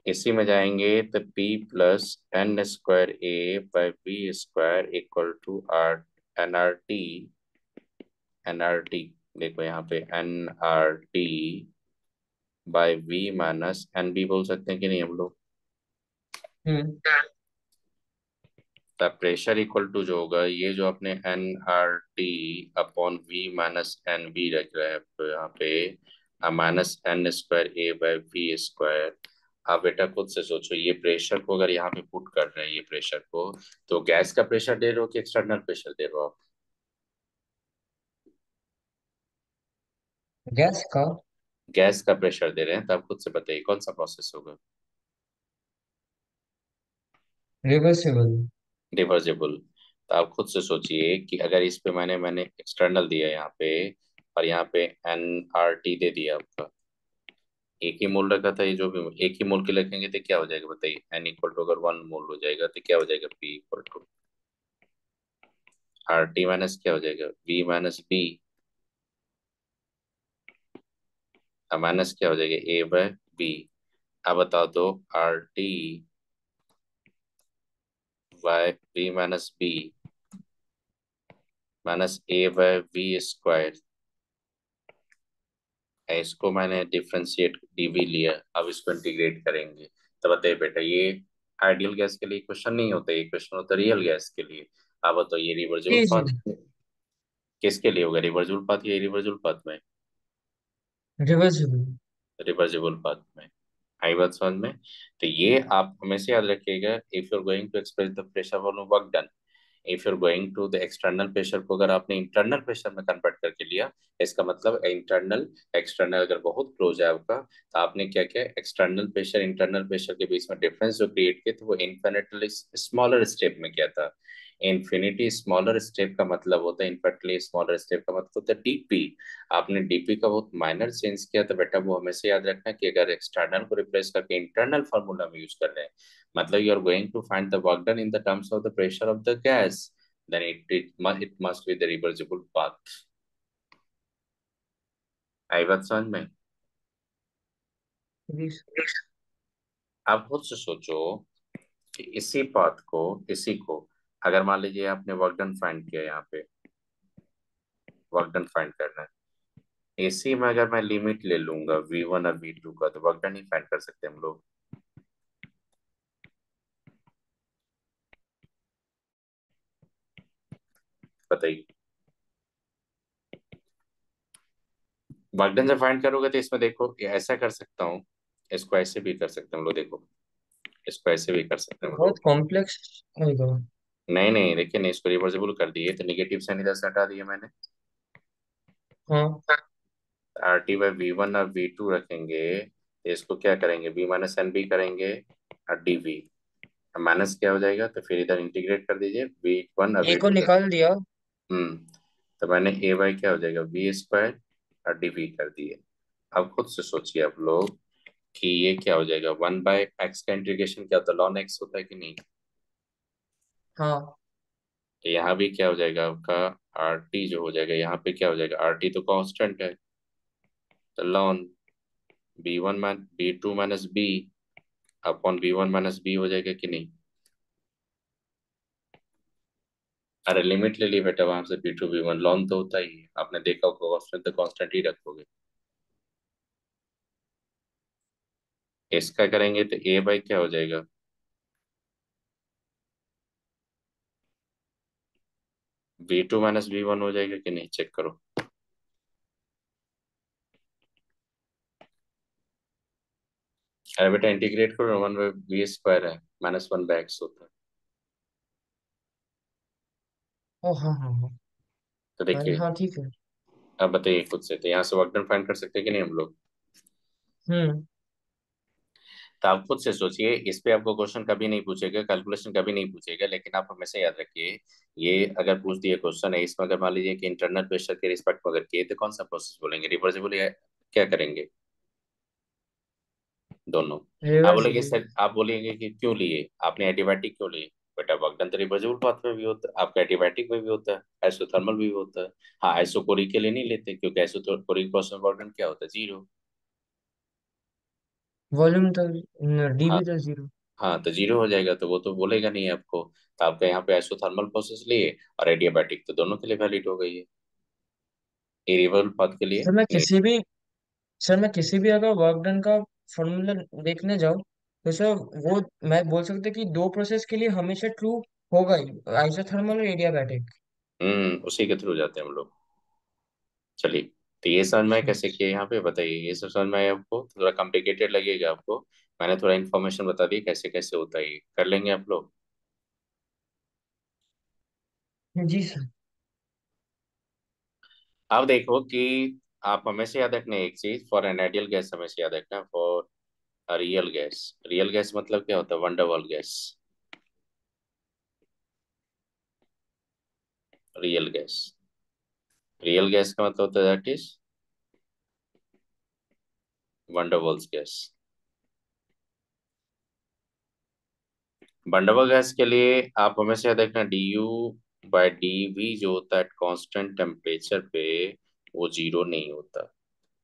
इसी में जाएंगे तो p plus n square a by b square equal to R n R T. N R T, देखो यहाँ पे n R T by V minus n b बोल सकते हैं कि नहीं हम लोग? हम्म। तो प्रेशर इक्वल टू जो होगा, ये जो अपने n R T upon V minus n b रख रहा है तो यहाँ पे minus n square a by V square. आप बेटा खुद से सोचो, ये प्रेशर को अगर यहाँ पे पुट कर रहे हैं, ये प्रेशर को, तो गैस का प्रेशर दे रहे हो कि एक्सटर्नल प्रेशर दे रहे हो आप? गैस का। गैस का प्रेशर दे रहे हैं, तो आप खुद से बताइए कौन सा प्रोसेस होगा? रिवर्सेबल। रिवर्जेबल। तो आप खुद से सोचिए कि अगर इस पे मैंने मैंने एक्सटर्नल दिया यहाँ पे, और यहाँ पे एन आर टी दे दिया आपका, एक ही मोल रखा था, ये जो भी एक ही मोल के रखेंगे तो क्या हो जाएगा बताइए? एन इक्वल टू अगर वन मोल हो जाएगा तो क्या हो जाएगा? P equal to R T minus क्या हो जाएगा? वी माइनस बी, माइनस क्या हो जाएगा? A by B. अब बताओ तो, R T by B minus B minus A by B square, इसको मैंने डिफ्रेंशिएट डीवी लिया, अब इसको इंटीग्रेट करेंगे। तो बताइए बेटा, ये आइडियल गैस के लिए क्वेश्चन नहीं होता, ये क्वेश्चन होता है रियल गैस के लिए। अब बताओ ये रिवर्जिबल जी जी। पाथ किसके लिए होगा? रिवर्जिबल पाथ या इरिवर्जिबल पाथ में? रिवर्सेबल। रिवर्जिबल पाथ में। आई बात समझ में? तो ये आप हमेशा याद रखिएगा, if you are going to express the pressure volume work done, if you are going to the external pressure को अगर आपने इंटरनल प्रेशर में कन्वर्ट करके लिया, इसका मतलब इंटरनल एक्सटर्नल अगर बहुत क्लोज है आपका, तो आपने क्या किया? एक्सटर्नल प्रेशर इंटरनल प्रेशर के बीच में डिफरेंस जो क्रिएट किया तो वो इन्फिनिटली स्मॉलर स्टेप में किया था। इन्फिनिटी स्मॉलर स्टेप का मतलब होता है, इन्फिनिटली स्मॉलर स्टेप का मतलब होता है डीपी। आपने डीपी का बहुत माइनर चेंज किया, तो बेटा वो हमेशा याद रखना कि अगर एक्सटर्नल को रिप्लेस करके इंटरनल फार्मूला में यूज कर रहे हैं, मतलब you are going to find the work done in the terms of the pressure of the gas, then it must be the reversible path। आई बात समझ में? आप खुद से सोचो कि इसी पाथ को, इसी को, अगर मान लीजिए आपने वर्क डन फाइंड किया, यहाँ पे वर्क डन फाइंड करना है, इसी में अगर मैं लिमिट ले लूंगा V1 और V2 का, तो वर्क डन ही फाइंड कर सकते हैं हम लोग। बताइए, वर्क डन जब फाइंड करोगे तो इसमें देखो, ये ऐसा कर सकता हूँ, इसको ऐसे भी कर सकते हैं हम लोग, देखो इसको ऐसे भी कर सकते हैं हम बहुत लोग। कॉम्प्लेक्स होगा। नहीं नहीं, देखिए नहीं, इसको रिवर्सिबल कर दिए तो निगेटिव साइन इधर से हटा दिया मैंने। हाँ। R T by V one और वी टू रखेंगे, तो इसको क्या करेंगे? बी माइनस एन बी करेंगे, और डी वी माइनस क्या हो जाएगा? तो फिर इधर इंटीग्रेट कर दीजिए, वी वन और ए वी को टू कर। निकाल दिया। हम्म। तो मैंने ए बाई क्या हो जाएगा? वी स्क्वायर और डी वी कर दिए। अब खुद से सोचिए आप लोग कि ये क्या हो जाएगा? वन बाय एक्स का इंटीग्रेशन क्या होता है? लॉन एक्स होता है कि नहीं? हाँ। तो यहाँ भी क्या हो जाएगा आपका? आर टी जो हो जाएगा, यहाँ पे क्या हो जाएगा? आर टी तो कांस्टेंट है, तो लॉन B2 minus b upon B1 minus b हो जाएगा कि नहीं? अरे लिमिट ले ली बेटा वहां से, B2 B1 लॉन तो होता ही है, आपने देखा होगा कांस्टेंट तो कांस्टेंट ही रखोगे। इसका करेंगे तो ए बाई क्या हो जाएगा? B2 माइनस B1 हो जाएगा कि नहीं, चेक करो। अरे बेटा इंटीग्रेट करो, 1/b² है, -1/x होता है। ओ हाँ हाँ हाँ। तो अरे देखिए, हाँ ठीक है। अब बताइए खुद से, तो यहाँ से वर्क डन फाइंड कर सकते हैं कि नहीं हम लोग? हम्म। तो आप खुद से सोचिए, इस पे आपको क्वेश्चन कभी नहीं पूछेगा, कैलकुलेशन कभी नहीं पूछेगा, लेकिन आप हमेशा याद रखिए, ये अगर पूछ दिए क्वेश्चन है इसमें, अगर मान लीजिए कि इंटरनल प्रेशर के रिस्पेक्ट में अगर किए तो कौन सा प्रोसेस बोलेंगे, रिवर्सिबल या क्या करेंगे? दोनों। आप बोलेंगे रिवर्सिबल। सर, आप बोलेंगे कि क्यों लिए आपने एंटीबायोटिक क्यों लिए? बेटा वर्कडन तो रिवर्सिबल पाथ में भी होता है, आपका एंटीबायोटिक में भी होता है, आइसोथर्मल भी होता है। हाँ आइसोकोरिक के लिए नहीं लेते, क्योंकि आइसोकोरिक प्रोसेस वर्कडन क्या होता है, जीरो। वॉल्यूम तो हाँ। डीवी तो जीरो। हाँ तो जीरो हो जाएगा, तो वो तो बोलेगा नहीं आपको। तो आपका यहाँ पे आइसोथर्मल प्रोसेस लिए और एडियाबैटिक, तो दोनों के लिए वैलिड हो गई है, इरिवर्बल पाथ के लिए। सर मैं किसी भी सर मैं किसी भी अगर वर्क डन का फॉर्मूला देखने जाऊँ तो सर वो मैं बोल सकता कि दो प्रोसेस के लिए हमेशा ट्रू होगा ही, आइसोथर्मल और एडियाबैटिक। उसी के थ्रू जाते हैं हम लोग। चलिए, तो ये समझ में आया कैसे किया यहाँ पे, बताइए ये सब समझ में आया आपको? थोड़ा कॉम्प्लिकेटेड लगेगा आपको, मैंने थोड़ा इन्फॉर्मेशन बता दी कैसे कैसे होता है, ये कर लेंगे आप लोग। जी सर। अब देखो कि आप हमेशा याद रखना एक चीज, फॉर एन आइडियल गैस हमेशा याद रखना, for real gas, real gas मतलब क्या होता है, van der Waals gas. Real gas, real gas का मतलब होता है that is Van der Waals gas. Van der Waals gas के लिए आप हमेशा याद रखना, DU/dV जो होता है कांस्टेंट टेम्परेचर पे, वो जीरो नहीं होता।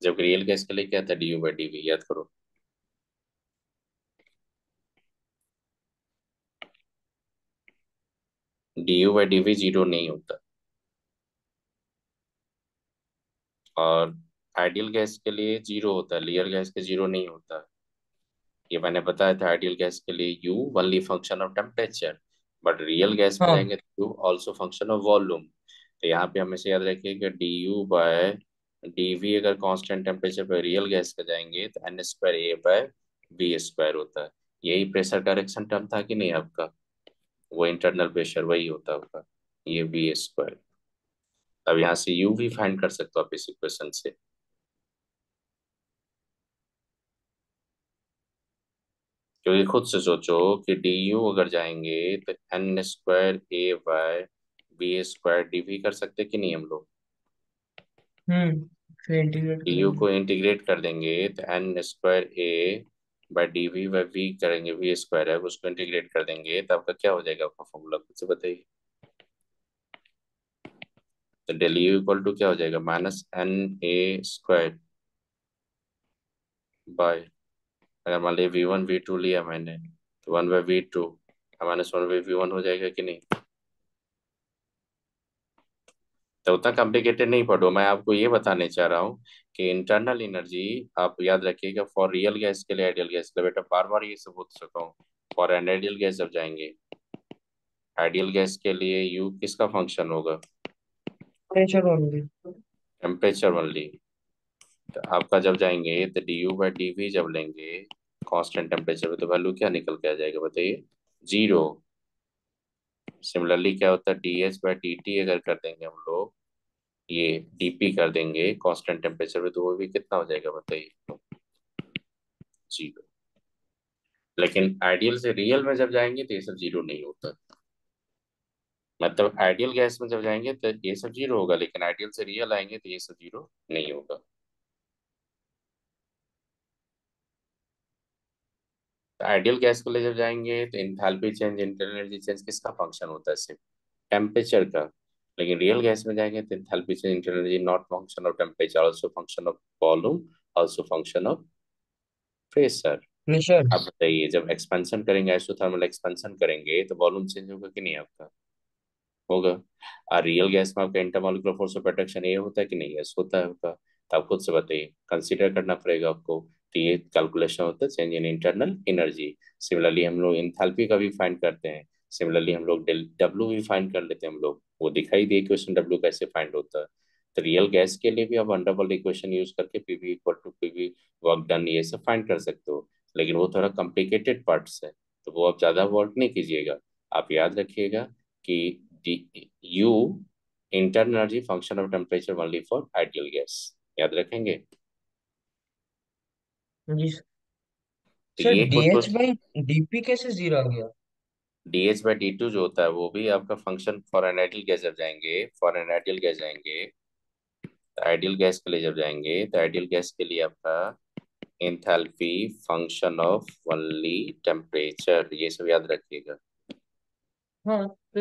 जबकि रियल गैस के लिए क्या था, DU/dV, याद करो। DU/dV जीरो नहीं होता। और आइडियल गैस के लिए जीरो होता है, रियल गैस के जीरो नहीं होता। ये मैंने बताया था, आइडियल गैस के लिए U only function of temperature, but real gas में हाँ जाएंगे तो U also function of volume. तो यहाँ पे हमेशा याद रखिए कि DU/dV अगर कांस्टेंट टेम्परेचर पर रियल गैस का जाएंगे तो N²A/V² होता है। यही प्रेशर करेक्शन टर्म था कि नहीं आपका, वो इंटरनल प्रेशर वही होता होगा, ये V²। अब यहाँ से U भी फाइंड कर सकते हो आप इस इक्वेशन से। क्योंकि खुद से सोचो कि DU अगर जाएंगे तो N²A/V² कर सकते कि नहीं हम लोग? फिर इंटीग्रेट DU करेंगे। को इंटीग्रेट कर देंगे तो N²A/dV/V करेंगे, V² है उसको इंटीग्रेट कर देंगे तो आपका क्या हो जाएगा, आपका फॉर्मूला खुद से बताइए। तो डेल यू इक्वल टू क्या हो जाएगा, -NA² बाय, अगर मान लीजिए V1 V2 लिया मैंने, तो 1/V2 -1/V1 हो जाएगा कि नहीं? तो उतना कॉम्प्लिकेटेड नहीं पढ़ो, मैं आपको ये बताने चाह रहा हूँ कि इंटरनल एनर्जी आप याद रखिएगा, फॉर रियल गैस के लिए, आइडियल गैस के लिए, बेटा बार बार ये सब बोल सकता हूँ। फॉर एन आइडियल गैस जब जाएंगे, आइडियल गैस के लिए यू किसका फंक्शन होगा, टेम्परेचर ओनली। Temperature only. तो आपका जब जाएंगे तो DU/dV जब लेंगे कांस्टेंट टेम्परेचर पे, तो वैल्यू क्या निकल के आ जाएगा बताइए, जीरो। सिमिलरली क्या होता है, DH/dt अगर कर देंगे हम लोग, ये DP कर देंगे कांस्टेंट टेम्परेचर पे, तो वो भी कितना हो जाएगा बताइए, जीरो। लेकिन आइडियल से रियल में जब जाएंगे तो ये सब जीरो नहीं होता। मतलब आइडियल गैस में जब जाएंगे तो ये सब जीरो होगा, लेकिन आइडियल से रियल आएंगे तो ये सब जीरो नहीं होगा। तो आइडियल गैस के लिए जब जाएंगे तो enthalpy change, internal energy change किसका फंक्शन होता है, सिर्फ टेम्परेचर का। लेकिन रियल गैस में जाएंगे तो enthalpy change, internal energy not function of temperature, also function of volume also function of pressure. Pressure. आप बताइए, जब एक्सपेंशन करेंगे, आइसोथर्मल एक्सपेंशन करेंगे, तो वॉल्यूम चेंज होगा कि नहीं आपका? होगा। और रियल गैस में आपका इंटरमोलिकुलर फोर्स ऑफ अट्रैक्शन ये होता है कि नहीं? यस होता है आपका। तो आप खुद से बताइए, कंसीडर करना पड़ेगा आपको। तो ये कैलकुलेशन होता है change in internal energy. Similarly हम लोग इंथैल्पी का भी फाइंड करते हैं। सिमिलरली हम लोग डेल डब्ल्यू भी फाइंड कर लेते हैं हम लोग, वो दिखाई दे इक्वेशन डब्ल्यू कैसे फाइंड होता है। तो रियल गैस के लिए भी आप अंडरवर्ल्ड इक्वेशन यूज करके PV equal to PV work done ये सब फाइंड कर सकते हो। लेकिन वो थोड़ा कॉम्प्लिकेटेड पार्ट्स है, तो वो आप ज्यादा वर्क नहीं कीजिएगा। आप याद रखिएगा कि U internal energy function of temperature only for ideal gas। याद रखेंगे। जी तो सर, ये डी कुछ एच कुछ बाई डीपी कैसे जीरो आ गया? dH/d2 जो होता है वो भी आपका function for an ideal gas जब जाएंगे, फॉर एन आइडियल गैस जाएंगे, तो आइडियल गैस के लिए जब जाएंगे, तो आइडियल गैस के लिए आपका enthalpy function of only temperature, ये सब याद रखिएगा। हाँ, तो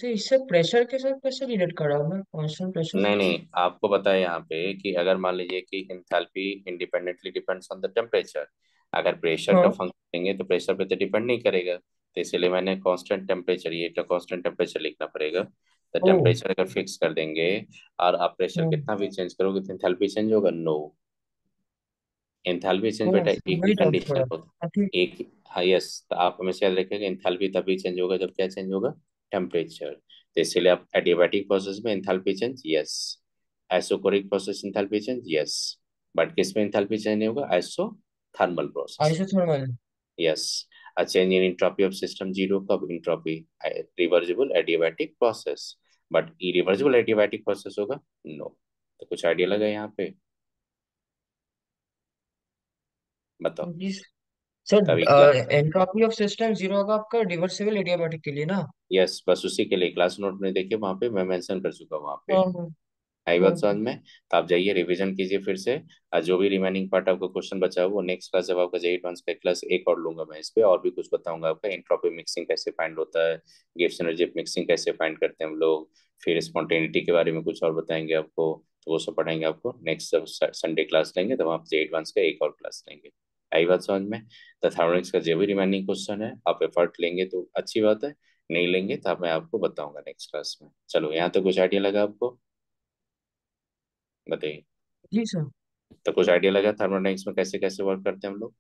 इससे प्रेशर के साथ कैसे रिलेट कर रहा हूँ मैं, कांस्टेंट प्रेशर? नहीं नहीं, आपको पता है यहाँ पे कि अगर मान लीजिए कि enthalpy independently depends on the temperature, अगर प्रेशर का हाँ। फंक्शन लेंगे तो प्रेशर पे तो डिपेंड नहीं करेगा। तो इसलिए मैंने कांस्टेंट टेम्परेचर, ये तो कांस्टेंट टेम्परेचर लिखना पड़ेगा। तो ओ। टेम्परेचर अगर फिक्स कर देंगे और आप प्रेशर हम्म। कितना भी चेंज करोगे तो इंथैल्पी चेंज होगा? नो। इंथैल्पी चेंज ओ, बेटा एक ही वही डाउट कंडीशन थोड़ा। होता हाँ, ठीक। एक। हाँ यस, तो आप हमेशा याद रखिएगा इंथैल्पी तभी चेंज होगा जब क्या चेंज होगा? टेम्परेचर। तो इसलिए आप एडियाबैटिक प्रोसेस में enthalpy change yes, isochoric process enthalpy change yes, but किस में इंथैल्पी चेंज नहीं होगा? Isothermal process. Isothermal. Yes. a change in entropy of system zero कब? entropy reversible adiabatic process. But irreversible adiabatic process होगा? No. तो कुछ idea लगा यहाँ पे? बताओ। जी सर, तभी क्या? एंट्रोपी ऑफ सिस्टम जीरो होगा आपका रिवर्सिबल एडियाबैटिक के लिए ना? यस, बस उसी के लिए क्लास नोट में देखिए, वहां पे मैं मेंशन कर चुका हूँ वहां पे। हाँ हाँ आई बात समझ हाँ। में? तो आप जाइए रिवीजन कीजिए फिर से। जो भी रिमेनिंग पार्ट आपका क्वेश्चन बचा है वो नेक्स्ट क्लास जब आपका जेई एडवांस का क्लास एक और लूंगा मैं, इस पे और भी कुछ बताऊंगा आपका। एंट्रोपी मिक्सिंग कैसे फाइंड होता है, गिब्स एनर्जी मिक्सिंग कैसे फाइंड करते हैं हम लोग, फिर स्पॉन्टेनिटी के बारे में कुछ और बताएंगे आपको। तो वो सब पढ़ाएंगे आपको नेक्स्ट जब संडे क्लास लेंगे, तब आप जेई एडवांस का एक और क्लास लेंगे। आई बात समझ में? तो थर्मोनिक्स का जो भी रिमेनिंग क्वेश्चन है आप एफर्ट लेंगे तो अच्छी बात है, नहीं लेंगे तो मैं आपको बताऊंगा नेक्स्ट क्लास में। चलो, यहाँ तो कुछ आइडिया लगा आपको? बताइए। जी सर। तो कुछ आइडिया लगा थर्मोडायनेमिक्स में कैसे कैसे वर्क करते हैं हम लोग?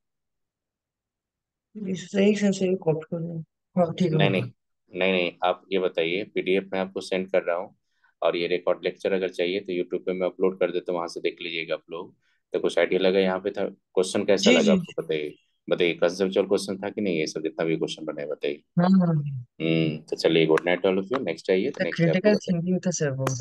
जी, सही सर, सही कॉपी कर रहे हैं। हाँ ठीक है नहीं हो नहीं, गया। नहीं नहीं, आप ये बताइए, पीडीएफ में आपको सेंड कर रहा हूँ। और ये रिकॉर्ड लेक्चर अगर चाहिए तो यूट्यूब पे मैं अपलोड कर देता हूँ, वहां से देख लीजिएगा आप लोग। तो कुछ आइडिया लगा यहाँ पे था? क्वेश्चन कैसा जी लगा जी। आपको बताइए? बताइए, कंसेप्चुअल क्वेश्चन था कि नहीं? ये सब जितना भी क्वेश्चन बने बताइए। हाँ हाँ। तो चलिए, good night all of you. Next आइए तो नेक्स्ट आपको क्रिटिकल बताइए। थिंकिंग था सर बहुत।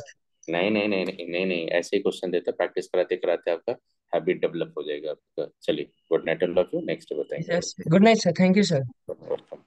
नहीं नहीं नहीं नहीं नहीं नहीं, ऐसे ही क्वेश्चन देते प्रैक्टिस कराते कराते आपका हैबिट डेवलप हो जाएगा आपका। चलिए, good night all of you, next बताएंगे good night sir, thank you sir. आपको।